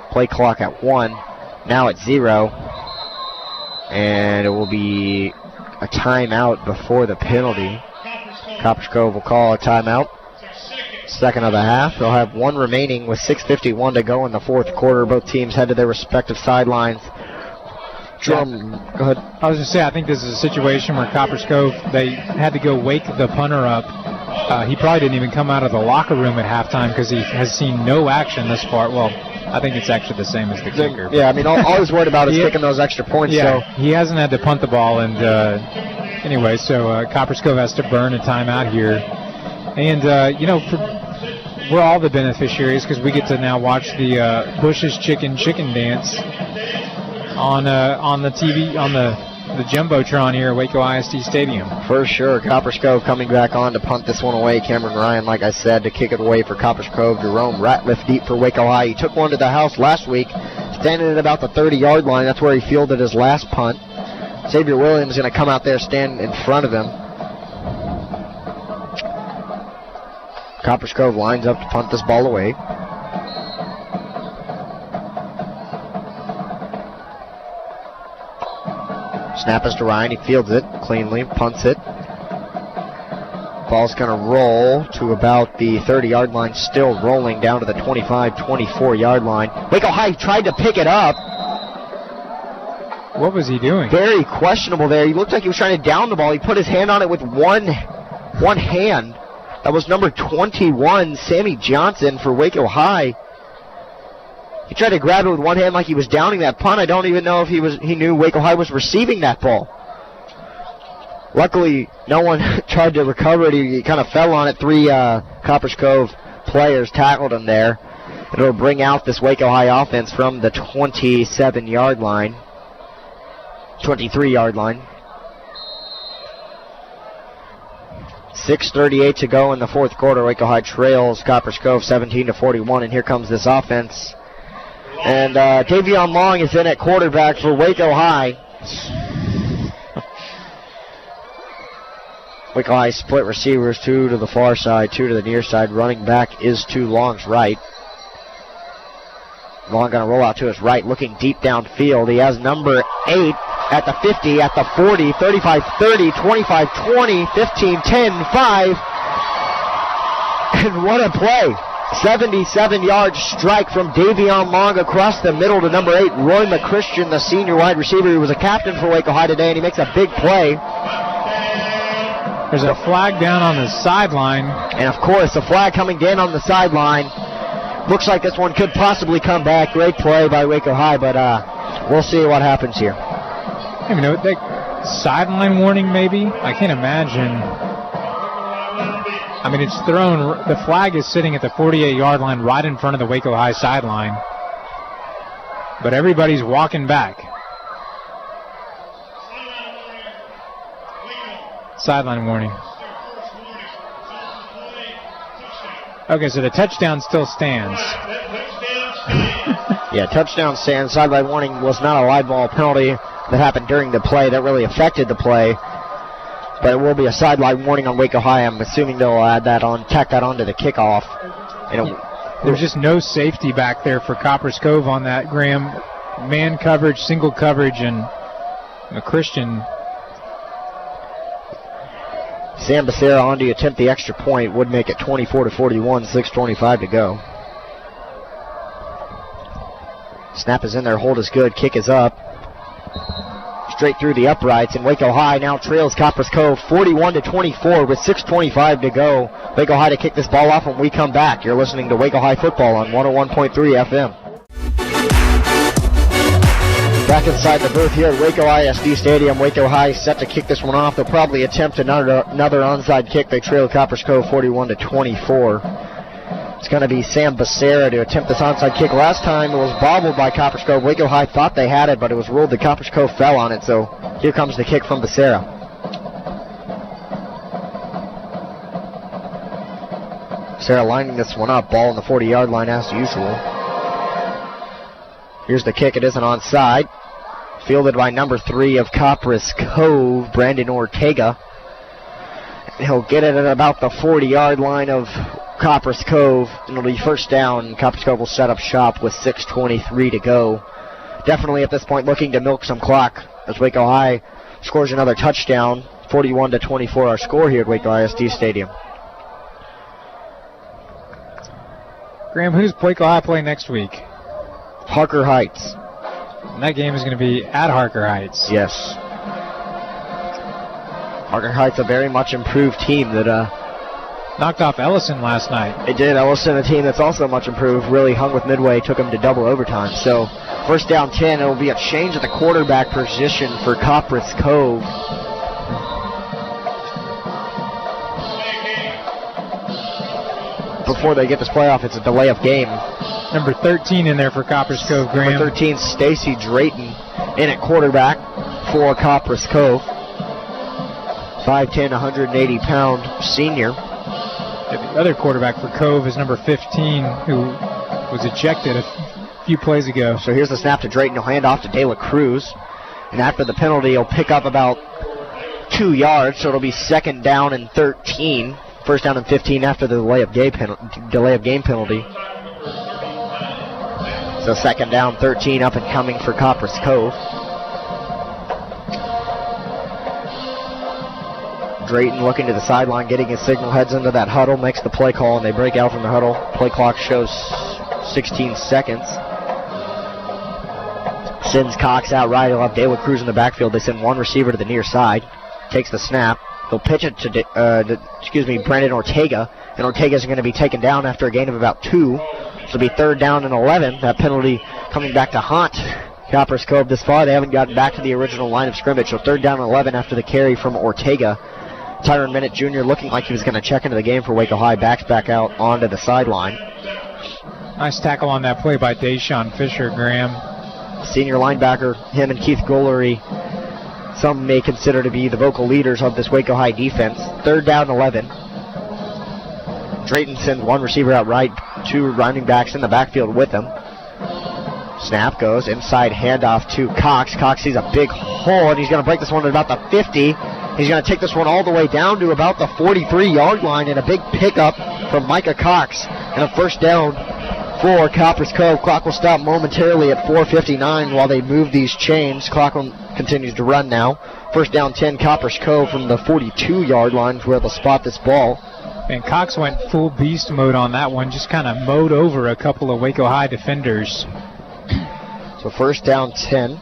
Speaker 2: Play clock at 1. Now at 0. And it will be a timeout before the penalty. Copperas Cove will call a timeout. Second of the half. They'll have one remaining with 6:51 to go in the fourth quarter. Both teams head to their respective sidelines. Go ahead.
Speaker 1: I was going to say, I think this is a situation where Copperas Cove, they had to go wake the punter up. He probably didn't even come out of the locker room at halftime because he has seen no action thus far. Well, I think it's actually the same as the kicker.
Speaker 2: Yeah, I mean, all he's worried about is kicking those extra points.
Speaker 1: Yeah,
Speaker 2: so
Speaker 1: he hasn't had to punt the ball. And anyway, so Copperas Cove has to burn a timeout here. And, you know, we're all the beneficiaries because we get to now watch the Bush's Chicken dance on the TV, on the Jumbotron here at Waco ISD Stadium.
Speaker 2: For sure. Copperas Cove coming back on to punt this one away. Cameron Ryan, like I said, to kick it away for Copperas Cove. Jerome Ratliff deep for Waco High. He took one to the house last week, standing at about the 30-yard line. That's where he fielded his last punt. Xavier Williams going to come out there, stand in front of him. Copperas Cove lines up to punt this ball away. Snap is to Ryan. He fields it cleanly, punts it. Ball's going to roll to about the 30-yard line, still rolling down to the 25, 24-yard line. Waco High tried to pick it up.
Speaker 1: What was he doing?
Speaker 2: Very questionable there. He looked like he was trying to down the ball. He put his hand on it with one hand. That was number 21, Sammy Johnson for Waco High. He tried to grab it with one hand like he was downing that punt. I don't even know if he knew Waco High was receiving that ball. Luckily, no one tried to recover it. He kind of fell on it. 3 Copperas Cove players tackled him there. It'll bring out this Waco High offense from the 27-yard line. 23-yard line. 6:38 to go in the fourth quarter. Waco High trails Copperas Cove 17-41, and here comes this offense. And Tavion Long is in at quarterback for Waco High. Waco High split receivers, 2 to the far side, 2 to the near side. Running back is to Long's right. Long going to roll out to his right, looking deep downfield. He has number 8 at the 50, at the 40, 35, 30, 25, 20, 15, 10, 5. And what a play. 77-yard strike from Davion Long across the middle to number 8, Roy McChristian, the senior wide receiver. He was a captain for Waco High today, and he makes a big play.
Speaker 1: There's a flag down on the sideline.
Speaker 2: And, of course, a flag coming down on the sideline. Looks like this one could possibly come back. Great play by Waco High, but we'll see what happens here.
Speaker 1: You know, sideline warning maybe? I can't imagine. I mean, it's thrown. The flag is sitting at the 48-yard line right in front of the Waco High sideline. But everybody's walking back. Sideline warning. Okay, so the touchdown still stands.
Speaker 2: Yeah, touchdown stands. Sideline warning was not a live ball penalty that happened during the play. That really affected the play. But it will be a sideline warning on Waco High. I'm assuming they'll tack that onto the kickoff.
Speaker 1: There's just no safety back there for Copperas Cove on that, Graham. Man coverage, single coverage, and Christian.
Speaker 2: Sam Becerra on to attempt the extra point. Would make it 24-41, 6:25 to go. Snap is in there, hold is good, kick is up. Straight through the uprights, and Waco High now trails Copperas Cove 41-24 with 6:25 to go. Waco High to kick this ball off when we come back. You're listening to Waco High football on 101.3 FM. Back inside the booth here at Waco ISD Stadium. Waco High set to kick this one off. They'll probably attempt another onside kick. They trail Copperas Cove 41-24. It's going to be Sam Becerra to attempt this onside kick. Last time it was bobbled by Copperas Cove. Waco High thought they had it, but it was ruled that Copperas Cove fell on it. So here comes the kick from Becerra. Becerra lining this one up. Ball on the 40-yard line as usual. Here's the kick. It isn't onside. Fielded by number 3 of Copperas Cove, Brandon Ortega. He'll get it at about the 40-yard line of Copperas Cove, and it'll be first down. Copperas Cove will set up shop with 6:23 to go. Definitely at this point looking to milk some clock as Waco High scores another touchdown. 41-24 our score here at Waco ISD Stadium.
Speaker 1: Graham, who's Waco High play next week?
Speaker 2: Harker Heights.
Speaker 1: And that game is going to be at Harker Heights.
Speaker 2: Yes. Harker Heights, a very much improved team that
Speaker 1: knocked off Ellison last night.
Speaker 2: They did. Ellison, a team that's also much improved, really hung with Midway, took them to double overtime. So first down 10, it will be a change at the quarterback position for Copperas Cove. Before they get this playoff, it's a delay of game.
Speaker 1: Number 13 in there for Copperas Cove, Graham.
Speaker 2: Number 13, Stacy Drayton, in at quarterback for Copperas Cove. 5'10", 180-pound senior.
Speaker 1: The other quarterback for Cove is number 15, who was ejected a few plays ago.
Speaker 2: So here's the snap to Drayton. He'll hand off to De La Cruz. And after the penalty, he'll pick up about 2 yards, so it'll be second down and 13. First down and 15 after the delay of game penalty. So second down, 13 up and coming for Copperas Cove. Drayton looking to the sideline, getting his signal, heads into that huddle, makes the play call, and they break out from the huddle. Play clock shows 16 seconds. Sends Cox out right. He'll have De La Cruz in the backfield. They send one receiver to the near side. Takes the snap. They'll pitch it to Brandon Ortega, and Ortega's going to be taken down after a gain of about 2. So it'll be third down and 11. That penalty coming back to haunt Copperas Cove this far. They haven't gotten back to the original line of scrimmage. So third down and 11 after the carry from Ortega. Tyron Bennett Jr. looking like he was going to check into the game for Waco High. Backs back out onto the sideline.
Speaker 1: Nice tackle on that play by Deshaun Fisher, Graham.
Speaker 2: Senior linebacker, him and Keith Gollery, some may consider to be the vocal leaders of this Waco High defense. Third down 11. Drayton sends one receiver out right, 2 running backs in the backfield with him. Snap goes, inside handoff to Cox. Cox sees a big hole, and he's going to break this one at about the 50. He's going to take this one all the way down to about the 43-yard line, and a big pickup from Micah Cox, and a first down for Copperas Cove. Clock will stop momentarily at 4:59 while they move these chains. Clock continues to run now. First down 10, Copperas Cove from the 42-yard line where they'll spot this ball.
Speaker 1: And Cox went full beast mode on that one, just kind of mowed over a couple of Waco High defenders.
Speaker 2: So first down 10.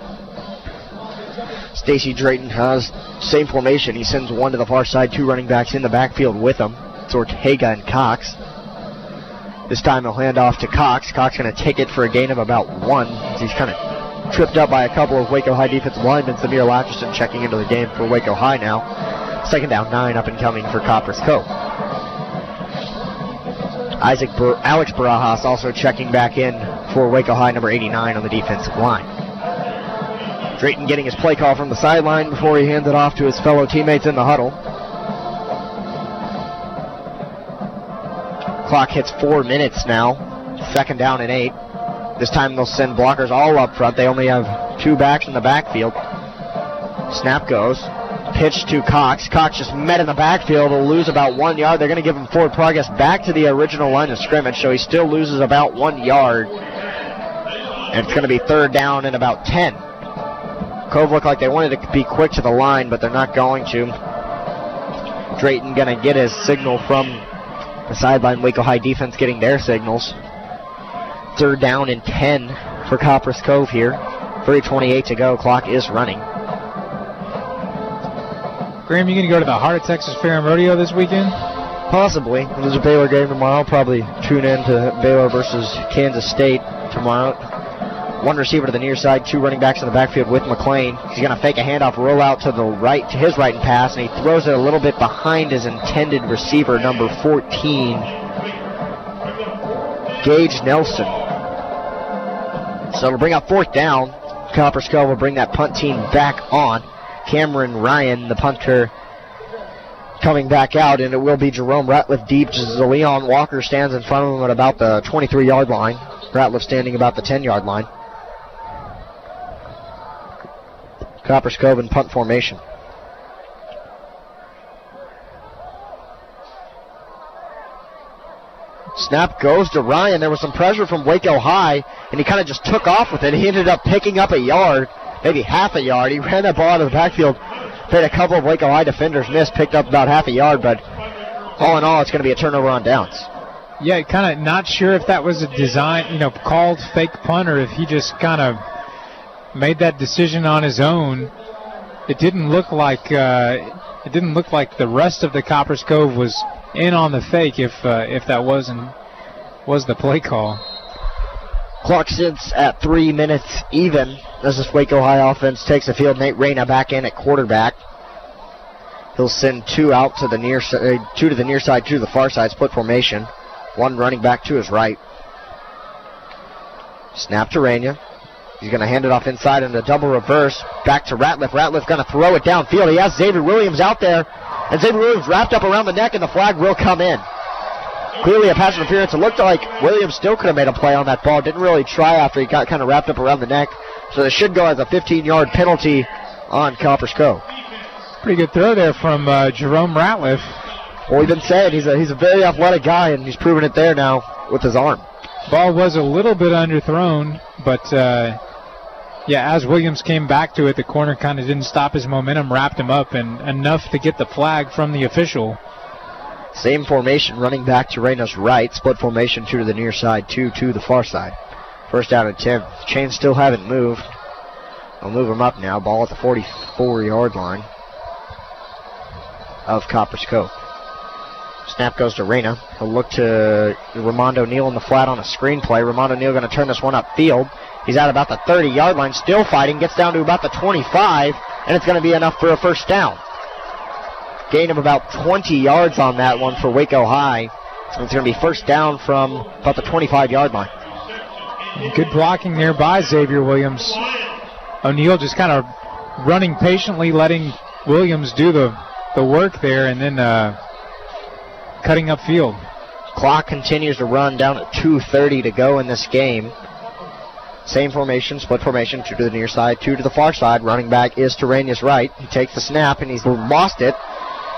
Speaker 2: Stacy Drayton has same formation. He sends one to the far side, 2 running backs in the backfield with him. It's Ortega and Cox. This time he'll hand off to Cox. Cox going to take it for a gain of about 1. He's kind of tripped up by a couple of Waco High defensive linemen. Samir Latcherson checking into the game for Waco High now. Second down 9 up and coming for Copperas Cove. Alex Barajas also checking back in for Waco High, number 89 on the defensive line. Drayton getting his play call from the sideline before he hands it off to his fellow teammates in the huddle. Clock hits 4 minutes now. Second down and 8. This time they'll send blockers all up front. They only have 2 backs in the backfield. Snap goes. Pitch to Cox. Cox just met in the backfield. Will lose about 1 yard. They're going to give him forward progress back to the original line of scrimmage, so he still loses about 1 yard. And it's going to be third down and about 10. Cove looked like they wanted to be quick to the line, but they're not going to. Drayton going to get his signal from the sideline. Waco High defense getting their signals. Third down and 10 for Copperas Cove here. 3:28 to go. Clock is running.
Speaker 1: Graham, you going to go to the Heart of Texas Fair and Rodeo this weekend?
Speaker 2: Possibly. There's a Baylor game tomorrow. I'll probably tune in to Baylor versus Kansas State tomorrow. 1 receiver to the near side, 2 running backs in the backfield with McLean. He's going to fake a handoff, roll out to the right, to his right and pass, and he throws it a little bit behind his intended receiver, number 14, Gage Nelson. So it'll bring up fourth down. Copperas Cove will bring that punt team back on. Cameron Ryan, the punter, coming back out, and it will be Jerome Ratliff deep as Leon Walker stands in front of him at about the 23-yard line. Ratliff standing about the 10-yard line. Copperas Cove in punt formation. Snap goes to Ryan. There was some pressure from Waco High, and he kind of just took off with it. He ended up picking up a yard, maybe half a yard. He ran that ball out of the backfield. Made a couple of Waco High defenders miss, picked up about half a yard, but all in all, it's going to be a turnover on downs.
Speaker 1: Yeah, kind of not sure if that was a design, called fake punt, or if he just kind of made that decision on his own. It didn't look like the rest of the Copperas Cove was in on the fake, if that was the play call.
Speaker 2: Clock sits at 3 minutes even as this Waco High offense takes the field. Nate Reyna back in at quarterback. He'll send 2 out to the near side, 2 to the near side, 2 to the far side, split formation. 1 running back to his right. Snap to Reyna. He's going to hand it off inside in a double reverse. Back to Ratliff. Ratliff going to throw it downfield. He has Xavier Williams out there. And Xavier Williams wrapped up around the neck, and the flag will come in. Clearly a pass interference. It looked like Williams still could have made a play on that ball. Didn't really try after he got kind of wrapped up around the neck. So it should go as a 15-yard penalty on Copperas Cove.
Speaker 1: Pretty good throw there from Jerome Ratliff.
Speaker 2: Well, we've been saying he's a very athletic guy, and he's proven it there now with his arm.
Speaker 1: Ball was a little bit underthrown, but as Williams came back to it, the corner kind of didn't stop his momentum, wrapped him up, and enough to get the flag from the official.
Speaker 2: Same formation, running back to Reyna's right. Split formation, 2 to the near side, 2 to the far side. First down and 10. Chains still haven't moved. I'll move them up now. Ball at the 44-yard line of Copperas Cove. Snap goes to Reyna. He'll look to Ramondo Neal in the flat on a screen play. Ramondo Neal going to turn this one upfield. He's at about the 30-yard line, still fighting. Gets down to about the 25, and it's going to be enough for a first down. Gain of about 20 yards on that one for Waco High. So it's going to be first down from about the 25-yard line.
Speaker 1: Good blocking there by Xavier Williams. O'Neal just kind of running patiently, letting Williams do the work there, and then cutting upfield.
Speaker 2: Clock continues to run down at 2:30 to go in this game. Same formation, split formation, 2 to the near side, 2 to the far side. Running back is Terranius Wright. He takes the snap, and he's lost it.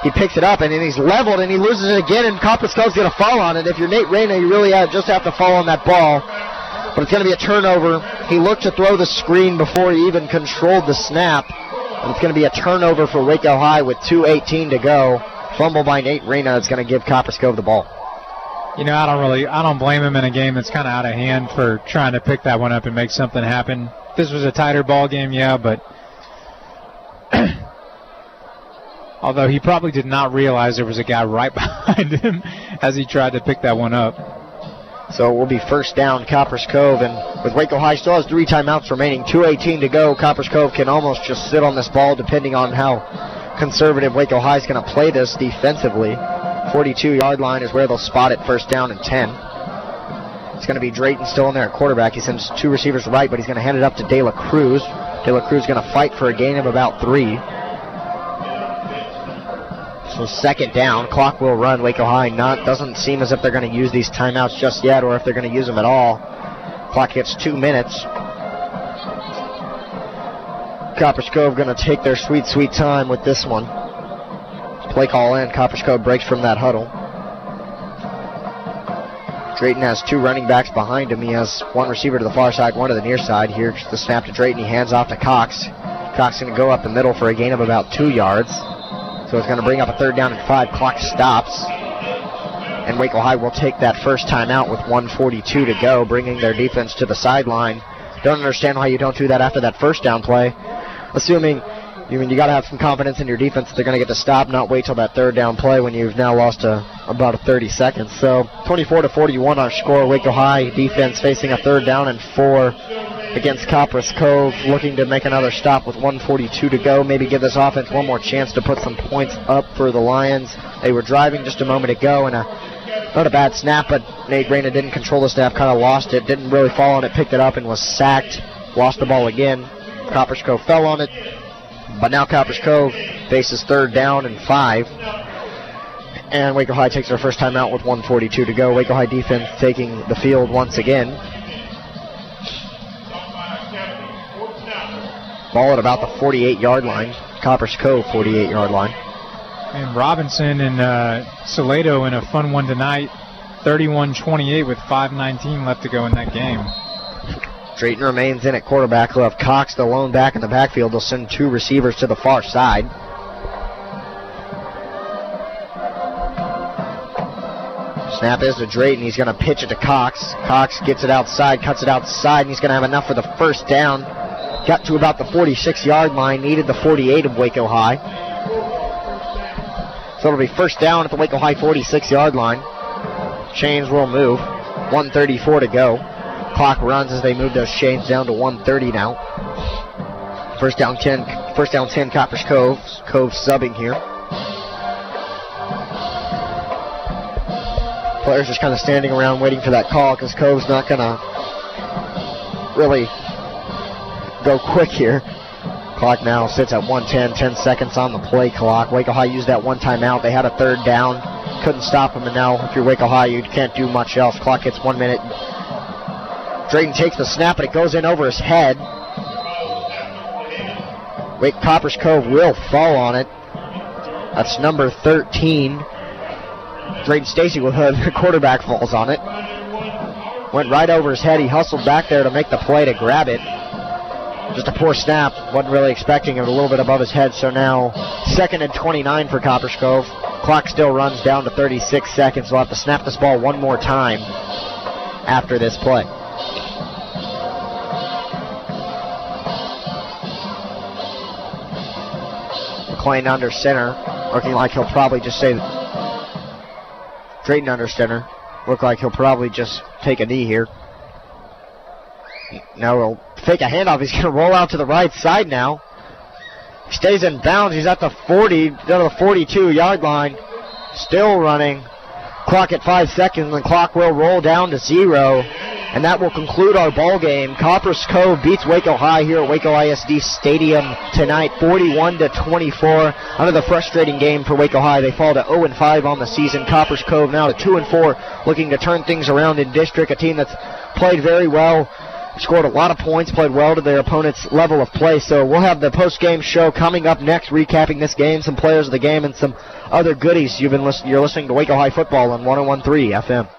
Speaker 2: He picks it up, and then he's leveled, and he loses it again, and Copperas Cove's going to fall on it. If you're Nate Reyna, you really just have to fall on that ball. But it's going to be a turnover. He looked to throw the screen before he even controlled the snap. And it's going to be a turnover for Waco High with 2:18 to go. Fumble by Nate Reyna. It's going to give Copperas Cove the ball.
Speaker 1: You know, I don't blame him in a game that's kind of out of hand for trying to pick that one up and make something happen. If this was a tighter ball game, yeah, but although he probably did not realize there was a guy right behind him as he tried to pick that one up.
Speaker 2: So it will be first down, Copperas Cove, and with Waco High still has 3 timeouts remaining, 2:18 to go. Copperas Cove can almost just sit on this ball depending on how conservative Waco High is going to play this defensively. 42-yard line is where they'll spot it, first down and 10. It's going to be Drayton still in there at quarterback. He sends 2 receivers right, but he's going to hand it up to De La Cruz. De La Cruz is going to fight for a gain of about 3. So second down, clock will run. Waco High doesn't seem as if they're going to use these timeouts just yet, or if they're going to use them at all. Clock hits 2 minutes. Copperas Cove going to take their sweet, sweet time with this one. Play call in. Copperas Cove breaks from that huddle. Drayton has 2 running backs behind him. He has 1 receiver to the far side, 1 to the near side. Here's the snap to Drayton. He hands off to Cox. Cox going to go up the middle for a gain of about 2 yards. So it's going to bring up a third down and 5. Clock stops. And Waco High will take that first timeout with 1:42 to go, bringing their defense to the sideline. Don't understand why you don't do that after that first down play. Assuming, you got to have some confidence in your defense that they're going to get to stop, not wait till that third down play when you've now lost about 30 seconds. So 24-41 our score. Waco High defense facing a third down and 4 against Copperas Cove, looking to make another stop with 1:42 to go. Maybe give this offense one more chance to put some points up for the Lions. They were driving just a moment ago, and not a bad snap, but Nate Reyna didn't control the snap, kind of lost it, didn't really fall on it, picked it up and was sacked, lost the ball again. Copperas Cove fell on it, but now Copperas Cove faces third down and 5. And Waco High takes their first time out with 1:42 to go. Waco High defense taking the field once again. Ball at about the 48-yard line. Copperas Cove 48-yard line.
Speaker 1: And Robinson and Salado in a fun one tonight. 31-28 with 5:19 left to go in that game.
Speaker 2: Drayton remains in at quarterback. He'll have Cox, the lone back in the backfield. They'll send 2 receivers to the far side. Snap is to Drayton. He's going to pitch it to Cox. Cox gets it outside, cuts it outside, and he's going to have enough for the first down. Got to about the 46-yard line, needed the 48 of Waco High. So it'll be first down at the Waco High 46-yard line. Chains will move. 1:34 to go. Clock runs as they move those chains down to 1:30 now. First down 10, Copperas Cove. Cove subbing here. Players just kind of standing around waiting for that call because Cove's not going to really go quick here. Clock now sits at 1:10, 10 seconds on the play clock. Waco High used that one timeout. They had a third down, couldn't stop them, and now if you're Waco High, you can't do much else. Clock hits 1 minute. Drayton takes the snap, and it goes in over his head. Copperas Cove will fall on it. That's number 13. Drayton Stacy with the quarterback falls on it. Went right over his head. He hustled back there to make the play to grab it. Just a poor snap. Wasn't really expecting it. A little bit above his head. So now 2nd and 29 for Copperas Cove. Clock still runs down to 36 seconds. We'll have to snap this ball one more time after this play. McClain under center. Looking like he'll probably just say... Drayton under center. Look like he'll probably just take a knee here. Now he'll fake a handoff. He's going to roll out to the right side now. He stays in bounds. He's at the 40, down to the 42-yard line. Still running. Clock at 5 seconds. The clock will roll down to 0. And that will conclude our ball game. Copperas Cove beats Waco High here at Waco ISD Stadium tonight, 41-24. Another frustrating game for Waco High. They fall to 0-5 on the season. Copperas Cove now to 2-4, looking to turn things around in district. A team that's played very well scored a lot of points, played well to their opponent's level of play. So we'll have the post-game show coming up next, recapping this game, some players of the game, and some other goodies. You're listening to Waco High Football on 101.3 FM.